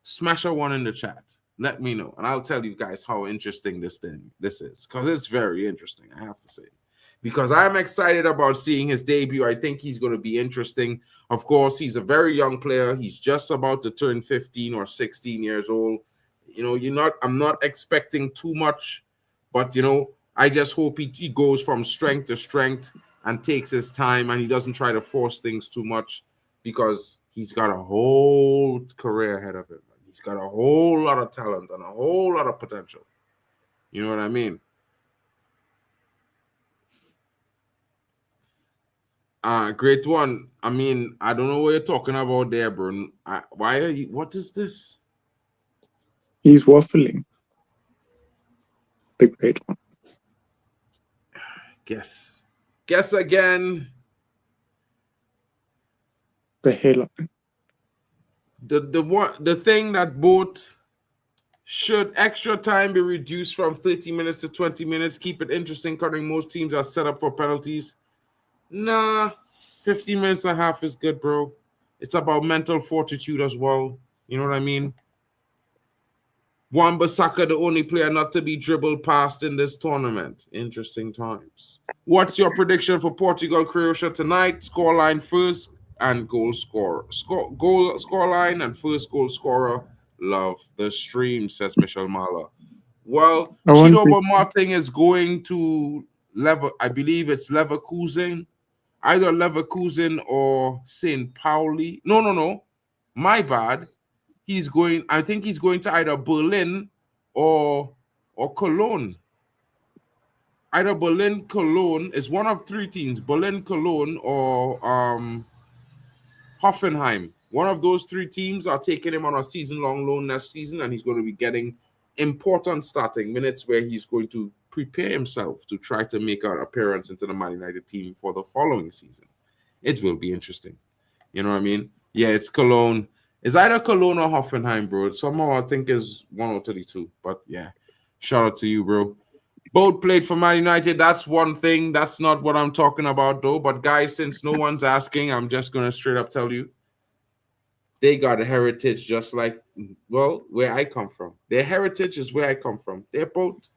smash a one in the chat. Let me know, and I'll tell you guys how interesting this is, because it's very interesting, I have to say. Because I'm excited about seeing his debut. I think he's going to be interesting. Of course, he's a very young player. He's just about to turn 15 or 16 years old. You know, I'm not expecting too much, but, you know, I just hope he goes from strength to strength and takes his time, and he doesn't try to force things too much, because he's got a whole career ahead of him. He's got a whole lot of talent and a whole lot of potential. You know what I mean? Great one. I mean, I don't know what you're talking about there, bro. Why are you? What is this? He's waffling. The great one. Guess again. The hairline. The thing that both should extra time be reduced from 30 minutes to 20 minutes. Keep it interesting, considering most teams are set up for penalties. Nah, 15 minutes and a half is good, bro. It's about mental fortitude as well. You know what I mean? Wan-Bissaka, the only player not to be dribbled past in this tournament. Interesting times. What's your prediction for Portugal-Croatia tonight? Scoreline first and goal scorer. Scoreline and first goal scorer. Love the stream, says Michelle Mala. Well, Chido Martin is going to I believe it's Leverkusen. Either Leverkusen or St. Pauli. No. My bad. I think he's going to either Berlin or Cologne. Either Berlin, Cologne is one of three teams. Berlin, Cologne, or Hoffenheim. One of those three teams are taking him on a season-long loan next season, and he's going to be getting important starting minutes where he's going to prepare himself to try to make an appearance into the Man United team for the following season. It will be interesting. You know what I mean? Yeah, it's Cologne. It's either Cologne or Hoffenheim, bro. Somehow I think is 132. But yeah, shout out to you, bro. Both played for Man United. That's one thing. That's not what I'm talking about, though. But guys, since no one's asking, I'm just going to straight up tell you. They got a heritage just like, well, where I come from. Their heritage is where I come from. They're both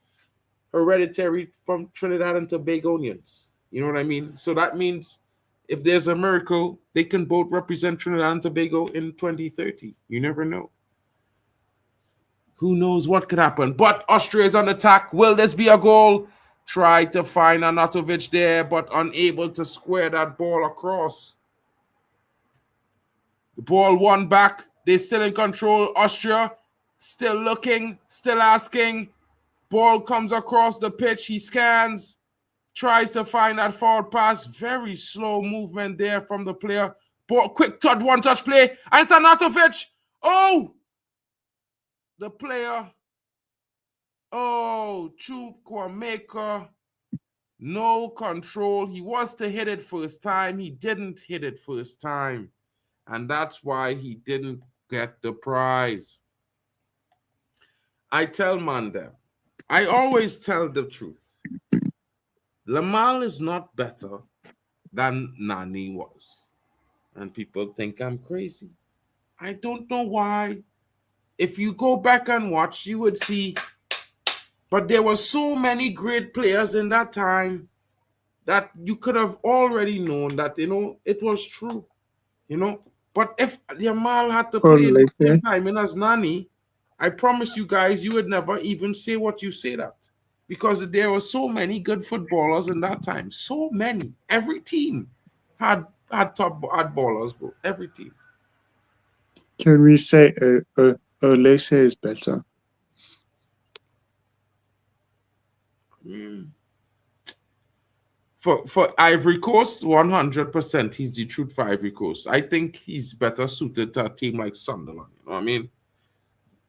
hereditary from Trinidad and Tobagonians. You know what I mean? So that means if there's a miracle, they can both represent Trinidad and Tobago in 2030. You never know. Who knows what could happen? But Austria is on attack. Will this be a goal? Try to find Anatovic there, but unable to square that ball across. The ball won back. They're still in control. Austria still looking, still asking. Ball comes across the pitch. He scans. Tries to find that forward pass. Very slow movement there from the player. Ball, quick touch, one-touch play. And it's Anatovic. Oh! The player Oh, Chup Kwameka. No control. He was to hit it first time. He didn't hit it first time. And that's why he didn't get the prize. I tell Manda, I always tell the truth. Lamal is not better than Nani was. And people think I'm crazy. I don't know why. If you go back and watch, you would see. But there were so many great players in that time that you could have already known that, it was true, But if Yamal had to play in the same time as Nani, I promise you guys, you would never even say what you say that. Because there were so many good footballers in that time. So many. Every team had ballers, bro. Every team. Can we say Olise is better? For Ivory Coast, 100%, he's the truth for Ivory Coast. I think he's better suited to a team like Sunderland. You know what I mean?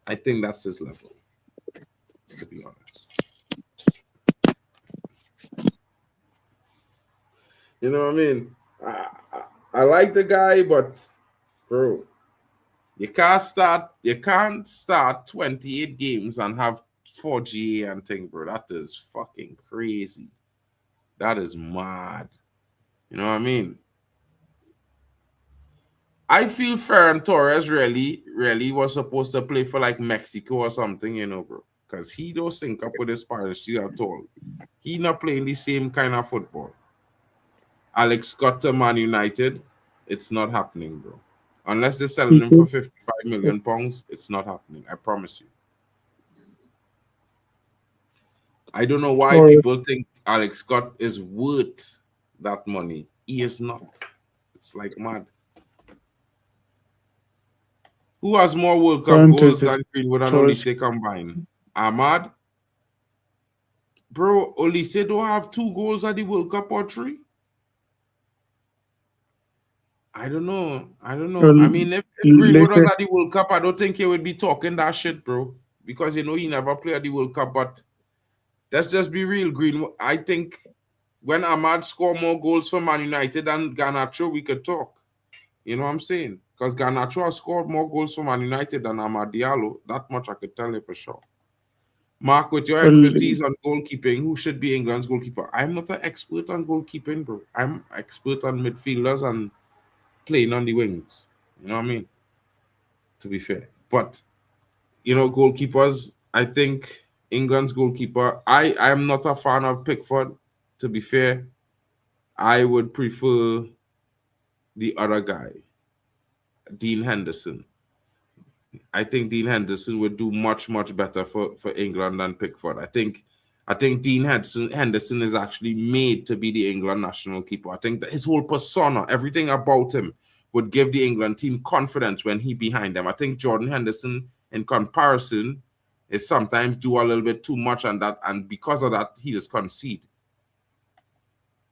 I think that's his level, to be honest. You know what I mean? I like the guy, but bro, you can't start 28 games and have 4 GA and thing, bro. That is fucking crazy. That is mad. You know what I mean? I feel Ferran Torres really was supposed to play for like Mexico or something, bro. Because he don't sync up with his Spanish at all. He not playing the same kind of football. Alex Scott to Man United, it's not happening, bro. Unless they're selling him for 55 million pounds, it's not happening. I promise you. I don't know why people think Alex Scott is worth that money. He is not. It's like mad. Who has more World Cup goals than Greenwood and Olise combined? Ahmad? Bro, Olise don't have 2 goals at the World Cup or 3? I don't know. I mean, if Greenwood was at the World Cup, I don't think he would be talking that shit, bro. Because, he never played at the World Cup. But let's just be real, Greenwood. I think when Ahmad scored more goals for Man United than Garnacho, we could talk. You know what I'm saying? Because Garnacho has scored more goals for Man United than Amad Diallo. That much I could tell you for sure. Mark, with your expertise on goalkeeping, who should be England's goalkeeper? I'm not an expert on goalkeeping, bro. I'm expert on midfielders and playing on the wings. You know what I mean? To be fair. But, goalkeepers, I think England's goalkeeper, I am not a fan of Pickford, to be fair. I would prefer the other guy, Dean Henderson. I think Dean Henderson would do much, much better for England than Pickford. I think Dean Henderson is actually made to be the England national keeper. I think that his whole persona, everything about him, would give the England team confidence when he behind them. I think Jordan Henderson, in comparison, is sometimes do a little bit too much, and because of that, he just concede.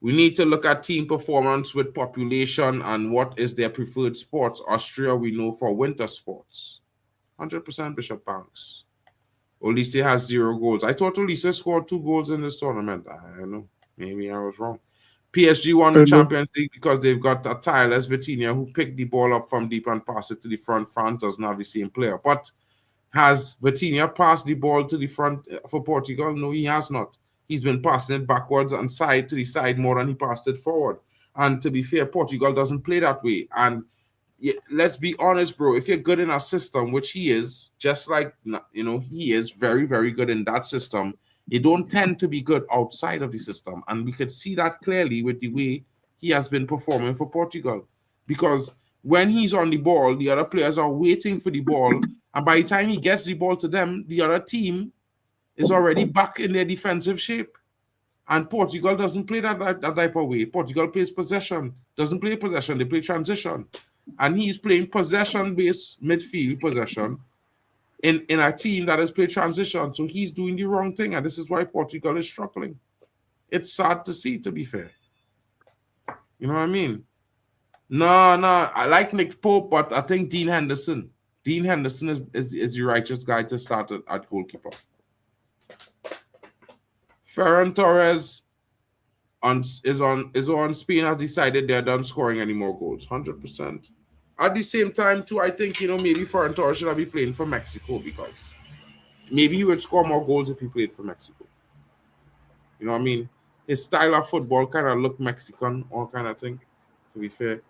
We need to look at team performance with population and what is their preferred sports. Austria, we know for winter sports. 100% Bishop Banks. Olise has 0 goals. I thought Olise scored 2 goals in this tournament. I don't know. Maybe I was wrong. PSG won the Champions League because they've got a tireless Vitinha who picked the ball up from deep and passed it to the front. France doesn't have the same player. But has Vitinha passed the ball to the front for Portugal? No, he has not. He's been passing it backwards and side to the side more than he passed it forward. And to be fair, Portugal doesn't play that way. And let's be honest, bro. If you're good in a system, which he is, just like, he is very, very good in that system, you don't tend to be good outside of the system. And we could see that clearly with the way he has been performing for Portugal. Because when he's on the ball, the other players are waiting for the ball. And by the time he gets the ball to them, the other team is already back in their defensive shape. And Portugal doesn't play that type of way. Portugal plays possession. Doesn't play possession. They play transition. And he's playing possession-based midfield possession in a team that has played transition. So he's doing the wrong thing. And this is why Portugal is struggling. It's sad to see, to be fair. You know what I mean? No, I like Nick Pope, but I think Dean Henderson. Dean Henderson is the righteous guy to start at goalkeeper. Ferran Torres is on Spain has decided they're done scoring any more goals. 100%. At the same time, too, I think maybe Ferran Torres should have been playing for Mexico because maybe he would score more goals if he played for Mexico. You know what I mean? His style of football kind of looked Mexican, all kind of thing. To be fair,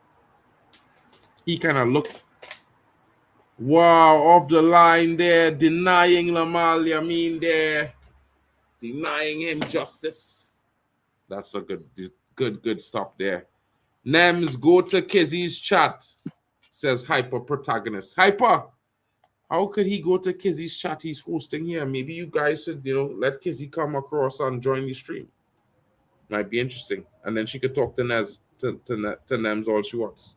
he kind of looked off the line there, denying Lamal Yamin there, denying him justice. That's a good stop there. Nems, go to Kizzy's chat, says Hyper Protagonist. Hyper, how could he go to Kizzy's chat? He's hosting here. Maybe you guys should, let Kizzy come across and join the stream. Might be interesting. And then she could talk to Nems all she wants.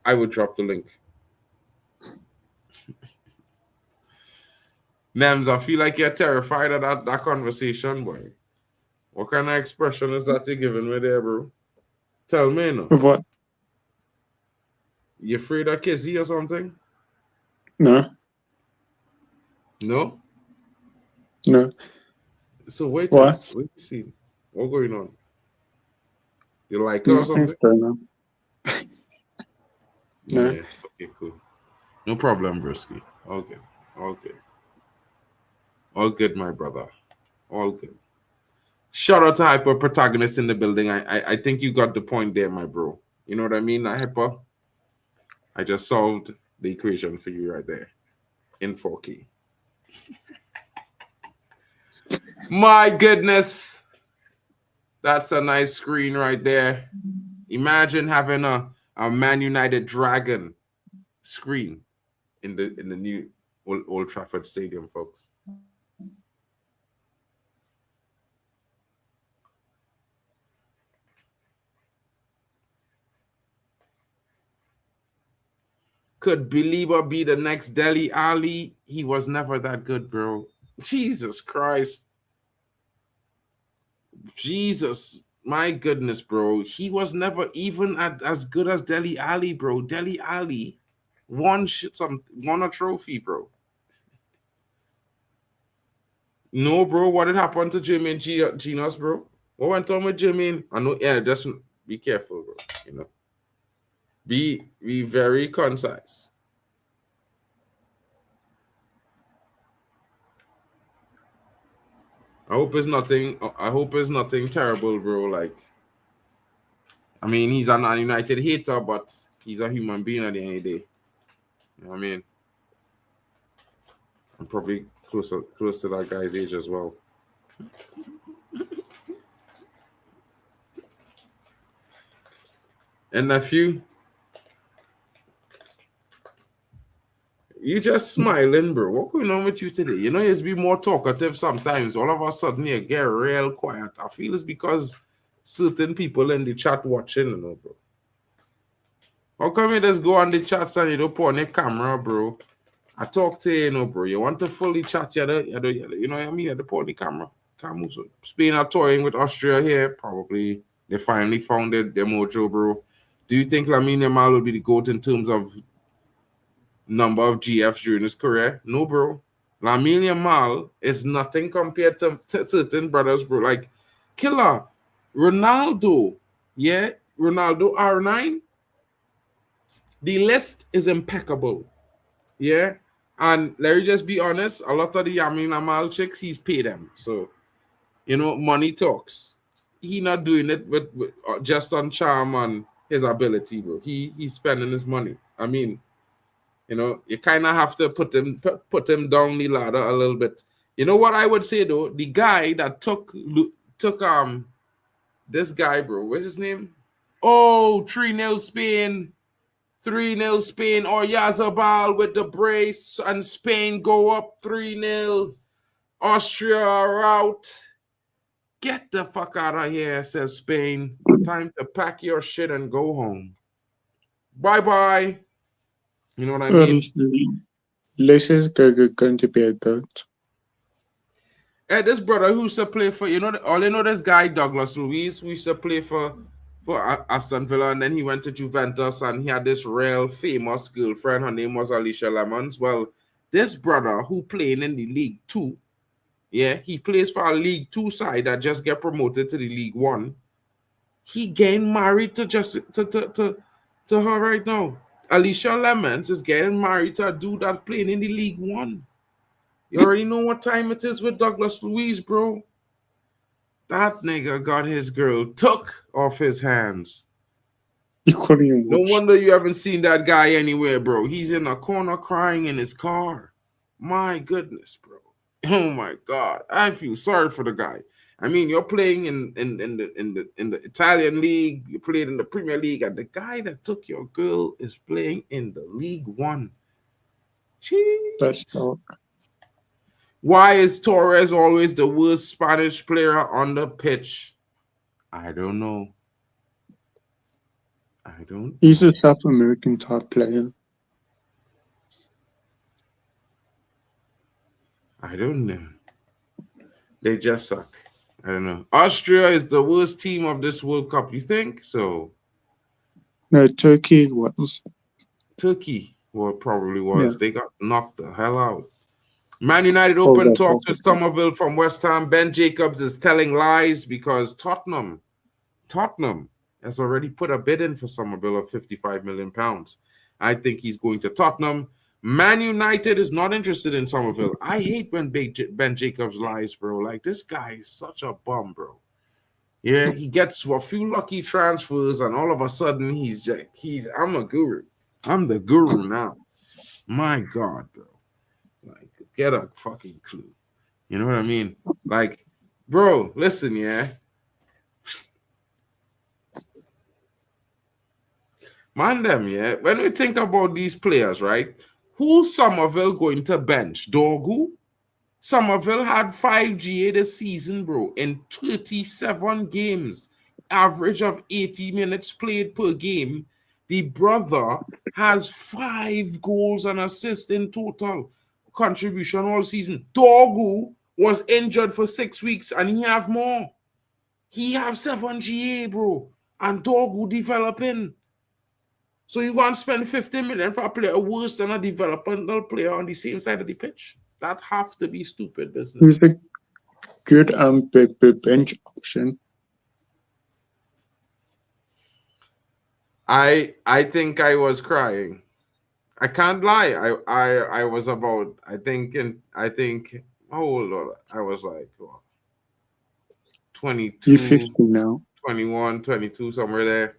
I would drop the link. Nems, I feel like you're terrified of that conversation, boy. What kind of expression is that you're giving me there, bro? Tell me, no. What? You afraid of Kizzy or something? No. No? No. So wait What? to see. What's going on? You like her or something? Nothing's going on. No. Yeah. Okay, cool. No problem, Brisky. Okay. All good, my brother. All good. Shout out to Hyper Protagonist in the building. I think you got the point there, my bro. You know what I mean, Hyper? I just solved the equation for you right there in 4K. My goodness. That's a nice screen right there. Imagine having a Man United Dragon screen in the new Old Trafford Stadium, folks. Could Belieber be the next Dele Ali? He was never that good, bro. Jesus Christ. Jesus, my goodness, bro. He was never even as good as Dele Ali, bro. Dele Ali won a trophy, bro. No, bro. What had happened to Jimmy and Genos, bro? What went on with Jimmy? I know, yeah, just be careful, bro. Be very concise. I hope it's nothing terrible, bro. Like, I mean, he's an United hater, but he's a human being at the end of the day. You know what I mean? I'm probably close to that guy's age as well. And nephew, you just smiling, bro. What's going on with you today? You just be more talkative sometimes. All of a sudden, you get real quiet. I feel it's because certain people in the chat watching, bro. How come you just go on the chats and you don't put on your camera, bro? I talk to you, bro. You want to fully chat, you know what I mean? You have to put on the camera. Spain are toying with Austria here. Probably they finally found their mojo, bro. Do you think Lamine Yamal will be the GOAT in terms of number of GFs during his career? No, bro. Lamine Yamal is nothing compared to certain brothers, bro. Like, killer. Ronaldo. Yeah? Ronaldo R9. The list is impeccable. Yeah? And let me just be honest, a lot of the Lamine Yamal chicks, he's paid them. So, money talks. He not doing it with just on charm and his ability, bro. He's spending his money. I mean, you kind of have to put him down the ladder a little bit. You know what I would say though? The guy that took this guy, bro. What's his name? Oh, 3-0 Spain. 3-0 Spain. Or Yazabal with the brace and Spain go up 3-0. Austria are out. Get the fuck out of here, says Spain. Time to pack your shit and go home. Bye-bye. You know what I mean? This is going to be a goat. Hey, this brother who used to play for, this guy, Douglas Luiz, who used to play for Aston Villa, and then he went to Juventus, and he had this real famous girlfriend. Her name was Alicia Lemons. Well, this brother who playing in the League 2 Yeah, he plays for a League 2 side that just get promoted to the League 1. He getting married to her right now. Alicia Lemons is getting married to a dude that's playing in the League 1. You already know what time it is with Douglas Luiz, bro. That nigga got his girl took off his hands. You couldn't even No watch. wonder you haven't seen that guy anywhere, bro. He's in a corner crying in his car. My goodness, bro. Oh my God. I feel sorry for the guy. I mean, you're playing in the Italian league, you played in the Premier League, and the guy that took your girl is playing in the League 1. That's Jeez. all. Why is Torres always the worst Spanish player on the pitch? I don't know. He's a South American type player. I don't know. They just suck. I don't know. Austria is the worst team of this World Cup. You think so? No, Turkey was. Turkey, well, probably was. Yeah. They got knocked the hell out. Man United open that's talks with awful. Somerville from West Ham. Ben Jacobs is telling lies because Tottenham has already put a bid in for Somerville of £55 million. I think he's going to Tottenham. Man United is not interested in Somerville. I hate when Ben Jacobs lies, bro. Like, this guy is such a bum, bro. Yeah, he gets a few lucky transfers, and all of a sudden I'm a guru. I'm the guru now. My God, bro. Like, get a fucking clue. You know what I mean? Like, bro, listen, yeah. Man, them, yeah. When we think about these players, right? Who's Somerville going to bench? Dorgu? Somerville had 5 GA this season, bro, in 37 games. Average of 80 minutes played per game. The brother has 5 goals and assists in total contribution all season. Dorgu was injured for 6 weeks and he have more. He have 7 GA, bro. And Dorgu developing. So you want to spend 50 million for a player worse than a developmental player on the same side of the pitch? That have to be stupid business. He's a good bench option. I think I was crying. I can't lie. I was about how old was I? I was like 22, You're 50 now. 21, 22, somewhere there.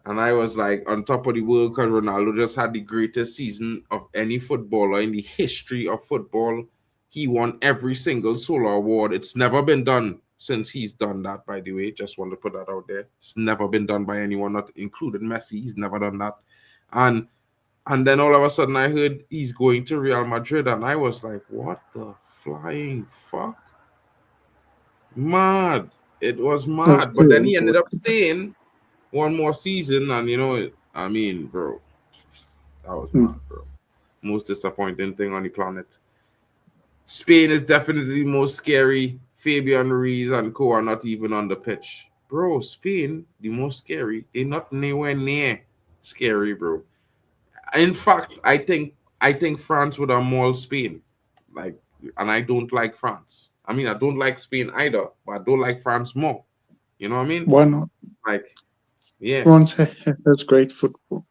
And I was like on top of the world because Ronaldo just had the greatest season of any footballer in the history of football. He won every single solo award. It's never been done since he's done that, by the way. Just want to put that out there. It's never been done by anyone, not including Messi. He's never done that. And then all of a sudden I heard he's going to Real Madrid. And I was like, what the flying fuck? Mad. It was mad. But then he ended up staying one more season, and you know, I mean, bro, that was mad, bro. Most disappointing thing on the planet. Spain is definitely the most scary. Fabian Ruiz and co are not even on the pitch, bro. Spain, the most scary. They're not nowhere near scary, bro. In fact, I think France would have mauled Spain, like, and I don't like France. I mean, I don't like Spain either, but I don't like France more. You know what I mean? Why not? Like, yeah. France has great football.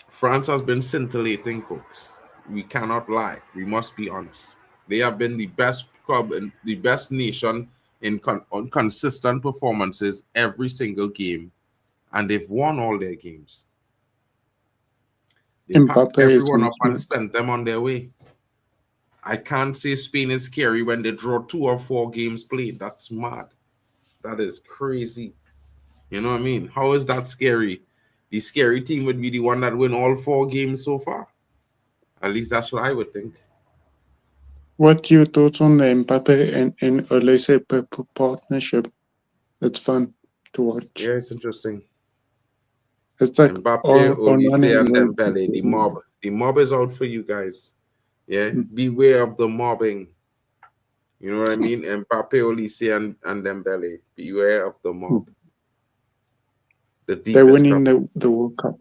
France has been scintillating, folks. We cannot lie. We must be honest. They have been the best club and the best nation on consistent performances every single game, and they've won all their games. They packed everyone up and sent them on their way. I can't say Spain is scary when they draw 2 or 4 games played. That's mad. That is crazy. You know what I mean? How is that scary? The scary team would be the one that win all 4 games so far. At least that's what I would think. What's your thoughts on the Mbappe and Olise partnership? It's fun to watch. Yeah, it's interesting. It's like Mbappe, Olise, and Dembele. The mob is out for you guys. Yeah, beware of the mobbing. You know what I mean? Mbappe, Olise, and Dembele. Beware of the mob. They're winning the World Cup.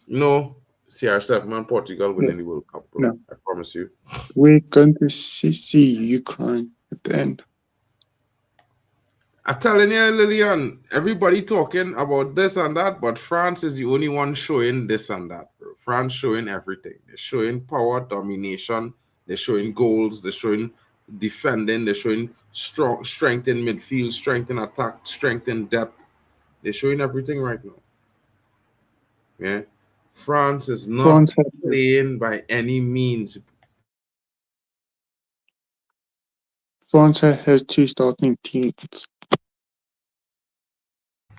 No, CR7 and Portugal winning the World Cup, bro. No. I promise you. We're going to see Ukraine at the end. I'm telling you, Lillian, everybody talking about this and that, but France is the only one showing this and that, bro. France showing everything. They're showing power, domination. They're showing goals. They're showing defending. They're showing strength in midfield, strength in attack, strength in depth. They're showing everything right now. Yeah. France is not playing by any means. France has 2 starting teams.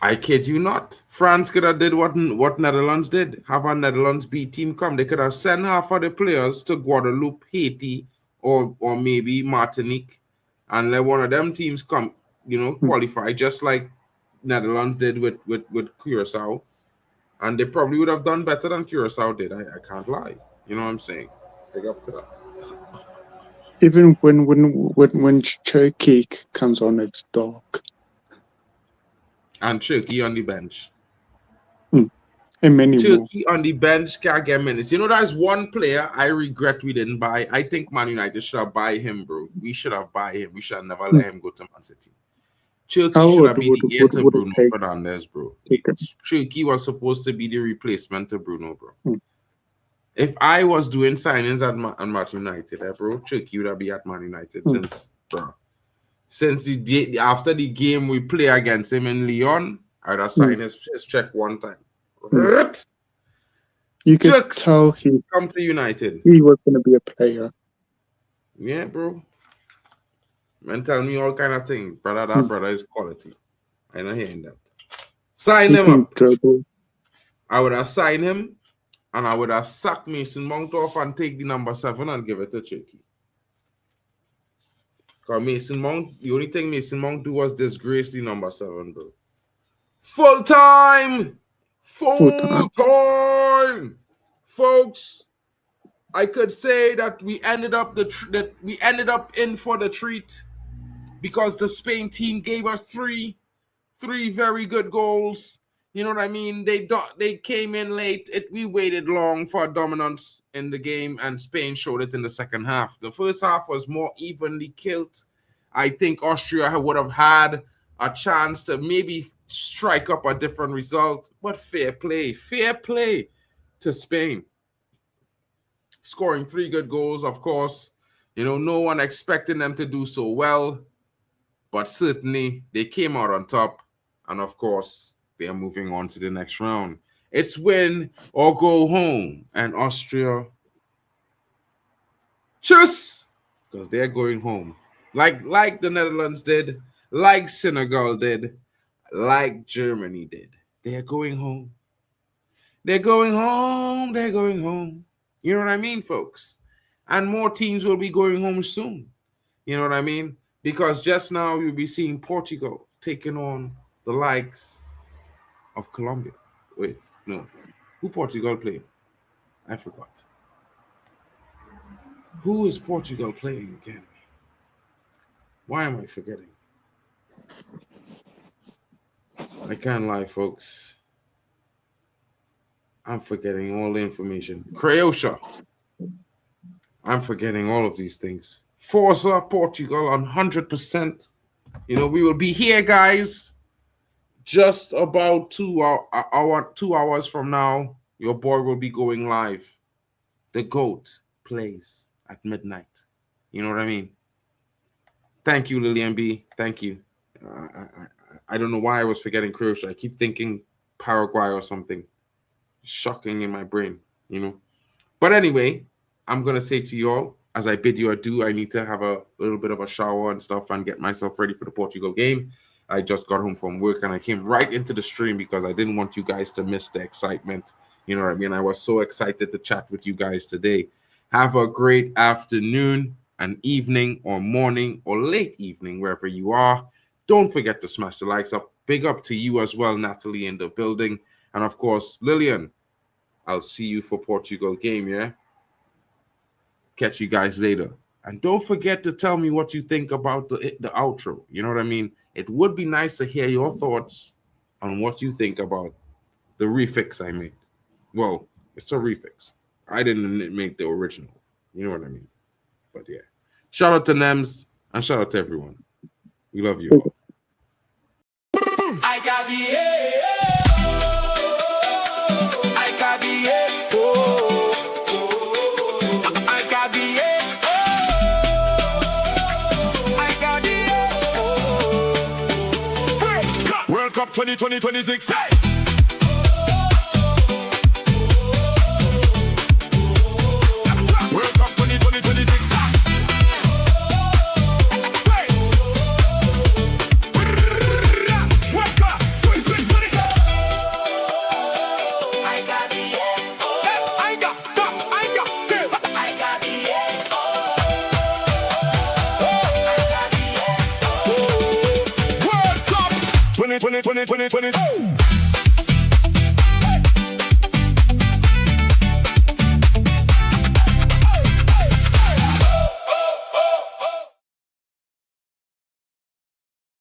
I kid you not. France could have did what Netherlands did. Have a Netherlands B team come. They could have sent half of the players to Guadeloupe, Haiti, or maybe Martinique, and let one of them teams come, qualify, just like Netherlands did with Curacao. And they probably would have done better than Curacao did. I can't lie. You know what I'm saying? Big up to that. Even when Turkey comes on, it's dark. And Turkey on the bench. And many Turkey on the bench can't get minutes. There's one player I regret we didn't buy. I think Man United should have buy him, bro. We should have buy him. We should have never let him go to Man City. Turkey should have been the heir to Bruno Fernandes, bro. Turkey was supposed to be the replacement to Bruno, bro. If I was doing signings at Man United, bro, Turkey would have been at Man United since after the game we play against him in Lyon, I'd have signed his check one time. You could tell he come to United. He was going to be a player. Yeah, bro. Man, tell me all kind of things, brother. That brother is quality. I'm not hearing that. Sign him up. I would have signed him, and I would have sacked Mason Mount off and take the number 7 and give it to Turkey. Because Mason Mount, the only thing Mason Mount do was disgrace the number 7, bro. Full time, folks. I could say that we ended up in for the treat because the Spain team gave us three very good goals. You know what I mean? They came in late. We waited long for dominance in the game, and Spain showed it in the second half. The first half was more evenly killed. I think Austria would have had a chance to maybe strike up a different result, but fair play to Spain. Scoring 3 good goals, of course. No one expecting them to do so well, but certainly they came out on top, and of course, they are moving on to the next round. It's win or go home, and Austria, just because they're going home, like the Netherlands did, like Senegal did, like Germany did. They're going home. They're going home. They're going home. You know what I mean, folks? And more teams will be going home soon. You know what I mean? Because just now you'll be seeing Portugal taking on the likes of Colombia. Wait, no. Who Portugal playing? I forgot. Who is Portugal playing again? Why am I forgetting? I can't lie, folks. I'm forgetting all the information. Croatia. I'm forgetting all of these things. Forza Portugal on 100%. We will be here, guys. Just about 2 hours from now, your boy will be going live. The GOAT plays at midnight. You know what I mean? Thank you, Lillian B. Thank you. I don't know why I was forgetting Croatia. I keep thinking Paraguay or something. Shocking in my brain, But anyway, I'm going to say to you all, as I bid you adieu, I need to have a little bit of a shower and stuff and get myself ready for the Portugal game. I just got home from work and I came right into the stream because I didn't want you guys to miss the excitement. You know what I mean? I was so excited to chat with you guys today. Have a great afternoon, an evening, or morning, or late evening, wherever you are. Don't forget to smash the likes up. Big up to you as well, Natalie, in the building. And of course, Lillian, I'll see you for Portugal game, yeah? Catch you guys later. And don't forget to tell me what you think about the outro. You know what I mean? It would be nice to hear your thoughts on what you think about the refix I made. Well, It's a refix. I didn't make the original. You know what I mean? But yeah. Shout out to Nems and shout out to everyone. We love you all. I got the I got the I got the I got the World Cup 2026. Hey! World Cup 2026. Hey! World Cup 2026. I got the I got the World Cup 2020.